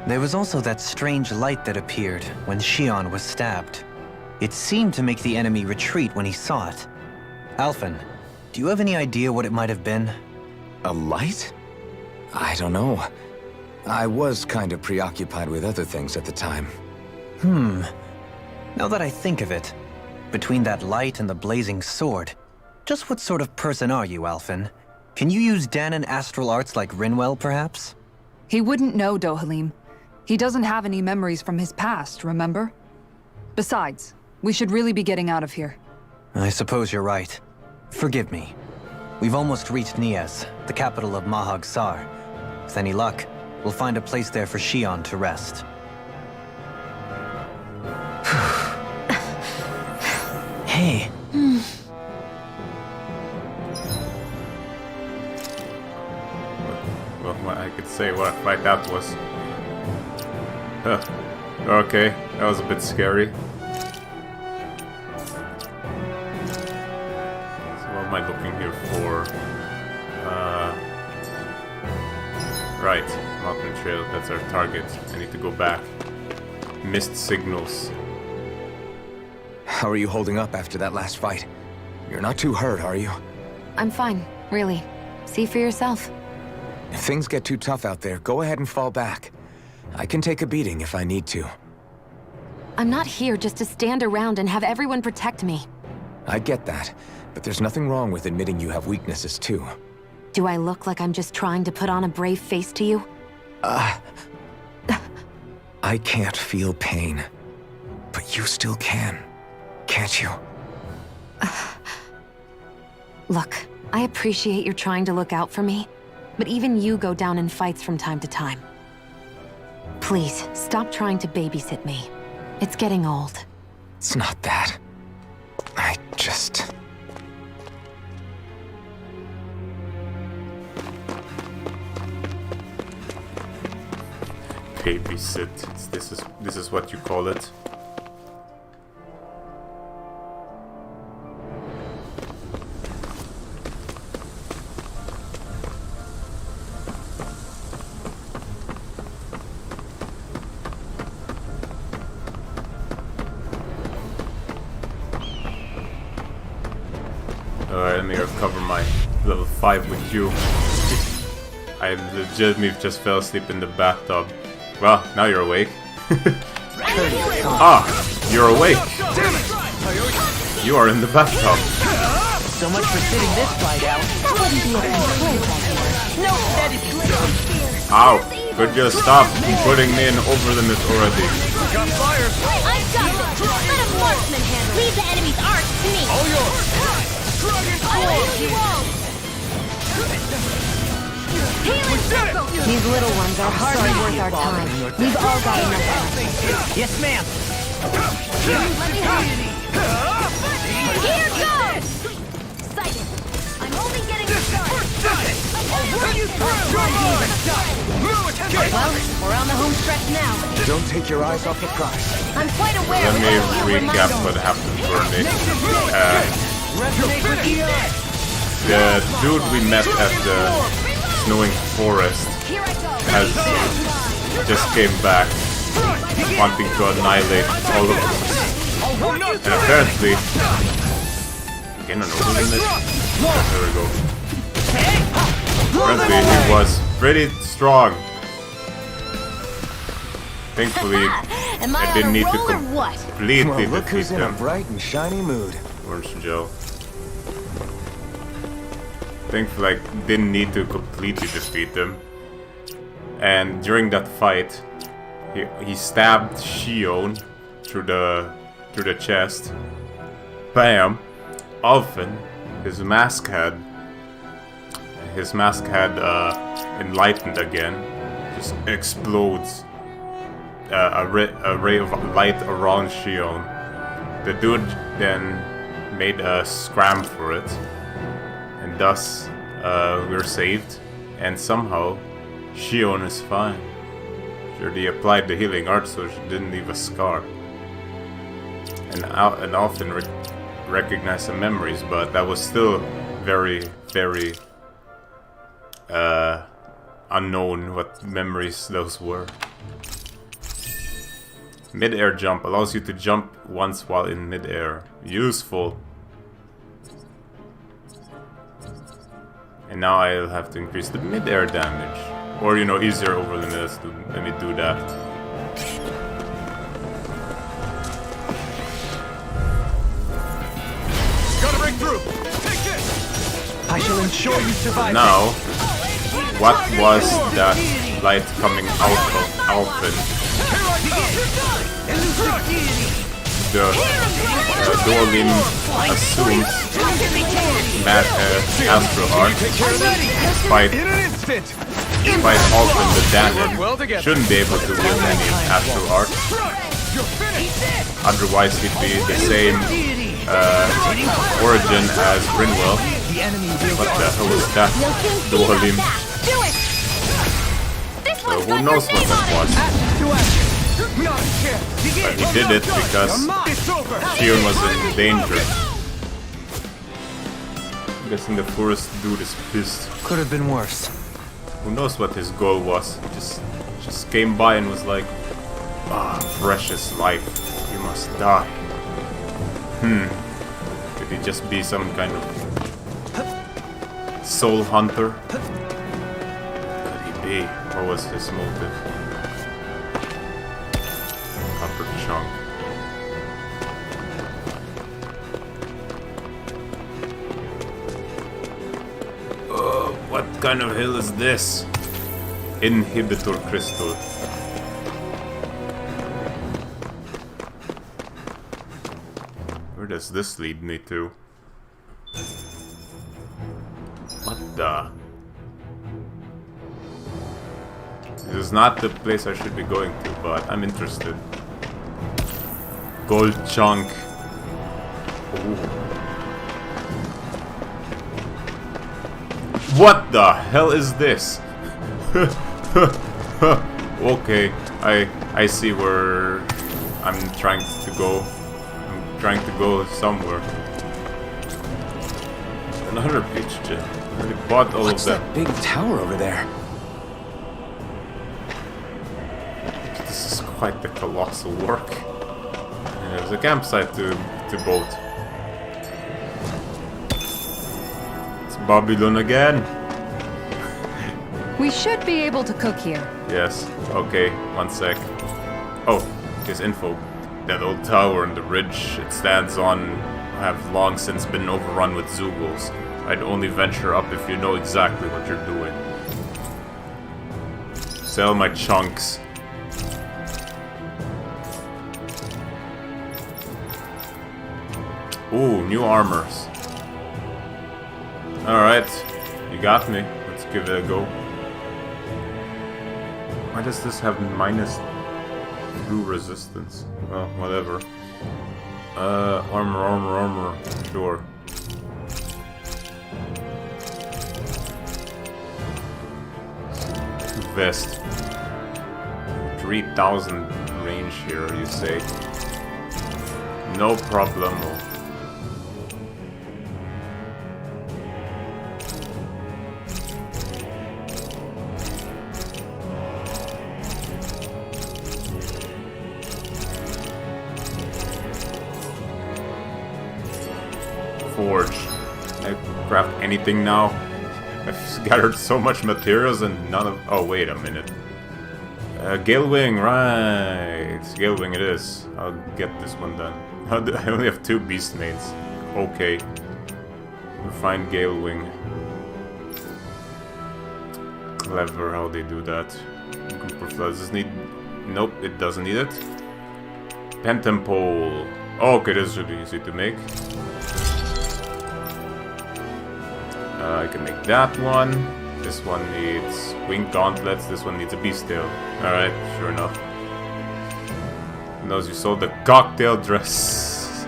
There was also that strange light that appeared when Shion was stabbed. It seemed to make the enemy retreat when he saw it. Alphen, do you have any idea what it might have been? A light? I don't know. I was kind of preoccupied with other things at the time. Now that I think of it, between that light and the blazing sword, just what sort of person are you, Alphen? Can you use Danon astral arts like Rinwell, perhaps? He wouldn't know, Dohalim. He doesn't have any memories from his past, remember? Besides, we should really be getting out of here. I suppose you're right. Forgive me. We've almost reached Nias, the capital of Mahag Sar. With any luck, we'll find a place there for Shion to rest. Hey. Well, I could say what a fight that was. Okay, that was a bit scary. So what am I looking here for? Right, mountain trail, that's our target. I need to go back. Missed signals. How are you holding up after that last fight? You're not too hurt, are you? I'm fine, really. See for yourself. If things get too tough out there, go ahead and fall back. I can take a beating if I need to. I'm not here just to stand around and have everyone protect me. I get that, but there's nothing wrong with admitting you have weaknesses too. Do I look like I'm just trying to put on a brave face to you? I can't feel pain, but you still can, can't you? Look, I appreciate you're trying to look out for me, but even you go down in fights from time to time. Please, stop trying to babysit me. It's getting old. It's not that. I just... Babysit. This is what you call it. Let me recover my level 5 with you. I legitimately just fell asleep in the bathtub. Well, now you're awake. Ah, you're awake. You are in the bathtub. So much for sitting this fight out. No, that is... Ow, could you stop putting me in over limit already? Got fire! I've got this! Let a marksman handle it! Leave the enemy's arts to me! All yours! Dragon Force! These little ones are hardly worth our time. We've all got enough. Yes, ma'am. Let me help. Here goes! Sighted. I'm only getting started. I'll run you through! Well, we're on the home stretch now. Don't take your eyes off the prize. I'm quite aware Let of me how you recap remind what me. happened for me. Resonate with the eye! The dude we met at the snowing forest Here I go. has just came back wanting to annihilate all of us. And apparently... Again, an opening this? There we go. Apparently he was pretty strong. Thankfully, Am I I didn't on a need to roll or what? completely Well, look defeat who's in a him. bright and shiny mood. Orange Joe. Thankfully, I didn't need to completely defeat him. And during that fight, he stabbed Shion through the chest. Bam! Alphen, his mask had enlightened again. Just explodes. A ray of light around Shion. The dude then made a scram for it, and thus we're saved. And somehow Shion is fine. Sure, they applied the healing art, so she didn't leave a scar. And often recognized some memories, but that was still very, very unknown what memories those were. Mid-air jump allows you to jump once while in mid-air. Useful. And now I'll have to increase the mid-air damage. Or, you know, easier over limits to let me do that. Gotta break through! Take this! I shall ensure you survive. Now, what was that light coming out of Alphen? The Duolim assumes Astral Art, despite Alphen the Danon shouldn't be able to wield any Astral Art. Otherwise he'd be the same origin as Rinwell. What the hell was that? Duolim. So who knows what that was? But he did it because Shion was in danger. I'm guessing the forest dude is pissed. Could have been worse. Who knows what his goal was? He just came by and was like, "Ah, precious life, you must die." Could he just be some kind of soul hunter? Could he be? What was his motive? Copper chunk. What kind of hill is this? Inhibitor crystal. Where does this lead me to? What the? This is not the place I should be going to, but I'm interested. Gold chunk. Ooh. What the hell is this? Okay, I see where I'm trying to go. I'm trying to go somewhere. Another peach gem. I already bought all What's of that big tower over there? This is quite the colossal work. And there's a campsite to boat. It's Babylon again. We should be able to cook here. Yes. Okay. 1 sec. Oh, here's info. That old tower and the ridge it stands on have long since been overrun with Zugals. I'd only venture up if you know exactly what you're doing. Sell my chunks. Ooh, new armors. Alright, you got me. Let's give it a go. Why does this have -2 resistance? Well, whatever. Armor. Sure. Vest. 3000 range here, you say? No problemo. Forge. I craft anything now? I've gathered so much materials and none of... Oh, wait a minute. Gale Wing, right. Gale Wing it is. I'll get this one done. I only have 2 beast mates. Okay. We'll find Gale Wing. Clever how they do that. Group of floods. Does it need... Nope, it doesn't need it. Pentam pole. Oh, okay, this should be easy to make. I can make that one. This one needs wing gauntlets. This one needs a beast tail. Alright, sure enough. Who knows, you sold the cocktail dress.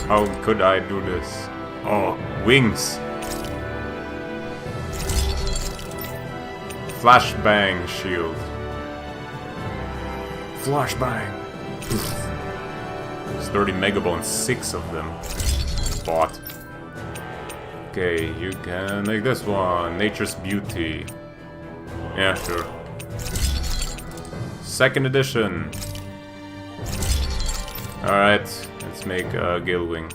How could I do this? Oh, wings. Flashbang shield. Flashbang. It's 30 megabones, 6 of them. Bought. Okay, you can make this one. Nature's Beauty. Yeah, sure. 2nd edition. Alright, let's make a Gale Wing.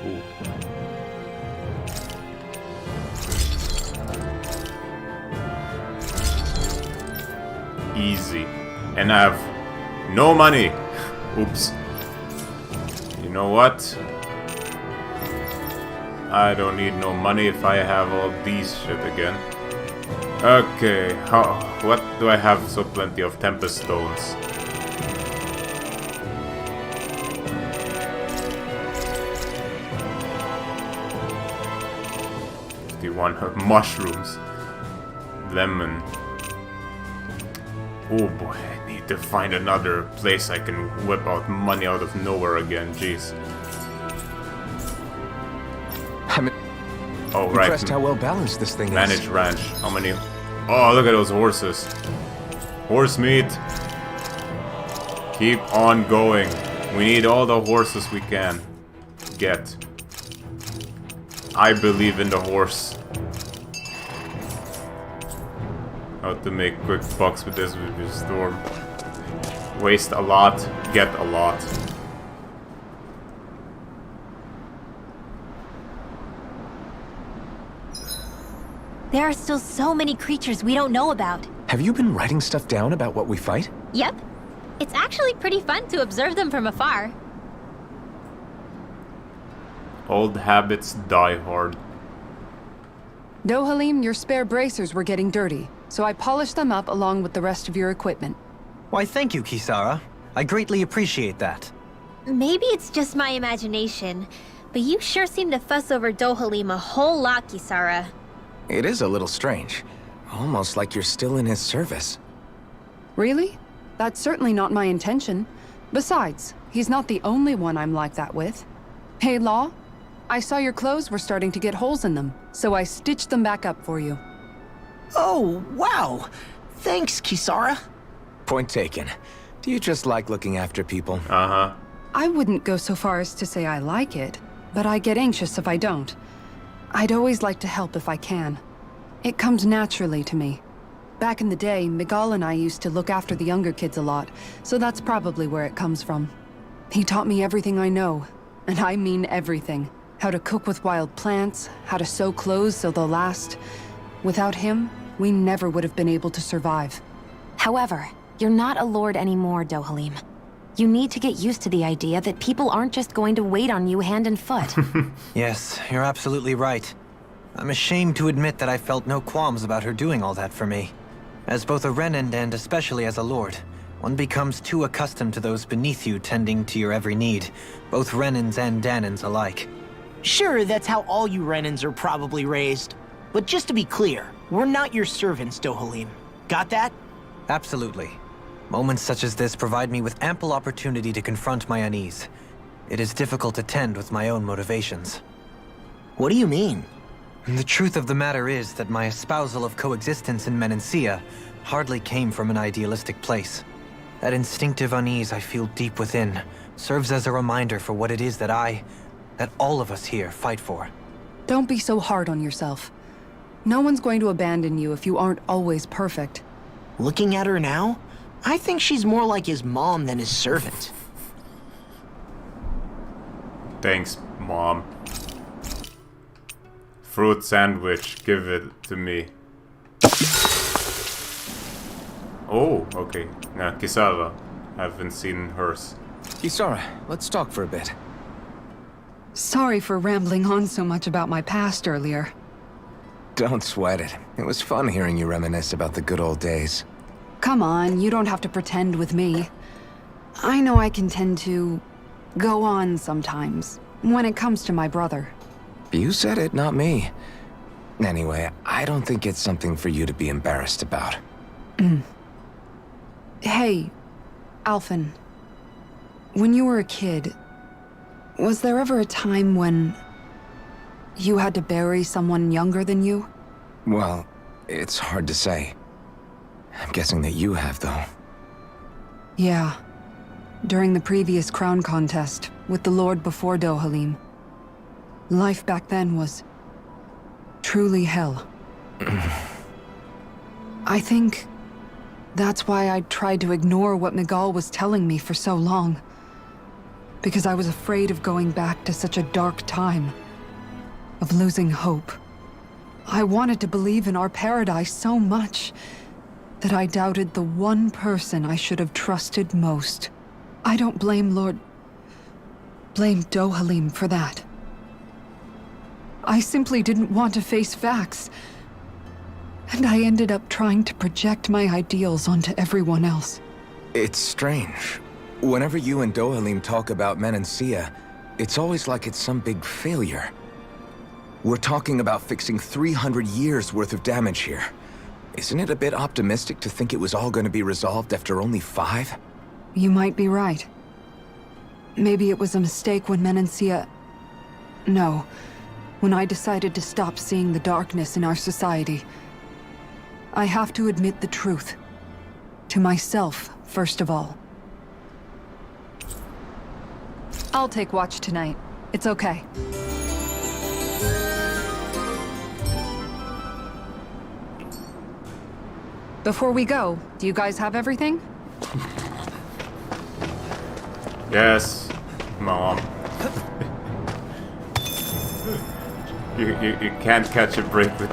Ooh. Easy. And I have no money. Oops. You know what? I don't need no money if I have all these shit again. Okay, what do I have so plenty of Tempest Stones? Mushrooms. Lemon. Oh boy, I need to find another place I can whip out money out of nowhere again, jeez. Oh, right. Impressed how well balanced this thing Manage is. ranch. How many? Oh, look at those horses. Horse meat. Keep on going. We need all the horses we can get. I believe in the horse. How to make quick bucks with this with the storm. Waste a lot, get a lot. There are still so many creatures we don't know about. Have you been writing stuff down about what we fight? Yep. It's actually pretty fun to observe them from afar. Old habits die hard. Dohalim, your spare bracers were getting dirty, so I polished them up along with the rest of your equipment. Why, thank you, Kisara. I greatly appreciate that. Maybe it's just my imagination, but you sure seem to fuss over Dohalim a whole lot, Kisara. It is a little strange. Almost like you're still in his service. Really? That's certainly not my intention. Besides, he's not the only one I'm like that with. Hey, Law, I saw your clothes were starting to get holes in them, so I stitched them back up for you. Oh, wow. Thanks, Kisara. Point taken. Do you just like looking after people? Uh-huh. I wouldn't go so far as to say I like it, but I get anxious if I don't. I'd always like to help if I can. It comes naturally to me. Back in the day, Miguel and I used to look after the younger kids a lot, so that's probably where it comes from. He taught me everything I know, and I mean everything. How to cook with wild plants, how to sew clothes so they'll last. Without him, we never would have been able to survive. However, you're not a lord anymore, Dohalim. You need to get used to the idea that people aren't just going to wait on you hand and foot. Yes, you're absolutely right. I'm ashamed to admit that I felt no qualms about her doing all that for me. As both a Renan and especially as a lord, one becomes too accustomed to those beneath you tending to your every need, both Renans and Danans alike. Sure, that's how all you Renans are probably raised. But just to be clear, we're not your servants, Dohalim. Got that? Absolutely. Moments such as this provide me with ample opportunity to confront my unease. It is difficult to tend with my own motivations. What do you mean? The truth of the matter is that my espousal of coexistence in Menancia hardly came from an idealistic place. That instinctive unease I feel deep within serves as a reminder for what it is that all of us here fight for. Don't be so hard on yourself. No one's going to abandon you if you aren't always perfect. Looking at her now, I think she's more like his mom than his servant. Thanks, Mom. Fruit sandwich, give it to me. Oh, okay. Now, Kisara. Haven't seen hers. Kisara, let's talk for a bit. Sorry for rambling on so much about my past earlier. Don't sweat it. It was fun hearing you reminisce about the good old days. Come on, you don't have to pretend with me. I know I can tend to go on sometimes, when it comes to my brother. You said it, not me. Anyway, I don't think it's something for you to be embarrassed about. Hey, Alphen. When you were a kid, was there ever a time when you had to bury someone younger than you? Well, it's hard to say. I'm guessing that you have, though. Yeah. During the previous crown contest, with the Lord before Dohalim. Life back then was truly hell. I think that's why I tried to ignore what Miguel was telling me for so long. Because I was afraid of going back to such a dark time. Of losing hope. I wanted to believe in our paradise so much that I doubted the one person I should have trusted most. I don't blame blame Dohalim for that. I simply didn't want to face facts. And I ended up trying to project my ideals onto everyone else. It's strange. Whenever you and Dohalim talk about Menancia, it's always like it's some big failure. We're talking about fixing 300 years worth of damage here. Isn't it a bit optimistic to think it was all going to be resolved after only 5? You might be right. Maybe it was a mistake when Menancia... No. When I decided to stop seeing the darkness in our society. I have to admit the truth. To myself, first of all. I'll take watch tonight. It's okay. Before we go, do you guys have everything? Yes, Mom. you can't catch a break with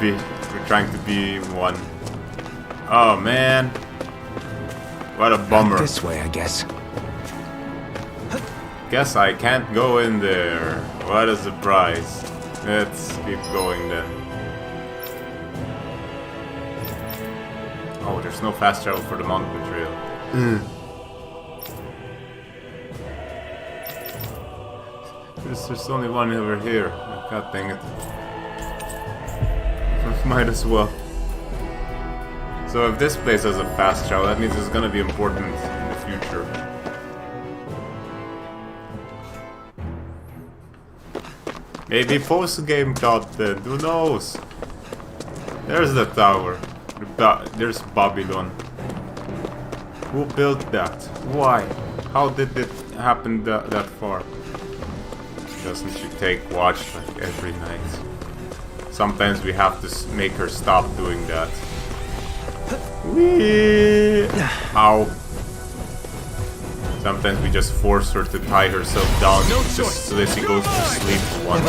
B. We're trying to be one. Oh man, what a bummer. This way, I guess. Guess I can't go in there. What a surprise. Let's keep going then. Oh, there's no fast travel for the mountain trail. There's only one over here. God dang it. Might as well. So if this place has a fast travel, that means it's gonna be important in the future. Maybe post-game content, who knows? There's the tower. There's Babylon. Who built that? Why? How did it happen that far? Doesn't she take watch like every night? Sometimes we have to make her stop doing that. Whee! Ow. Sometimes we just force her to tie herself down just so that she goes to sleep for once.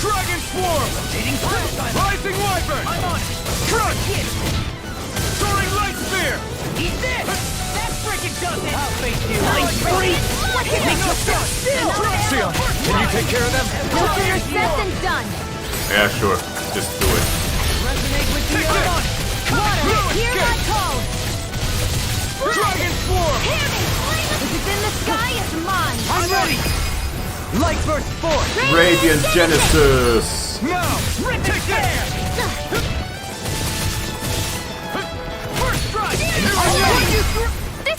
Dragon Swarm! Rising Wyvern! I'm on it! Crush! Soaring Light Spear! Eat this! That frickin' does it! I'll face you! Light Freak! What hit me? Still! Cruxia! Can you take care of them? No sooner said than done. Yeah, sure. Just do it. Resonate with the water! Hear my call! Dragon Swarm! Hear me! If it's in the sky, it's mine! I'm ready! Light Burst Force! Radiant Genesis! Now! Take this!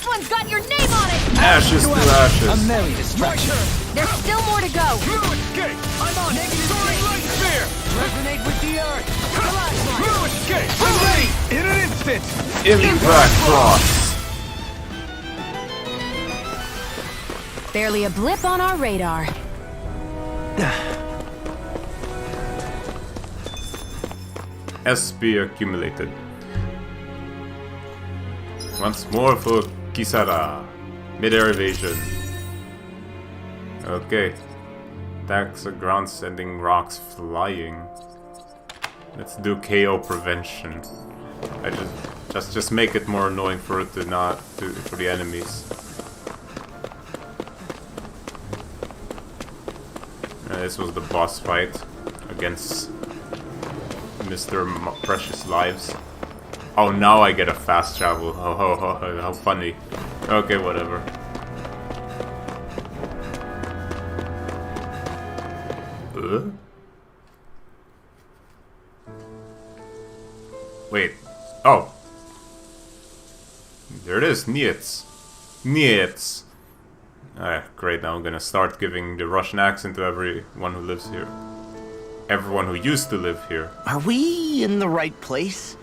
one's got your name on it! Ashes to ashes. A merry distraction. There's still more to go! Fluid escape! I'm on negative soaring light sphere! Resonate with the earth! Fluid escape! I'm ready! In an instant! Impact cross. Barely a blip on our radar. SB accumulated. Once more for Kisara. Mid-air evasion. Okay. Attacks the ground, sending rocks flying. Let's do KO prevention. I just make it more annoying for it to not for the enemies. This was the boss fight against Mr. Precious Lives. Oh, now I get a fast travel. Oh, how funny. Okay, whatever. Wait. Oh. There it is. Niets. Niets. Ah, great. Now I'm gonna start giving the Russian accent to everyone who lives here. Everyone who used to live here. Are we in the right place?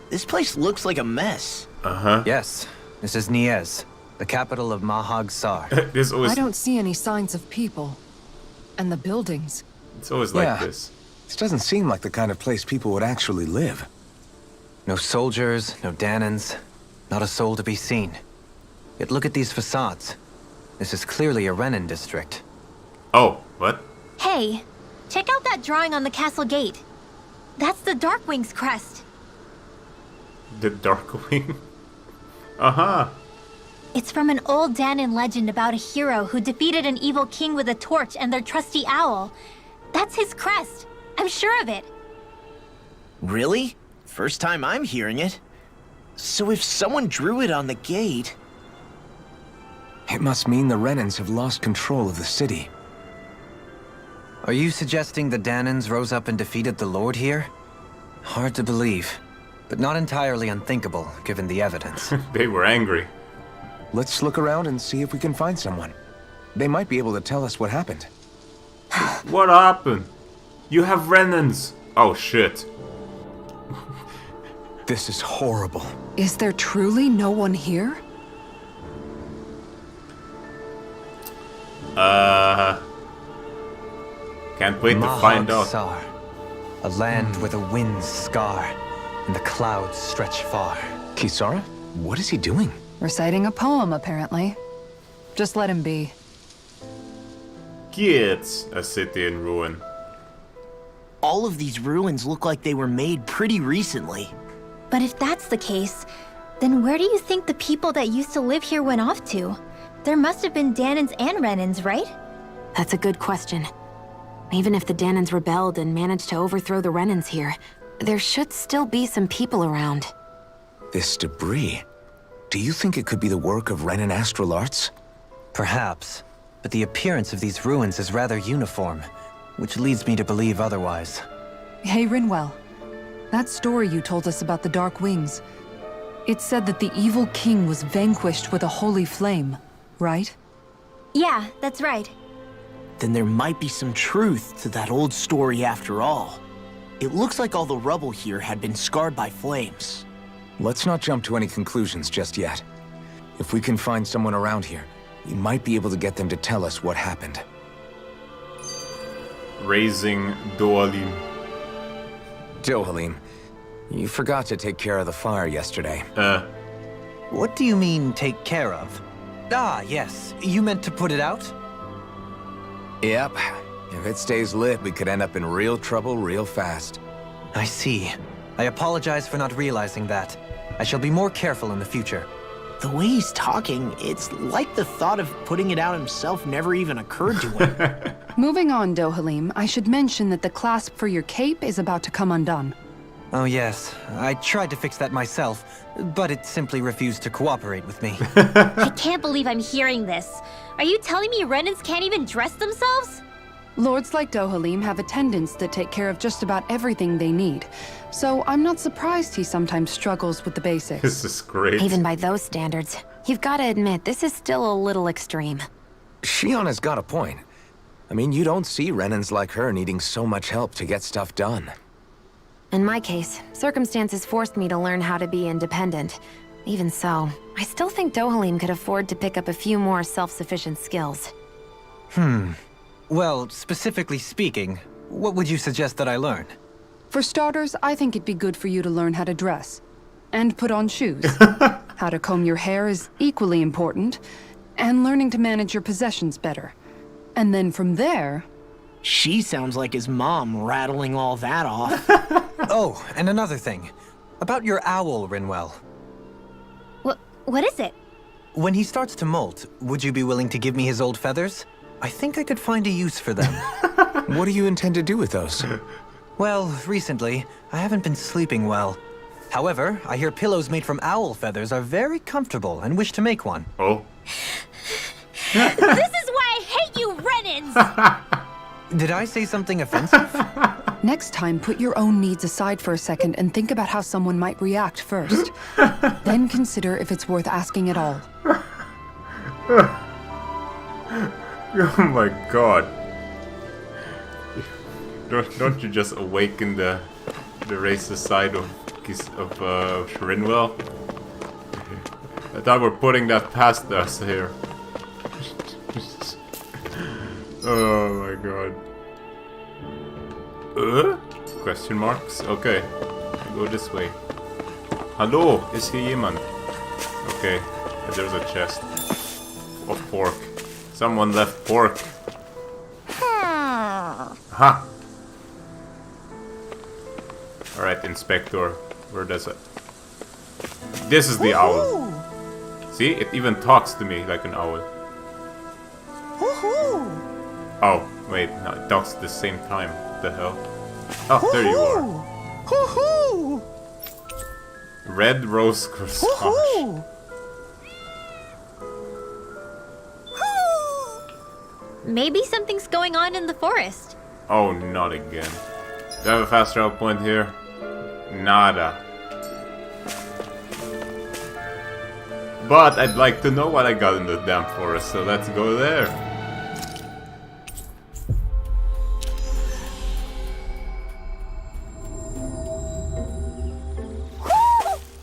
This place looks like a mess. Uh-huh. Yes, this is Niez, the capital of Mahag Sar. This always, I don't see any signs of people. And the buildings. it's always like Yeah. this. This doesn't seem like the kind of place people would actually live. No soldiers, no Danans, not a soul to be seen. Yet look at these facades. This is clearly a Renin district. Oh, what? Hey, check out that drawing on the castle gate. That's the Darkwing's crest. The Darkwing? Uh-huh. It's from an old Danon legend about a hero who defeated an evil king with a torch and their trusty owl. That's his crest. I'm sure of it. Really? First time I'm hearing it. So if someone drew it on the gate... It must mean the Renans have lost control of the city. Are you suggesting the Danans rose up and defeated the Lord here? Hard to believe, but not entirely unthinkable, given the evidence. They were angry. Let's look around and see if we can find someone. They might be able to tell us what happened. What happened? You have Renans. Oh, shit. This is horrible. Is there truly no one here? Can't wait to find out. Sar, a land where the winds scar and the clouds stretch far. Kisara? What is he doing? Reciting a poem, apparently. Just let him be. Kids, a city in ruin. All of these ruins look like they were made pretty recently. But if that's the case, then where do you think the people that used to live here went off to? There must have been Danons and Renans, right? That's a good question. Even if the Danons rebelled and managed to overthrow the Renans here, there should still be some people around. This debris. Do you think it could be the work of Renan astral arts? Perhaps, but the appearance of these ruins is rather uniform, which leads me to believe otherwise. Hey, Rinwell. That story you told us about the Dark Wings. It said that the evil king was vanquished with a holy flame, right? Yeah, that's right. Then there might be some truth to that old story after all. It looks like all the rubble here had been scarred by flames. Let's not jump to any conclusions just yet. If we can find someone around here, we might be able to get them to tell us what happened. Raising Doalim. Dohalim, you forgot to take care of the fire yesterday. What do you mean, take care of? Ah, yes. You meant to put it out? Yep. If it stays lit, we could end up in real trouble real fast. I see. I apologize for not realizing that. I shall be more careful in the future. The way he's talking, it's like the thought of putting it out himself never even occurred to him. Moving on, Dohalim, I should mention that the clasp for your cape is about to come undone. Oh yes, I tried to fix that myself, but it simply refused to cooperate with me. I can't believe I'm hearing this. Are you telling me Renans can't even dress themselves? Lords like Dohalim have attendants that take care of just about everything they need, so I'm not surprised he sometimes struggles with the basics. This is great. Even by those standards, You've got to admit, this is still a little extreme. Shiona's got a point. I mean, you don't see Renans like her needing so much help to get stuff done. In my case, circumstances forced me to learn how to be independent. Even so, I still think Dohalim could afford to pick up a few more self-sufficient skills. Well, specifically speaking, what would you suggest that I learn? For starters, I think it'd be good for you to learn how to dress. And put on shoes. How to comb your hair is equally important. And learning to manage your possessions better. And then from there... She sounds like his mom rattling all that off. Oh, and another thing. About your owl, Rinwell. What is it? When he starts to molt, would you be willing to give me his old feathers? I think I could find a use for them. What do you intend to do with those? Well, recently, I haven't been sleeping well. However, I hear pillows made from owl feathers are very comfortable and wish to make one. Oh. This is why I hate you, Renans! Did I say something offensive? Next time, put your own needs aside for a second and think about how someone might react first. Then consider if it's worth asking at all. Oh my god. Don't you just awaken the racist side of Rinwell? I thought we're putting that past us here. Oh my god. Question marks? Okay. I go this way. Hello, is hier jemand? Okay, there's a chest. Of pork. Someone left pork. Ha! Alright, Inspector. Where does it? This is the owl. See? It even talks to me like an owl. Oh, wait. No, it talks at the same time. What the hell? Oh, there you are. Red rose corsage. Maybe something's going on in the forest. Oh, not again. Do I have a fast travel point here? Nada. But I'd like to know what I got in the damn forest, so let's go there.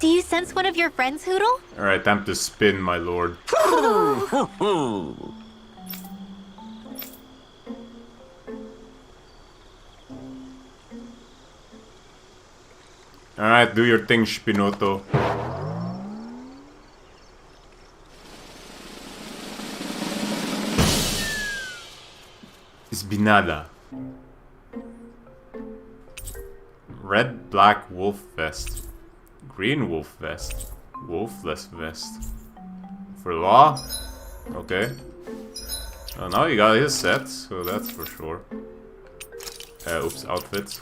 Do you sense one of your friends, Hoodle? Alright, time to spin, my lord. Alright, do your thing, Spinoto. Espinada. Red, black wolf vest. Green wolf vest. Wolfless vest. For law? Okay. Oh, now you got his set, so that's for sure. Oops, outfits.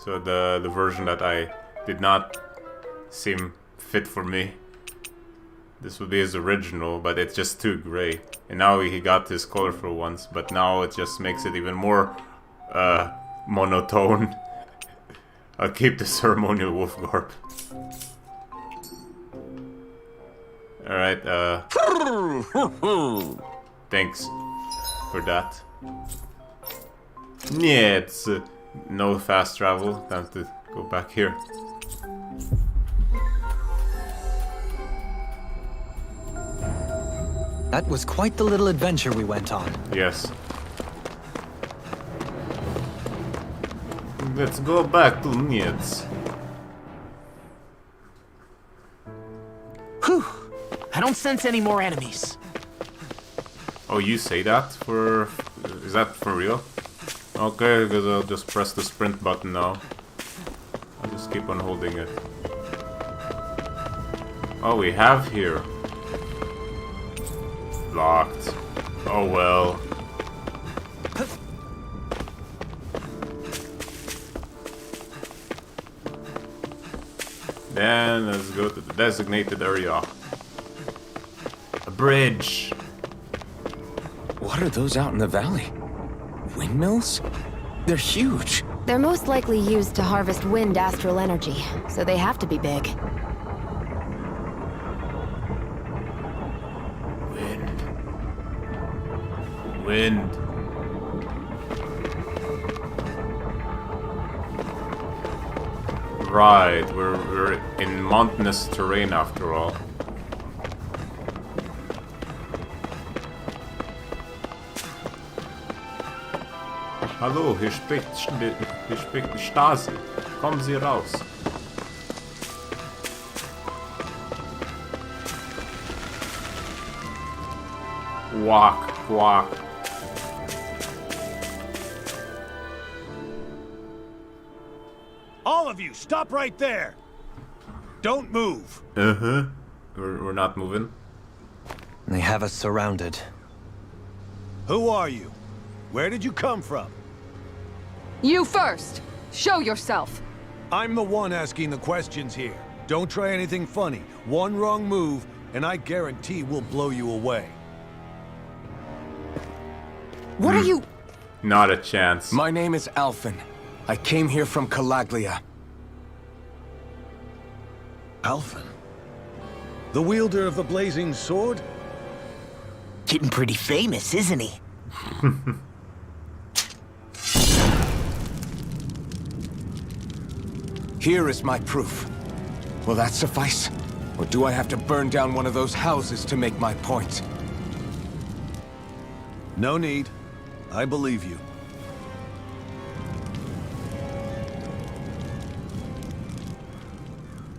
So the version that I did not seem fit for me. This would be his original, but it's just too gray. And now he got his colorful ones, but now it just makes it even more monotone. I'll keep the ceremonial wolf garb. Alright, thanks for that. Yeah, it's no fast travel. Time to go back here. That was quite the little adventure we went on. Yes. Let's go back to Nietz. Whew. I don't sense any more enemies. Oh, you say that for... Is that for real? Okay, because I'll just press the sprint button now. I'll just keep on holding it. Oh, we have here. Locked. Oh well. Then let's go to the designated area. A bridge. What are those out in the valley? Windmills? They're huge. They're most likely used to harvest wind astral energy, so they have to be big. Wind. Right, we're in mountainous terrain after all. Hallo, hier spricht die Stasi. Kommen Sie raus. Quack, quack. All of you, stop right there! Don't move! Uh-huh. We're not moving. They have us surrounded. Who are you? Where did you come from? You first! Show yourself! I'm the one asking the questions here. Don't try anything funny. One wrong move, and I guarantee we'll blow you away. What are you... Not a chance. My name is Alphen. I came here from Calaglia. Alphen? The wielder of the blazing sword? Getting pretty famous, isn't he? Here is my proof. Will that suffice? Or do I have to burn down one of those houses to make my point? No need. I believe you.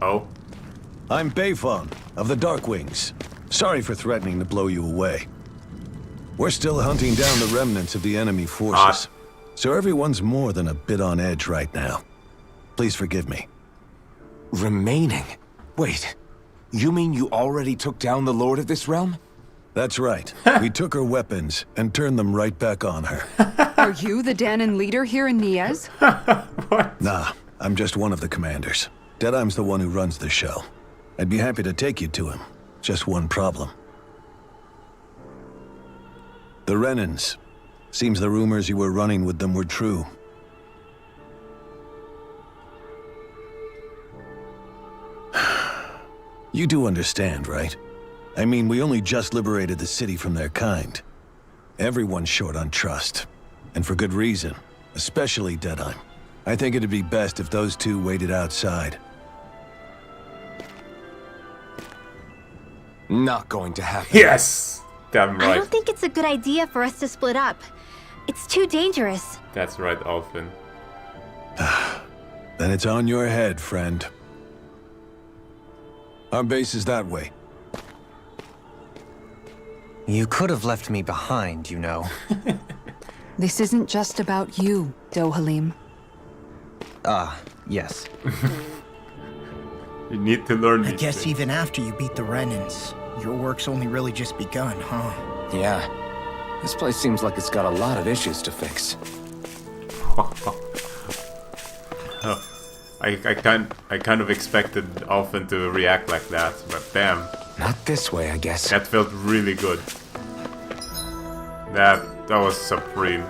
Oh? I'm Bayfon, of the Darkwings. Sorry for threatening to blow you away. We're still hunting down the remnants of the enemy forces. So everyone's more than a bit on edge right now. Please forgive me. Remaining? Wait, you mean you already took down the Lord of this realm? That's right. We took her weapons and turned them right back on her. Are you the Danon leader here in Niez? What? Nah, I'm just one of the commanders. Deadeye's the one who runs the show. I'd be happy to take you to him. Just one problem. The Renans. Seems the rumors you were running with them were true. You do understand, right? I mean, we only just liberated the city from their kind. Everyone's short on trust. And for good reason. Especially Deadeye. I think it'd be best if those two waited outside. Not going to happen. Yes! Damn I right. don't think it's a good idea for us to split up. It's too dangerous. That's right, Alphen. Then it's on your head, friend. Our base is that way. You could have left me behind, you know. This isn't just about you, Dohalim. Ah, yes. You need to learn I these guess things. even after you beat the Renans, your work's only really just begun, huh? Yeah. This place seems like it's got a lot of issues to fix. I kind of expected Alphen to react like that, but damn, Not this way, I guess. that felt really good. That was supreme.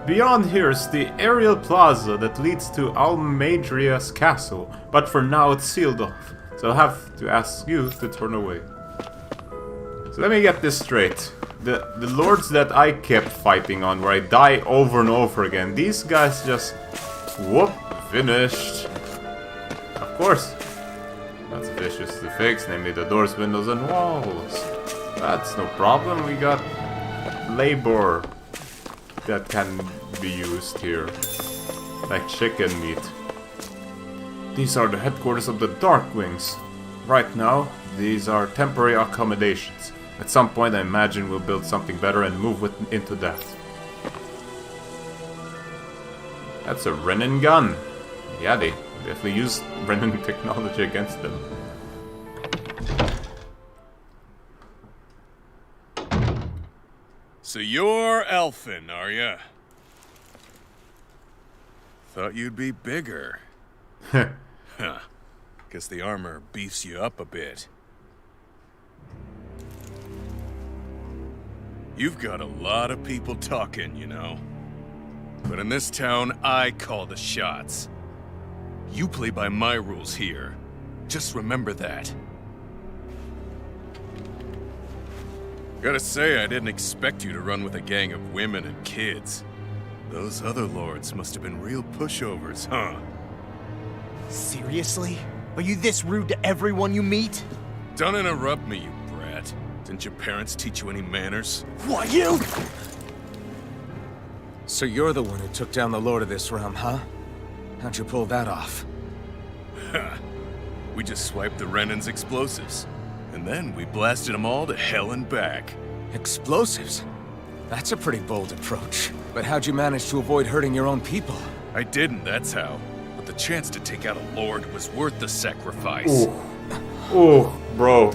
Beyond here is the aerial plaza that leads to Almadria's castle, but for now it's sealed off, so I'll have to ask you to turn away. So let me get this straight. The lords that I kept fighting on, where I die over and over again, these guys just... whoop, finished. Of course. That's vicious to fix, namely the doors, windows, and walls. That's no problem, we got labor that can be used here. Like chicken meat. These are the headquarters of the Darkwings. Right now, these are temporary accommodations. At some point, I imagine we'll build something better and move into that. That's a Renin gun. Yeah, they definitely use Renin technology against them. So you're Elfin, are ya? Thought you'd be bigger. Huh. Guess the armor beefs you up a bit. You've got a lot of people talking, you know. But in this town, I call the shots. You play by my rules here. Just remember that. Gotta say, I didn't expect you to run with a gang of women and kids. Those other lords must have been real pushovers, huh? Seriously? Are you this rude to everyone you meet? Don't interrupt me, you brat. Didn't your parents teach you any manners? What, you? So you're the one who took down the Lord of this realm, huh? How'd you pull that off? Ha! We just swiped the Renan's explosives. And then we blasted them all to hell and back. Explosives? That's a pretty bold approach. But how'd you manage to avoid hurting your own people? I didn't, that's how. But the chance to take out a lord was worth the sacrifice. Ooh, bro.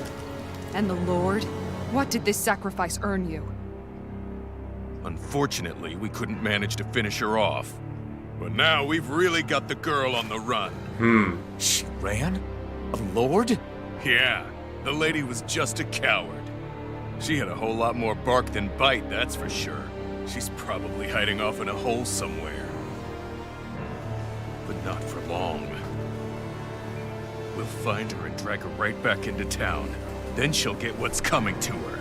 And the Lord? What did this sacrifice earn you? Unfortunately, we couldn't manage to finish her off. But now we've really got the girl on the run. She ran? A lord? Yeah, the lady was just a coward. She had a whole lot more bark than bite, that's for sure. She's probably hiding off in a hole somewhere. But not for long. We'll find her and drag her right back into town. Then she'll get what's coming to her.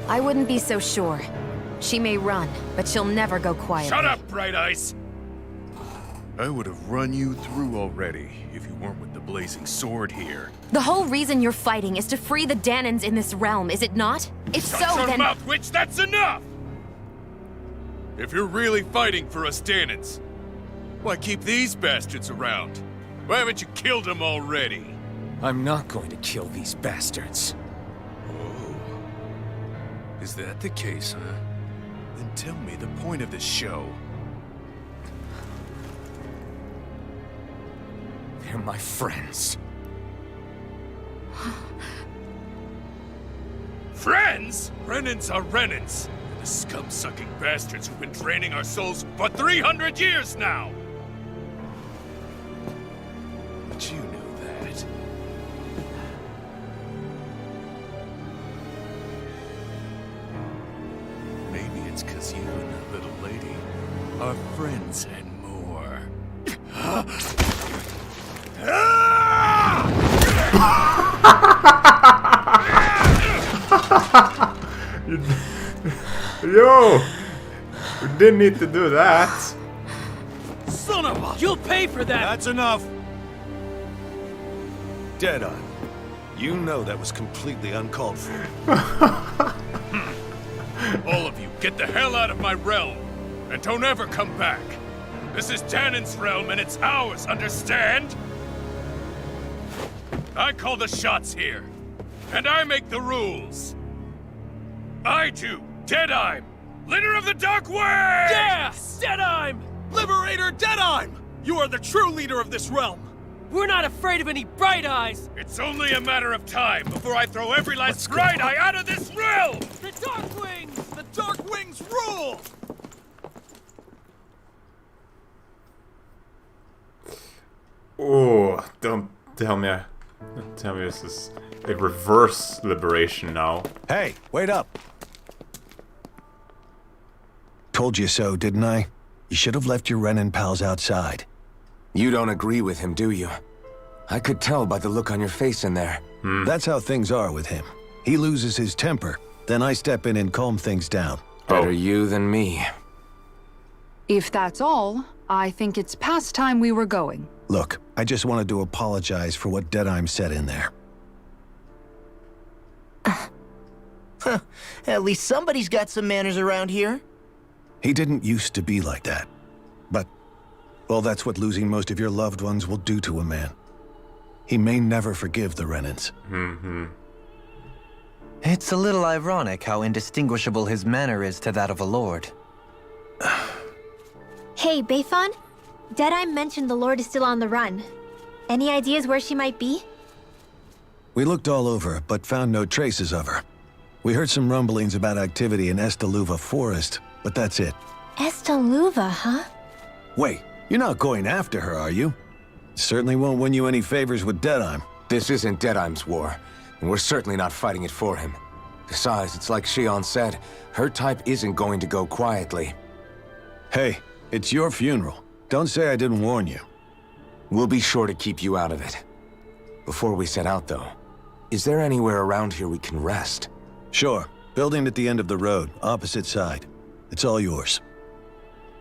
I wouldn't be so sure. She may run, but she'll never go quietly. Shut up, Bright Eyes! I would have run you through already if you weren't with the blazing sword here. The whole reason you're fighting is to free the Danons in this realm, is it not? If so, Shut your then... mouth, witch! That's enough! If you're really fighting for us Danons, why keep these bastards around? Why haven't you killed them already? I'm not going to kill these bastards. Oh. Is that the case, huh? Then tell me the point of this show. They're my friends. Friends? Renans are Renans. The scum-sucking bastards who've been draining our souls for 300 years now! But you knew that. Maybe it's 'cause you and that little lady are friends and more. Yo! We didn't need to do that. Son of a... You'll pay for that! That's enough! Deadeye, you know that was completely uncalled for. All of you, get the hell out of my realm! And don't ever come back! This is Danon's realm and it's ours, understand? I call the shots here. And I make the rules. I do, Deadeye, leader of the Dark Wings! Yeah! Deadeye! Liberator Deadeye! You are the true leader of this realm! We're not afraid of any Bright Eyes! It's only a matter of time before I throw every last Bright Eye out of this realm! The Dark Wings! The Dark Wings rule! Oh, don't tell me. Don't tell me this is a reverse liberation now. Hey, wait up! Told you so, didn't I? You should have left your Renan pals outside. You don't agree with him, do you? I could tell by the look on your face in there. That's how things are with him. He loses his temper, then I step in and calm things down. Better you than me. If that's all, I think it's past time we were going. Look, I just wanted to apologize for what Deadeye said in there. At least somebody's got some manners around here. He didn't used to be like that. But, well, that's what losing most of your loved ones will do to a man. He may never forgive the Renans. It's a little ironic how indistinguishable his manner is to that of a lord. Hey, Bayfon? Deadeye mentioned the Lord is still on the run. Any ideas where she might be? We looked all over, but found no traces of her. We heard some rumblings about activity in Estaluva Forest, but that's it. Estaluva, huh? Wait, you're not going after her, are you? Certainly won't win you any favors with Deadeye. This isn't Deadeye's war, and we're certainly not fighting it for him. Besides, it's like Shion said, her type isn't going to go quietly. Hey, it's your funeral. Don't say I didn't warn you. We'll be sure to keep you out of it. Before we set out, though, is there anywhere around here we can rest? Sure. Building at the end of the road, opposite side. It's all yours.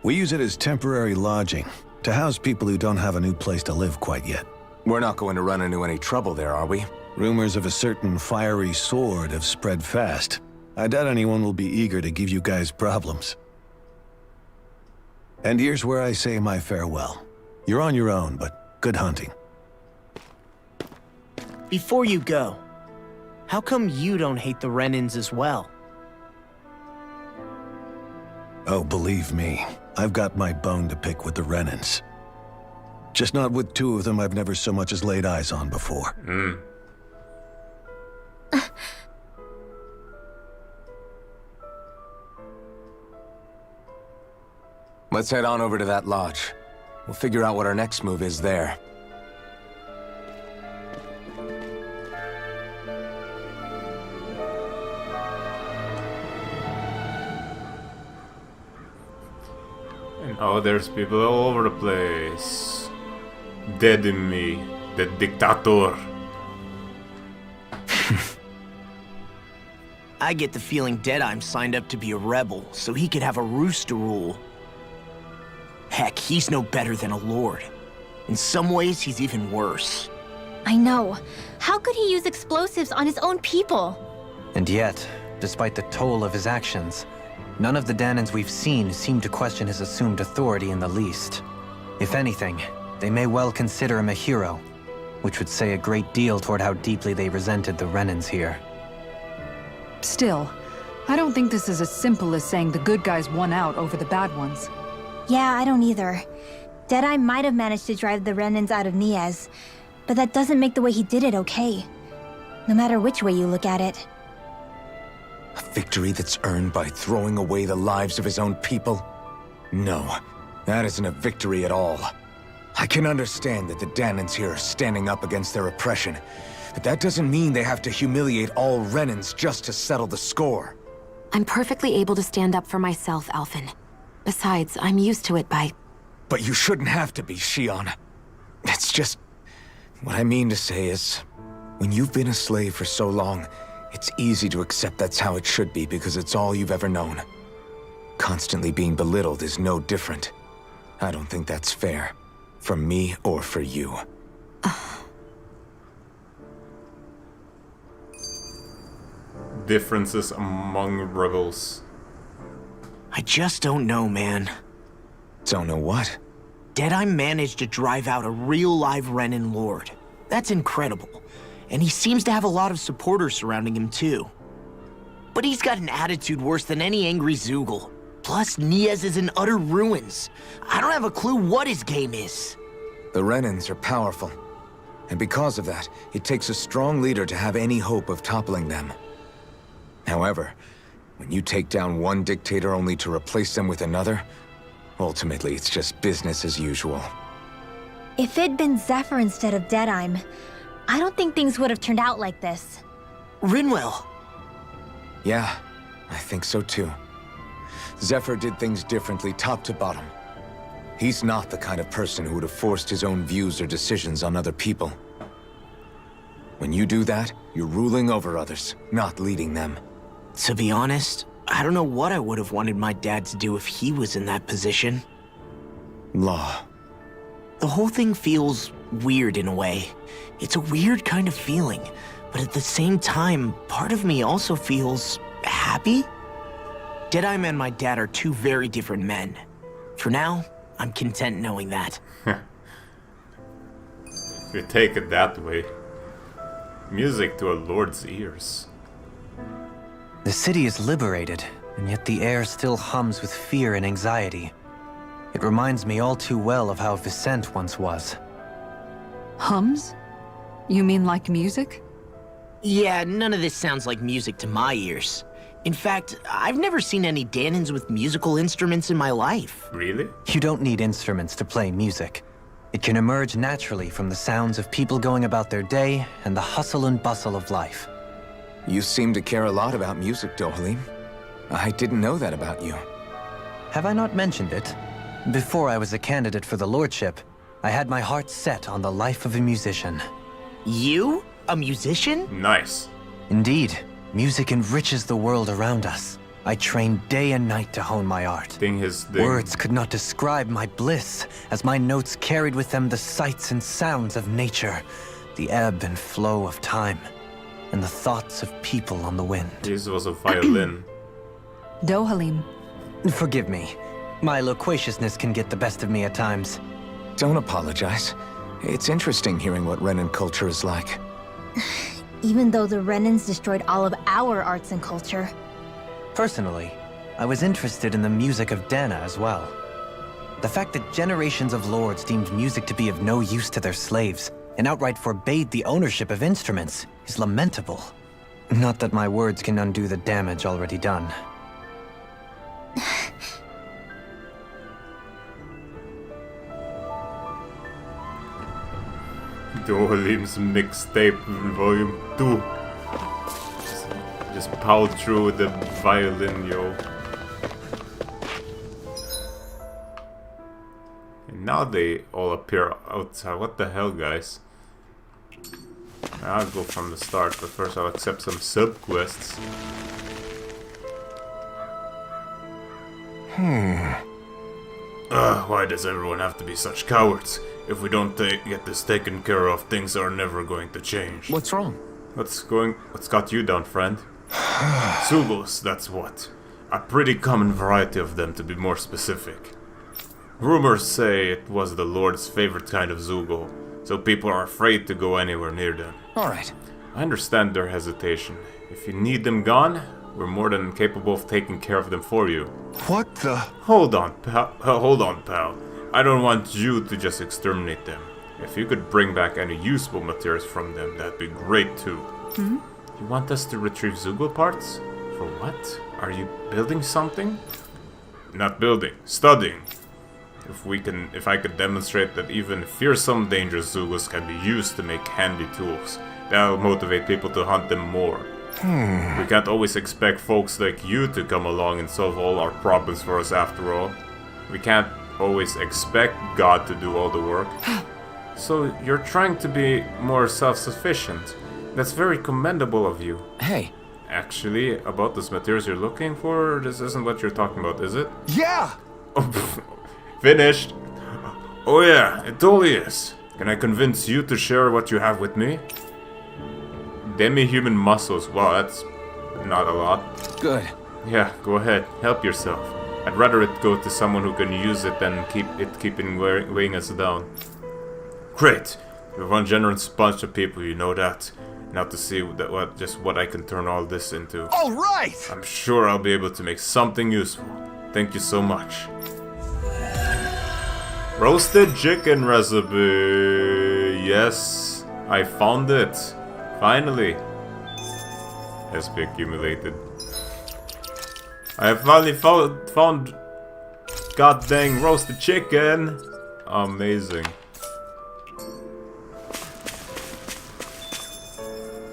We use it as temporary lodging, to house people who don't have a new place to live quite yet. We're not going to run into any trouble there, are we? Rumors of a certain fiery sword have spread fast. I doubt anyone will be eager to give you guys problems. And here's where I say my farewell. You're on your own, but good hunting. Before you go, how come you don't hate the Renins as well? Oh, believe me, I've got my bone to pick with the Renins. Just not with two of them I've never so much as laid eyes on before. Let's head on over to that lodge. We'll figure out what our next move is there. And oh, there's people all over the place. Dead in me, the dictator. I get the feeling Deadeye's signed up to be a rebel, so he could have a roost to rule. Heck, he's no better than a lord. In some ways, he's even worse. I know. How could he use explosives on his own people? And yet, despite the toll of his actions, none of the Danans we've seen seem to question his assumed authority in the least. If anything, they may well consider him a hero, which would say a great deal toward how deeply they resented the Renins here. Still, I don't think this is as simple as saying the good guys won out over the bad ones. Yeah, I don't either. Deadeye might have managed to drive the Renins out of Niez, but that doesn't make the way he did it okay. No matter which way you look at it. A victory that's earned by throwing away the lives of his own people? No, that isn't a victory at all. I can understand that the Danans here are standing up against their oppression, but that doesn't mean they have to humiliate all Renins just to settle the score. I'm perfectly able to stand up for myself, Alphen. Besides, I'm used to it by... But you shouldn't have to be, Shion. It's just... What I mean to say is, when you've been a slave for so long, it's easy to accept that's how it should be because it's all you've ever known. Constantly being belittled is no different. I don't think that's fair. For me or for you. Differences among rebels. I just don't know, man. Don't know what? Deadeye managed to drive out a real live Renin lord. That's incredible. And he seems to have a lot of supporters surrounding him too. But he's got an attitude worse than any angry Zoogle. Plus, Niez is in utter ruins. I don't have a clue what his game is. The Renins are powerful. And because of that, it takes a strong leader to have any hope of toppling them. However, when you take down one dictator only to replace them with another, ultimately it's just business as usual. If it'd been Zephyr instead of Deadeye, I don't think things would have turned out like this. Rinwell! Yeah, I think so too. Zephyr did things differently top to bottom. He's not the kind of person who would have forced his own views or decisions on other people. When you do that, you're ruling over others, not leading them. To be honest, I don't know what I would have wanted my dad to do if he was in that position. Law. The whole thing feels weird in a way. It's a weird kind of feeling, but at the same time, part of me also feels happy? Deadeye and my dad are two very different men. For now, I'm content knowing that. If you take it that way. Music to a lord's ears. The city is liberated, and yet the air still hums with fear and anxiety. It reminds me all too well of how Vicente once was. Hums? You mean like music? Yeah, none of this sounds like music to my ears. In fact, I've never seen any Danans with musical instruments in my life. Really? You don't need instruments to play music. It can emerge naturally from the sounds of people going about their day and the hustle and bustle of life. You seem to care a lot about music, Dohalim. I didn't know that about you. Have I not mentioned it? Before I was a candidate for the lordship, I had my heart set on the life of a musician. You? A musician? Nice. Indeed, music enriches the world around us. I trained day and night to hone my art. Words could not describe my bliss, as my notes carried with them the sights and sounds of nature, the ebb and flow of time, and the thoughts of people on the wind. This was a violin. Dohalim. Forgive me. My loquaciousness can get the best of me at times. Don't apologize. It's interesting hearing what Renan culture is like. Even though the Renans destroyed all of our arts and culture. Personally, I was interested in the music of Dana as well. The fact that generations of lords deemed music to be of no use to their slaves and outright forbade the ownership of instruments is lamentable. Not that my words can undo the damage already done. Dohalim's mixtape volume 2. Just power through the violin, yo. And now they all appear outside. What the hell, guys? I'll go from the start, but first I'll accept some sub-quests. Why does everyone have to be such cowards? If we don't get this taken care of, things are never going to change. What's wrong? What's got you down, friend? Zugos, that's what. A pretty common variety of them, to be more specific. Rumors say it was the Lord's favorite kind of Zugo, so people are afraid to go anywhere near them. Alright. I understand their hesitation. If you need them gone, we're more than capable of taking care of them for you. What the? Hold on, pal. I don't want you to just exterminate them. If you could bring back any useful materials from them, that'd be great too. You want us to retrieve Zugo parts? For what? Are you building something? Not building, studying. If I could demonstrate that even fearsome dangerous Zugos can be used to make handy tools, that'll motivate people to hunt them more. We can't always expect folks like you to come along and solve all our problems for us after all. We can't always expect God to do all the work. So you're trying to be more self-sufficient. That's very commendable of you. Hey. Actually, about those materials you're looking for, this isn't what you're talking about, is it? Yeah! Finished. Oh yeah, it totally is. Can I convince you to share what you have with me? Demi-human muscles. Wow, that's not a lot. Good. Yeah, go ahead. Help yourself. I'd rather it go to someone who can use it than keeping weighing us down. Great. You're one generous bunch of people, you know that. Now to see what I can turn all this into. All right. I'm sure I'll be able to make something useful. Thank you so much. Roasted chicken recipe. Yes, I found it. Finally. SB accumulated. I have finally found god dang roasted chicken. Amazing.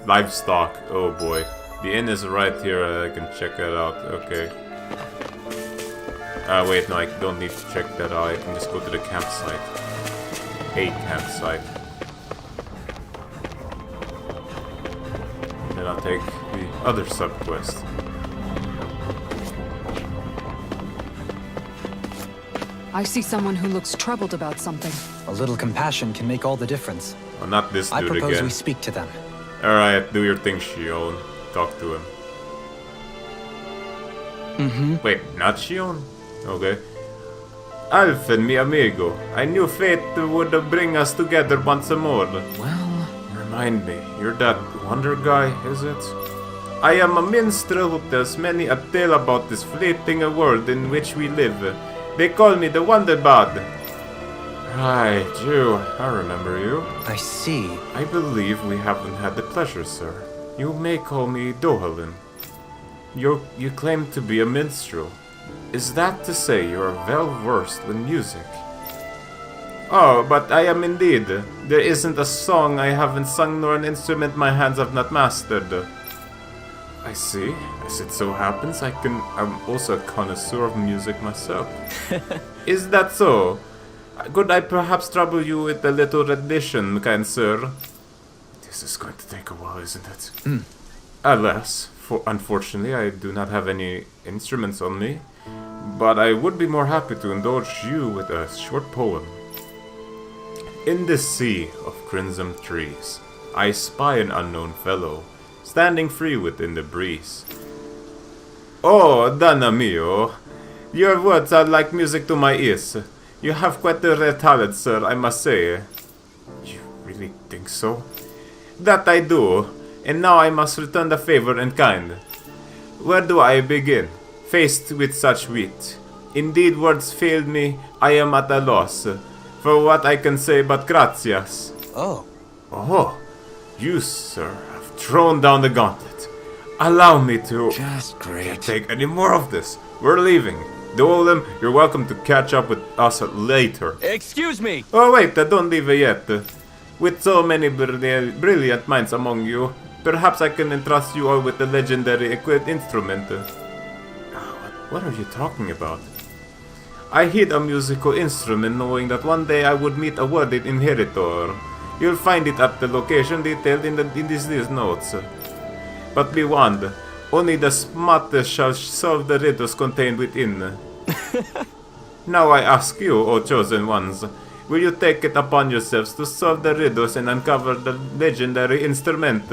Livestock. Oh boy. The inn is right here. I can check that out. Okay. Wait, no, I don't need to check that out. I can just go to the campsite. A campsite. Then I'll take the other sub-quest. I see someone who looks troubled about something. A little compassion can make all the difference. Well, not this dude I propose again. we speak to them. Alright, do your thing, Shion. Talk to him. Wait, not Shion? Okay. Alfen, mi amigo. I knew fate would bring us together once more. Well... Remind me, you're that wonder guy, is it? I am a minstrel who tells many a tale about this fleeting world in which we live. They call me the Wonder Bard. Right, you. I remember you. I see. I believe we haven't had the pleasure, sir. You may call me Dohalim. You claim to be a minstrel. Is that to say you are well versed in music? Oh, but I am indeed. There isn't a song I haven't sung nor an instrument my hands have not mastered. I see. As it so happens, I'm also a connoisseur of music myself. Is that so? Could I perhaps trouble you with a little rendition, kind sir? This is going to take a while, isn't it? Alas, unfortunately, I do not have any instruments on me, but I would be more happy to indulge you with a short poem. In this sea of crimson trees, I spy an unknown fellow, standing free within the breeze. Oh, Donna mio, your words are like music to my ears. You have quite a rare talent, sir, I must say. You really think so? That I do, and now I must return the favor in kind. Where do I begin, faced with such wit? Indeed, words failed me, I am at a loss, for what I can say but gracias. Oh. Oh, you, sir, have thrown down the gauntlet. Allow me to... Just great. Can't take any more of this. We're leaving. Dolan, you're welcome to catch up with us later. Excuse me! Oh wait, don't leave yet. With so many brilliant minds among you, perhaps I can entrust you all with the legendary instrument. What are you talking about? I hid a musical instrument knowing that one day I would meet a worthy inheritor. You'll find it at the location detailed in these notes. But be warned, only the smartest shall solve the riddles contained within. Now I ask you, O chosen ones, will you take it upon yourselves to solve the riddles and uncover the legendary instrument?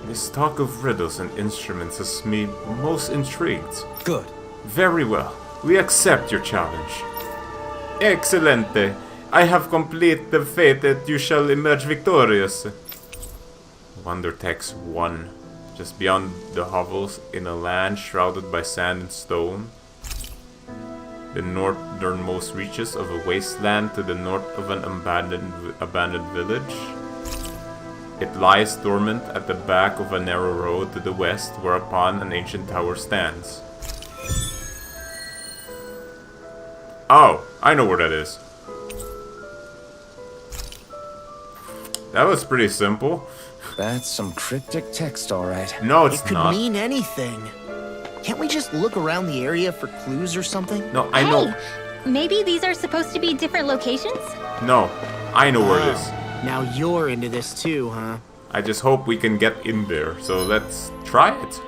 This talk of riddles and instruments has me most intrigued. Good. Very well, we accept your challenge. Excellente! I have complete the faith that you shall emerge victorious. Wonder Text 1. Just beyond the hovels, in a land shrouded by sand and stone. The northernmost reaches of a wasteland to the north of an abandoned village. It lies dormant at the back of a narrow road to the west, whereupon an ancient tower stands. Oh, I know where that is. That was pretty simple. That's some cryptic text, alright. No, it's It could not. mean anything. Can't we just look around the area for clues or something? No, I know. Hey, maybe these are supposed to be different locations? No, I know where it is. Now you're into this too, huh? I just hope we can get in there. So let's try it.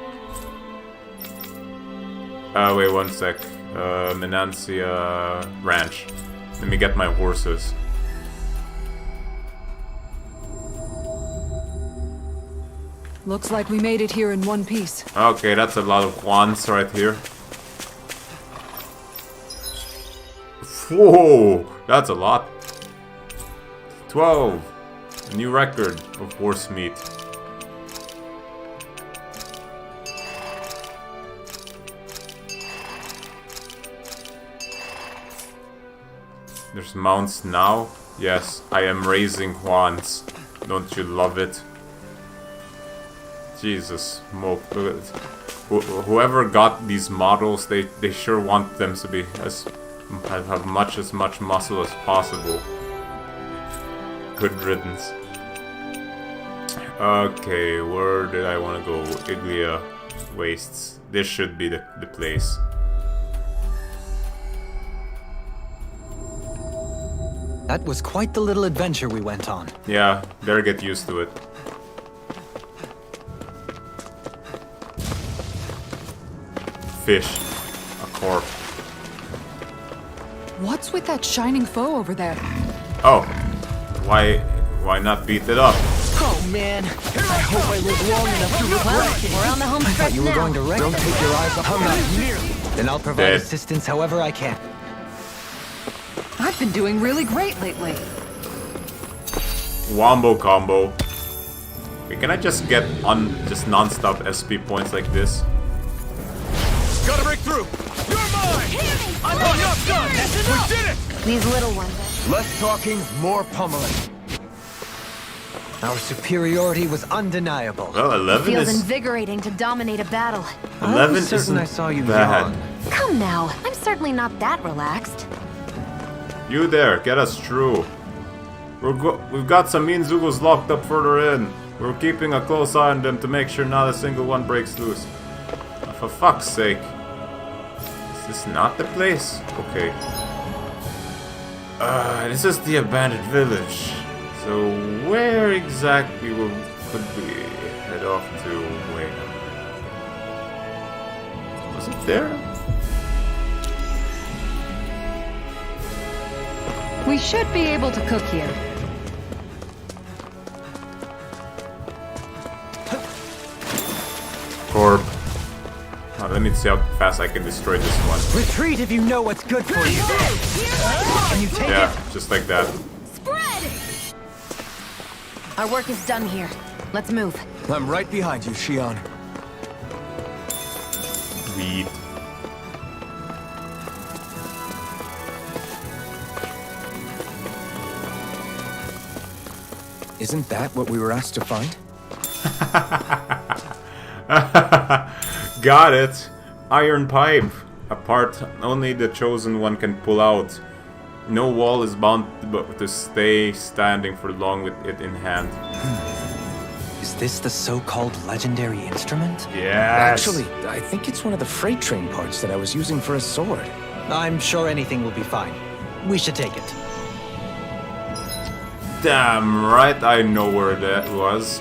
Wait one sec. Menancia Ranch. Let me get my horses. Looks like we made it here in one piece. Okay, that's a lot of Juans right here. Whoa, that's a lot. 12. A new record of horse meat. There's mounts now. Yes, I am raising Juans. Don't you love it? Jesus, whoever got these models, they sure want them to be have as much muscle as possible. Good riddance. Okay, where did I want to go? Iglia Wastes. This should be the place. That was quite the little adventure we went on. Yeah, better get used to it. Fish. A corp. What's with that shining foe over there? Oh. Why not beat it up? Oh man, I hope I live long enough to regret it. We're on the home stretch You were now. going to wreck. Don't take your eyes off me. Then I'll provide Dead. assistance however I can. I've been doing really great lately. Wombo combo. Wait, can I just get just non-stop SP points like this? Gotta break through! You're mine! I'm not done! We did it! These little ones. Less talking, more pummeling. Our superiority was undeniable. Well, 11 Feels is... invigorating to dominate a battle. 11 was certain isn't I saw you bad. yawn. Come now, I'm certainly not that relaxed. You there, get us through. We've got some mean Zugos locked up further in. We're keeping a close eye on them to make sure not a single one breaks loose. For fuck's sake. Is this not the place? Okay. This is the abandoned village. So where exactly could we head off to? Wait. Was it there? We should be able to cook here. Corp. Let me see how fast I can destroy this one. Retreat if you know what's good for you. Can you take Yeah, just like that. Spread! Our work is done here. Let's move. I'm right behind you, Shion. Weed. Isn't that what we were asked to find? Got it! Iron pipe. A part only the chosen one can pull out. No wall is bound to stay standing for long with it in hand. Is this the so-called legendary instrument? Yes! Actually, I think it's one of the freight train parts that I was using for a sword. I'm sure anything will be fine. We should take it. Damn right, I know where that was.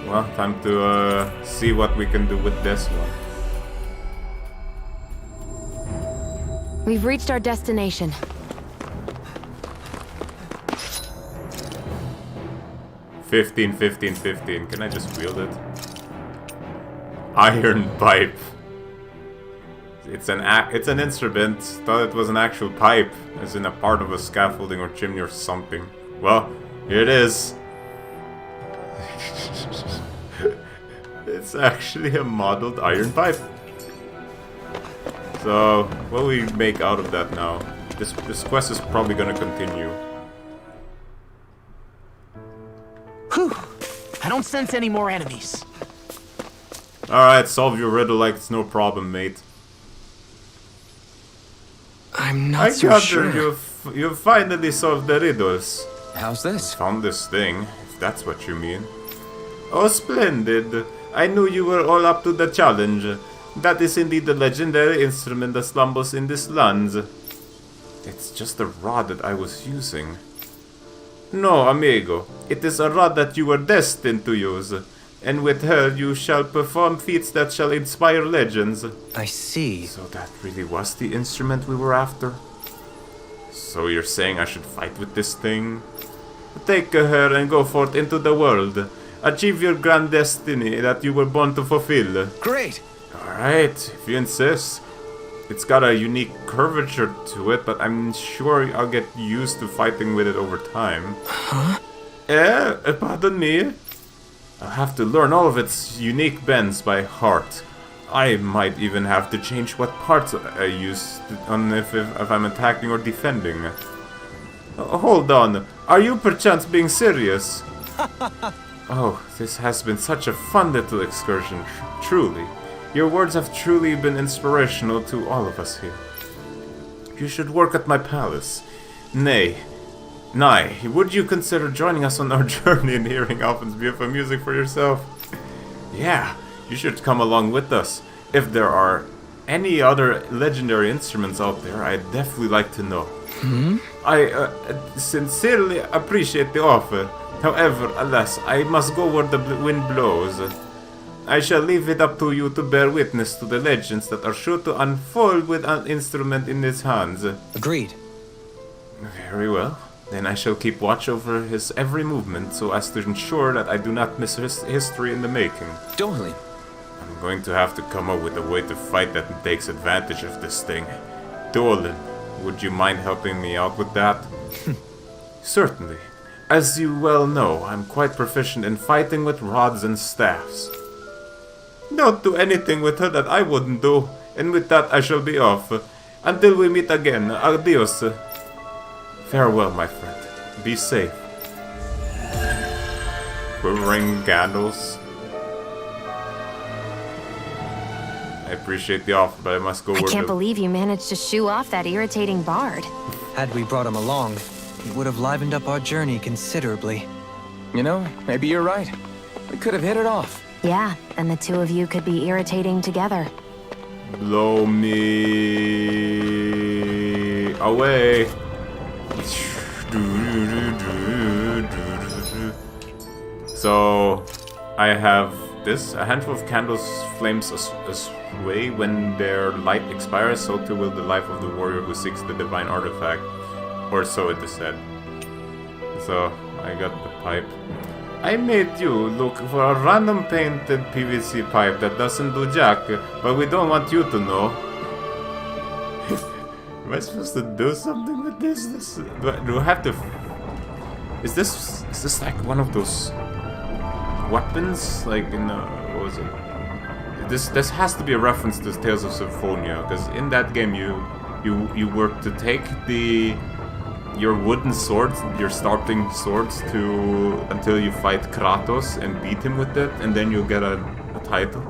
Well, time to see what we can do with this one. We've reached our destination. $15, $15, $15. Can I just wield it? Iron pipe. It's an instrument. Thought it was an actual pipe, as in a part of a scaffolding or chimney or something. Well, here it is. It's actually a modeled iron pipe. So, what do we make out of that now? This quest is probably gonna continue. Whew. I don't sense any more enemies. Alright, solve your riddle like it's no problem, mate. I'm not I so gather sure. you've finally solved the riddles. How's this? Found this thing, if that's what you mean. Oh, splendid. I knew you were all up to the challenge. That is indeed the legendary instrument that slumbles in this land. It's just a rod that I was using. No, amigo. It is a rod that you were destined to use. And with her you shall perform feats that shall inspire legends. I see. So that really was the instrument we were after? So you're saying I should fight with this thing? Take her and go forth into the world. Achieve your grand destiny that you were born to fulfill. Great! Alright, if you insist. It's got a unique curvature to it, but I'm sure I'll get used to fighting with it over time. Huh? Pardon me? I'll have to learn all of its unique bends by heart. I might even have to change what parts I use if I'm attacking or defending. Hold on, are you perchance being serious? Oh, this has been such a fun little excursion, truly. Your words have truly been inspirational to all of us here. You should work at my palace. Nay, would you consider joining us on our journey and hearing Alphen's beautiful music for yourself? Yeah, you should come along with us. If there are any other legendary instruments out there, I'd definitely like to know. I sincerely appreciate the offer. However, alas, I must go where the wind blows. I shall leave it up to you to bear witness to the legends that are sure to unfold with an instrument in his hands. Agreed. Very well. Then I shall keep watch over his every movement so as to ensure that I do not miss his history in the making. Totally. I'm going to have to come up with a way to fight that takes advantage of this thing. Dolan, would you mind helping me out with that? Certainly. As you well know, I'm quite proficient in fighting with rods and staffs. Don't do anything with her that I wouldn't do, and with that I shall be off. Until we meet again, adios. Farewell, my friend. Be safe. Quivering candles. I appreciate the offer, but I must go I where can't the... believe you managed to shoo off that irritating bard. Had we brought him along, it would have livened up our journey considerably. You know, maybe you're right. We could have hit it off. Yeah, and the two of you could be irritating together. Blow me away. So, I have this. A handful of candles flames away when their light expires, so too will the life of the warrior who seeks the divine artifact. Or so it is said. So, I got the pipe. I made you look for a random painted PVC pipe that doesn't do jack, but we don't want you to know. Am I supposed to do something with this? Do I have to... Is this like one of those weapons? Like in what was it? This has to be a reference to Tales of Symphonia, because in that game you were to take your wooden swords, your starting swords, until you fight Kratos and beat him with it, and then you'll get a title.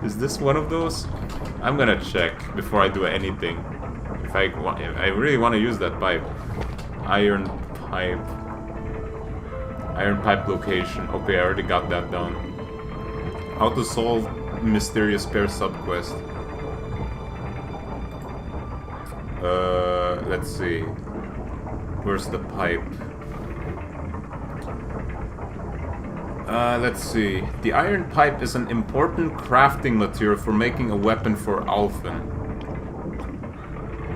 Is this one of those? I'm gonna check before I do anything. If I really want to use that pipe. Iron pipe location. Okay, I already got that down. How to solve mysterious pair subquest. Let's see. Where's the pipe? Let's see. The iron pipe is an important crafting material for making a weapon for Alphen.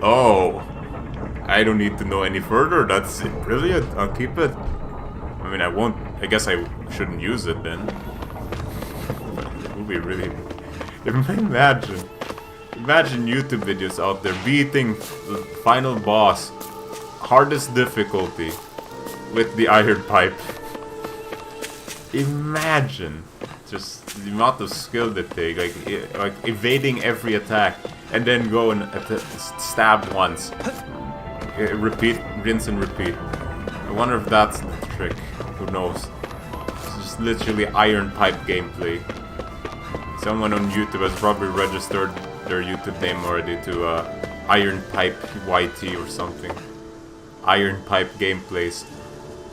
Oh. I don't need to know any further. That's brilliant. I'll keep it. I mean, I won't. I guess I shouldn't use it then. It would be really... Imagine YouTube videos out there beating the final boss, hardest difficulty, with the iron pipe. Imagine just the amount of skill they take, like evading every attack, and then go and stab once. Repeat, rinse and repeat. I wonder if that's the trick. Who knows? It's just literally iron pipe gameplay. Someone on YouTube has probably registered their YouTube name already to Iron Pipe YT or something. Iron Pipe Gameplays.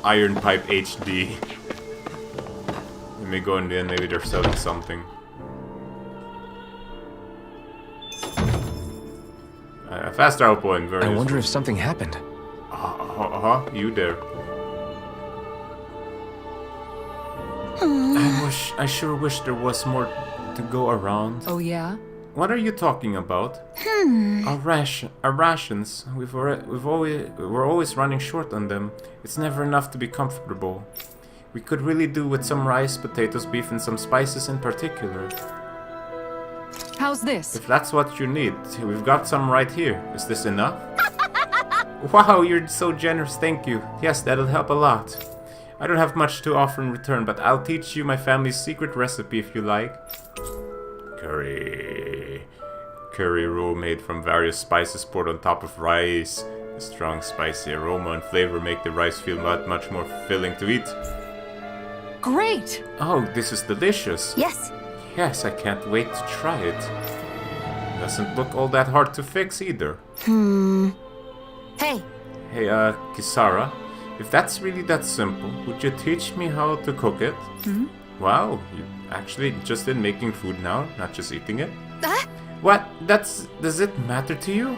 Iron Pipe HD. Let me go in the end, maybe they're selling something. Fast travel point, very I wonder if something happened. You there. I sure wish there was more to go around. Oh yeah? What are you talking about? Our rations. We're always running short on them. It's never enough to be comfortable. We could really do with some rice, potatoes, beef, and some spices in particular. How's this? If that's what you need, we've got some right here. Is this enough? Wow, you're so generous, thank you. Yes, that'll help a lot. I don't have much to offer in return, but I'll teach you my family's secret recipe if you like. Curry roux made from various spices poured on top of rice. The strong spicy aroma and flavor make the rice feel much more filling to eat. Great! Oh, this is delicious. Yes. Yes, I can't wait to try it. Doesn't look all that hard to fix either. Hey. Hey, Kisara, if that's really that simple, would you teach me how to cook it? Wow, you actually interested in making food now, not just eating it? What? Does it matter to you?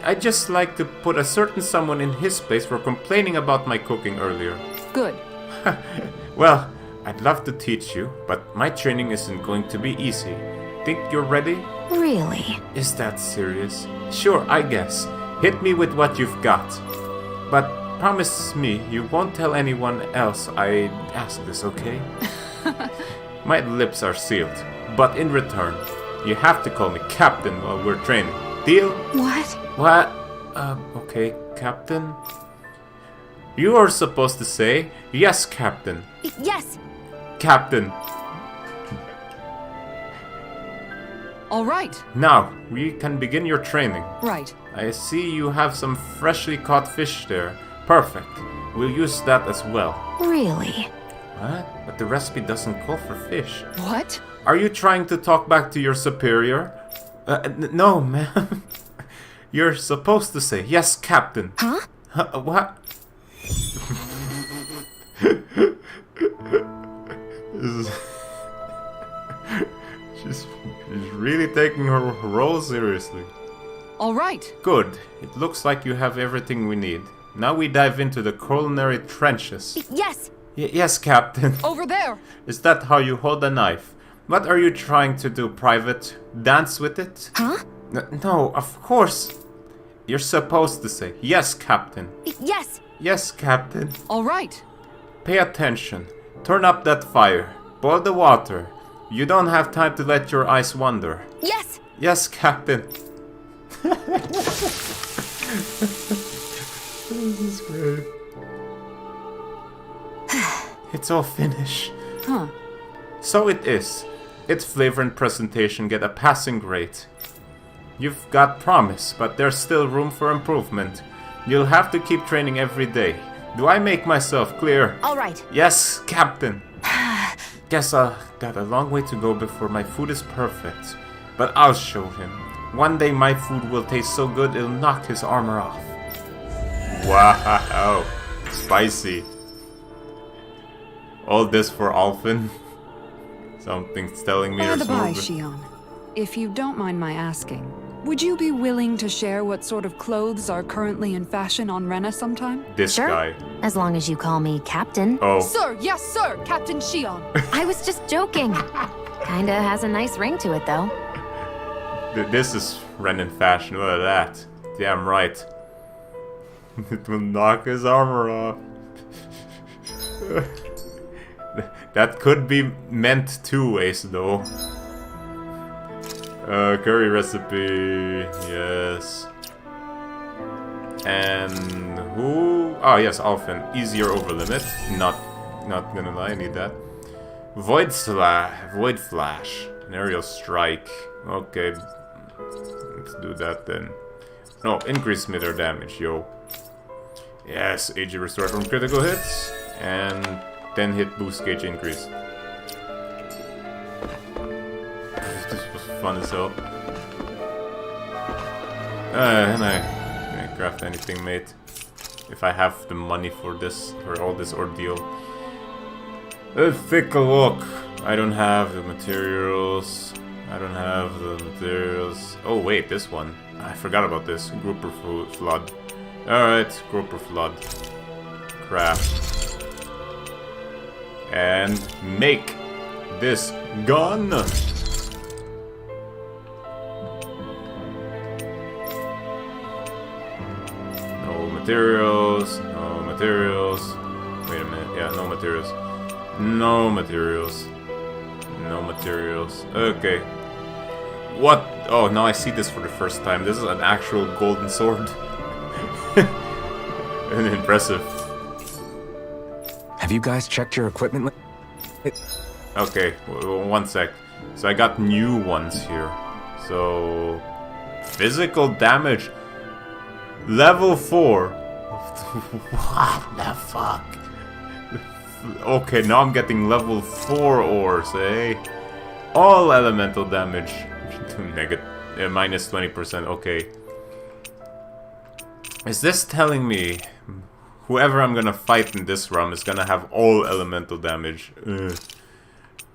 I just like to put a certain someone in his place for complaining about my cooking earlier. Good. Well, I'd love to teach you, but my training isn't going to be easy. Think you're ready? Really? Is that serious? Sure, I guess. Hit me with what you've got. But promise me you won't tell anyone else I asked this, okay? My lips are sealed, but in return, you have to call me Captain while we're training. Deal? What? Okay, Captain? You are supposed to say, yes, Captain. Yes. Captain. All right. Now, we can begin your training. Right. I see you have some freshly caught fish there. Perfect. We'll use that as well. Really? What? But the recipe doesn't call for fish. What? Are you trying to talk back to your superior? No, ma'am. You're supposed to say, yes, Captain. Huh? What? She's really taking her role seriously. All right. Good. It looks like you have everything we need. Now we dive into the culinary trenches. Yes. Yes, Captain. Over there. Is that how you hold a knife? What are you trying to do, Private? Dance with it? Huh? No, of course. You're supposed to say, yes, Captain. Yes. Yes, Captain. All right. Pay attention. Turn up that fire. Boil the water. You don't have time to let your eyes wander. Yes. Yes, Captain. This is great. It's all finished. Huh. So it is. Its flavor and presentation get a passing grade. You've got promise, but there's still room for improvement. You'll have to keep training every day. Do I make myself clear? All right. Yes, Captain. Guess I got a long way to go before my food is perfect. But I'll show him. One day my food will taste so good it'll knock his armor off. Wow. Spicy. All this for Alphen? Something's telling me By there's the by, movement. Shion, if you don't mind my asking, would you be willing to share what sort of clothes are currently in fashion on Rena sometime? This Sure. guy. As long as you call me Captain. Oh. Sir, yes, sir, Captain Shion. I was just joking. Kinda has a nice ring to it, though. This is Renan fashion. Look at that. Damn right. It will knock his armor off. That could be meant two ways, though. Curry recipe, yes. And who? Oh yes, Alphen. Easier over limit. Not gonna lie, I need that. Void flash, an aerial strike. Okay, let's do that then. No, increase smither damage, yo. Yes, AG restore from critical hits and 10 hit boost gauge increase. This was fun as hell. And I can't craft anything, mate. If I have the money for this, for all this ordeal. Let's take a look. I don't have the materials. Oh wait, this one. I forgot about this. Grouper flood. Alright, grouper flood. Craft. And make this gun. No materials. Wait a minute. Yeah, no materials. Okay. What? Oh, now I see this for the first time. This is an actual golden sword. And impressive. Have you guys checked your equipment? Okay, one sec. So I got new ones here. So physical damage level 4. What the fuck? Okay, now I'm getting level 4 ores, eh? All elemental damage minus 20%. Okay. Is this telling me whoever I'm gonna fight in this realm is gonna have all elemental damage?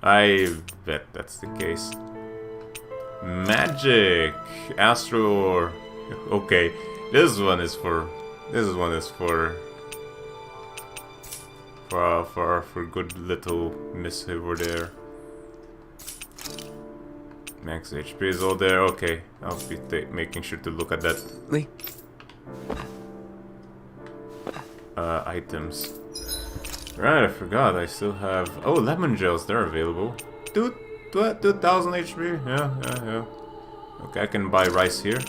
I bet that's the case. Magic, Astro. Okay, this one is for good little miss over there. Max HP is all there. Okay, I'll be making sure to look at that. Lee? Items. Right, I forgot. I still have. Oh, lemon gels. They're available. 2,000 HP. Yeah. Okay, I can buy rice here.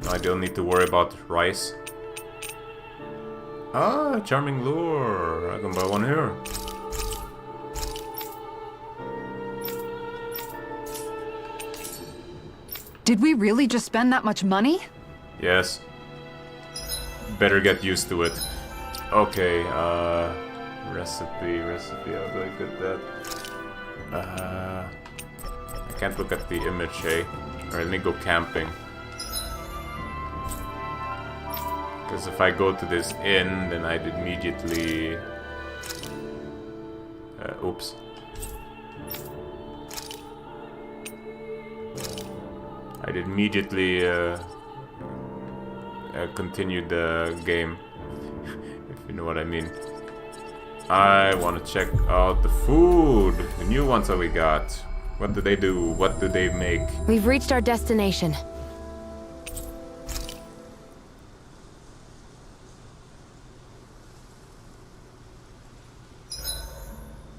No, I don't need to worry about rice. Ah, charming lure. I can buy one here. Did we really just spend that much money? Yes. Better get used to it. Okay, recipe, how do I get that? I can't look at the image, hey? Alright, let me go camping. Because if I go to this inn, then I'd immediately... oops. I'd immediately continue the game, if you know what I mean. I want to check out the food, the new ones that we got. What do they do? What do they make? We've reached our destination.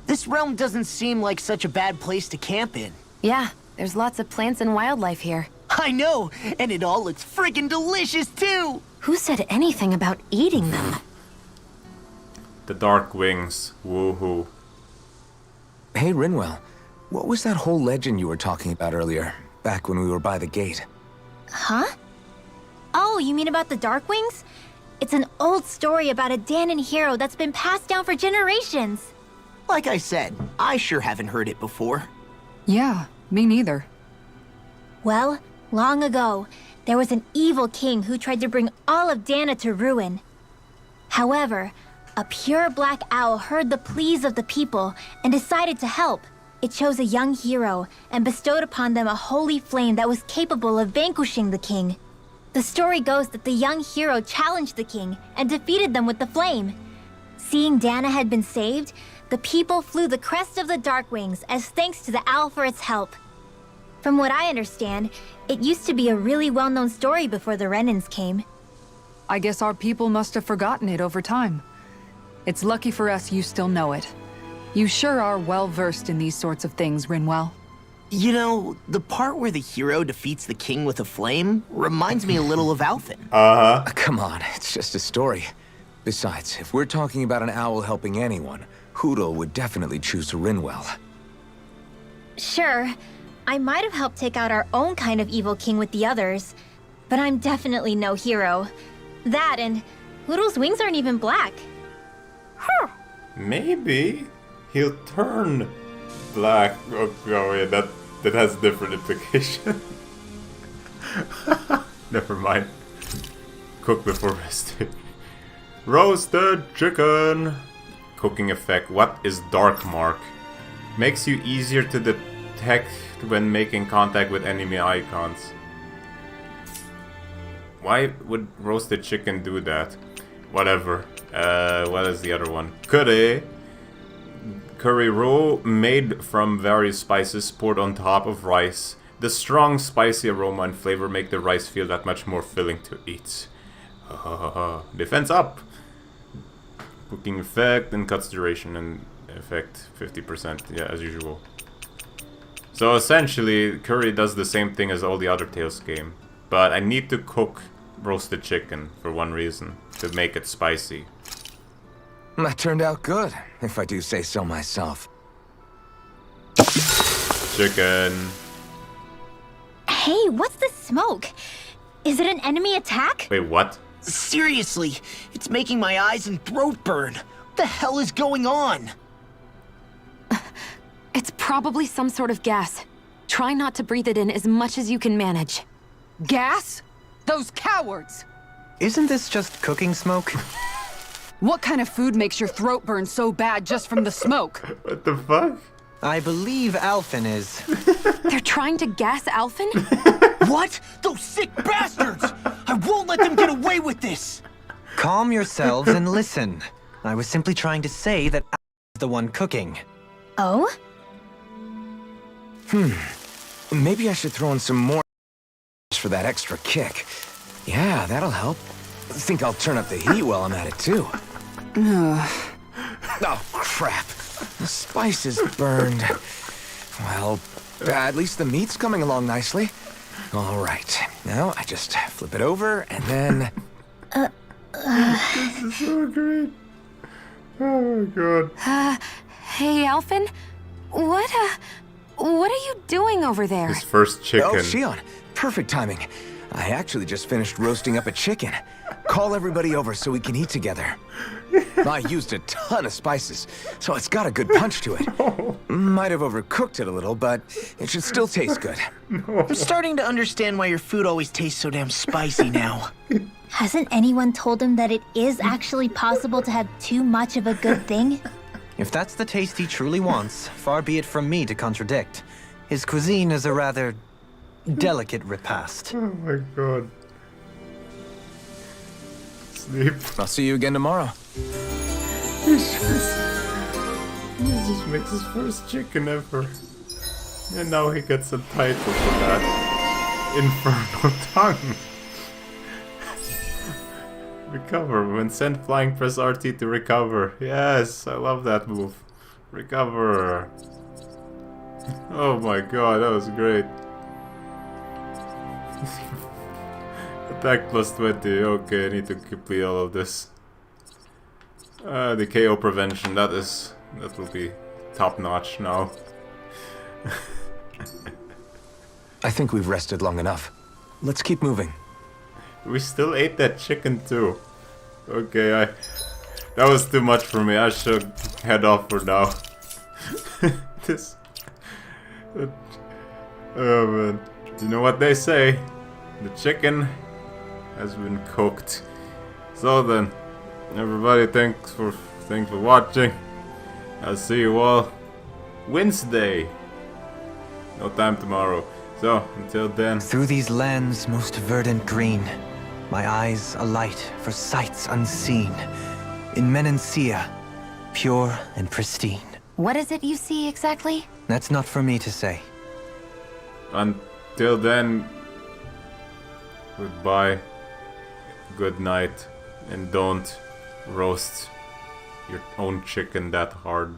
This realm doesn't seem like such a bad place to camp in. Yeah, there's lots of plants and wildlife here. I know, and it all looks friggin' delicious too! Who said anything about eating them? The Dark Wings. Woohoo. Hey, Rinwell. What was that whole legend you were talking about earlier, back when we were by the gate? Huh? Oh, you mean about the Darkwings? It's an old story about a Danon hero that's been passed down for generations. Like I said, I sure haven't heard it before. Yeah, me neither. Well, long ago, there was an evil king who tried to bring all of Dana to ruin. However, a pure black owl heard the pleas of the people and decided to help. It chose a young hero and bestowed upon them a holy flame that was capable of vanquishing the king. The story goes that the young hero challenged the king and defeated them with the flame. Seeing Dana had been saved, the people flew the crest of the Darkwings as thanks to the owl for its help. From what I understand, it used to be a really well-known story before the Renans came. I guess our people must have forgotten it over time. It's lucky for us you still know it. You sure are well-versed in these sorts of things, Rinwell. You know, the part where the hero defeats the king with a flame reminds me a little of Alphen. Come on, it's just a story. Besides, if we're talking about an owl helping anyone, Hoodle would definitely choose Rinwell. Sure, I might have helped take out our own kind of evil king with the others, but I'm definitely no hero. That and Hoodle's wings aren't even black. Maybe he'll turn black. Oh, yeah, that has different implication. Never mind. Cook before resting. Roasted chicken. Cooking effect. What is Dark Mark? Makes you easier to detect when making contact with enemy icons. Why would roasted chicken do that? Whatever. What is the other one? Curry. Curry roux made from various spices poured on top of rice. The strong spicy aroma and flavor make the rice feel that much more filling to eat. Defense up! Cooking effect and cuts duration and effect 50%, yeah, as usual. So essentially, curry does the same thing as all the other Tales game. But I need to cook roasted chicken for one reason, to make it spicy. That turned out good, if I do say so myself. Chicken. Hey, what's the smoke? Is it an enemy attack? Wait, what? Seriously, it's making my eyes and throat burn. What the hell is going on? It's probably some sort of gas. Try not to breathe it in as much as you can manage. Gas? Those cowards! Isn't this just cooking smoke? What kind of food makes your throat burn so bad just from the smoke? What the fuck? I believe Alphen is. They're trying to gas Alphen? What? Those sick bastards! I won't let them get away with this! Calm yourselves and listen. I was simply trying to say that Alphen is the one cooking. Oh? Maybe I should throw in some more for that extra kick. Yeah, that'll help. Think I'll turn up the heat while I'm at it, too. Oh, crap. The spice is burned. Well, at least the meat's coming along nicely. All right. Now I just flip it over and then... This is so great. Oh my god. Hey, Alphen? What are you doing over there? His first chicken. Oh, Shion. Perfect timing. I actually just finished roasting up a chicken. Call everybody over so we can eat together. I used a ton of spices, so it's got a good punch to it. Might have overcooked it a little, but it should still taste good. I'm starting to understand why your food always tastes so damn spicy now. Hasn't anyone told him that it is actually possible to have too much of a good thing? If that's the taste he truly wants, far be it from me to contradict. His cuisine is a rather delicate repast. Oh my god. Sleep. I'll see you again tomorrow. He just makes his first chicken ever. And now he gets a title for that. Infernal Tongue. Recover. When sent flying, press RT to recover. Yes, I love that move. Recover. Oh my god, that was great. Attack plus 20. Okay, I need to complete all of this. The KO prevention, that will be top notch now. I think we've rested long enough. Let's keep moving. We still ate that chicken too. Okay, that was too much for me. I should head off for now. Oh man. You know what they say? The chicken has been cooked. So then, everybody, thanks for watching. I'll see you all Wednesday. No time tomorrow. So, until then. Through these lands most verdant green, my eyes alight for sights unseen. In Menancia, pure and pristine. What is it you see exactly? That's not for me to say. Until then, goodbye, good night, and don't roast your own chicken that hard.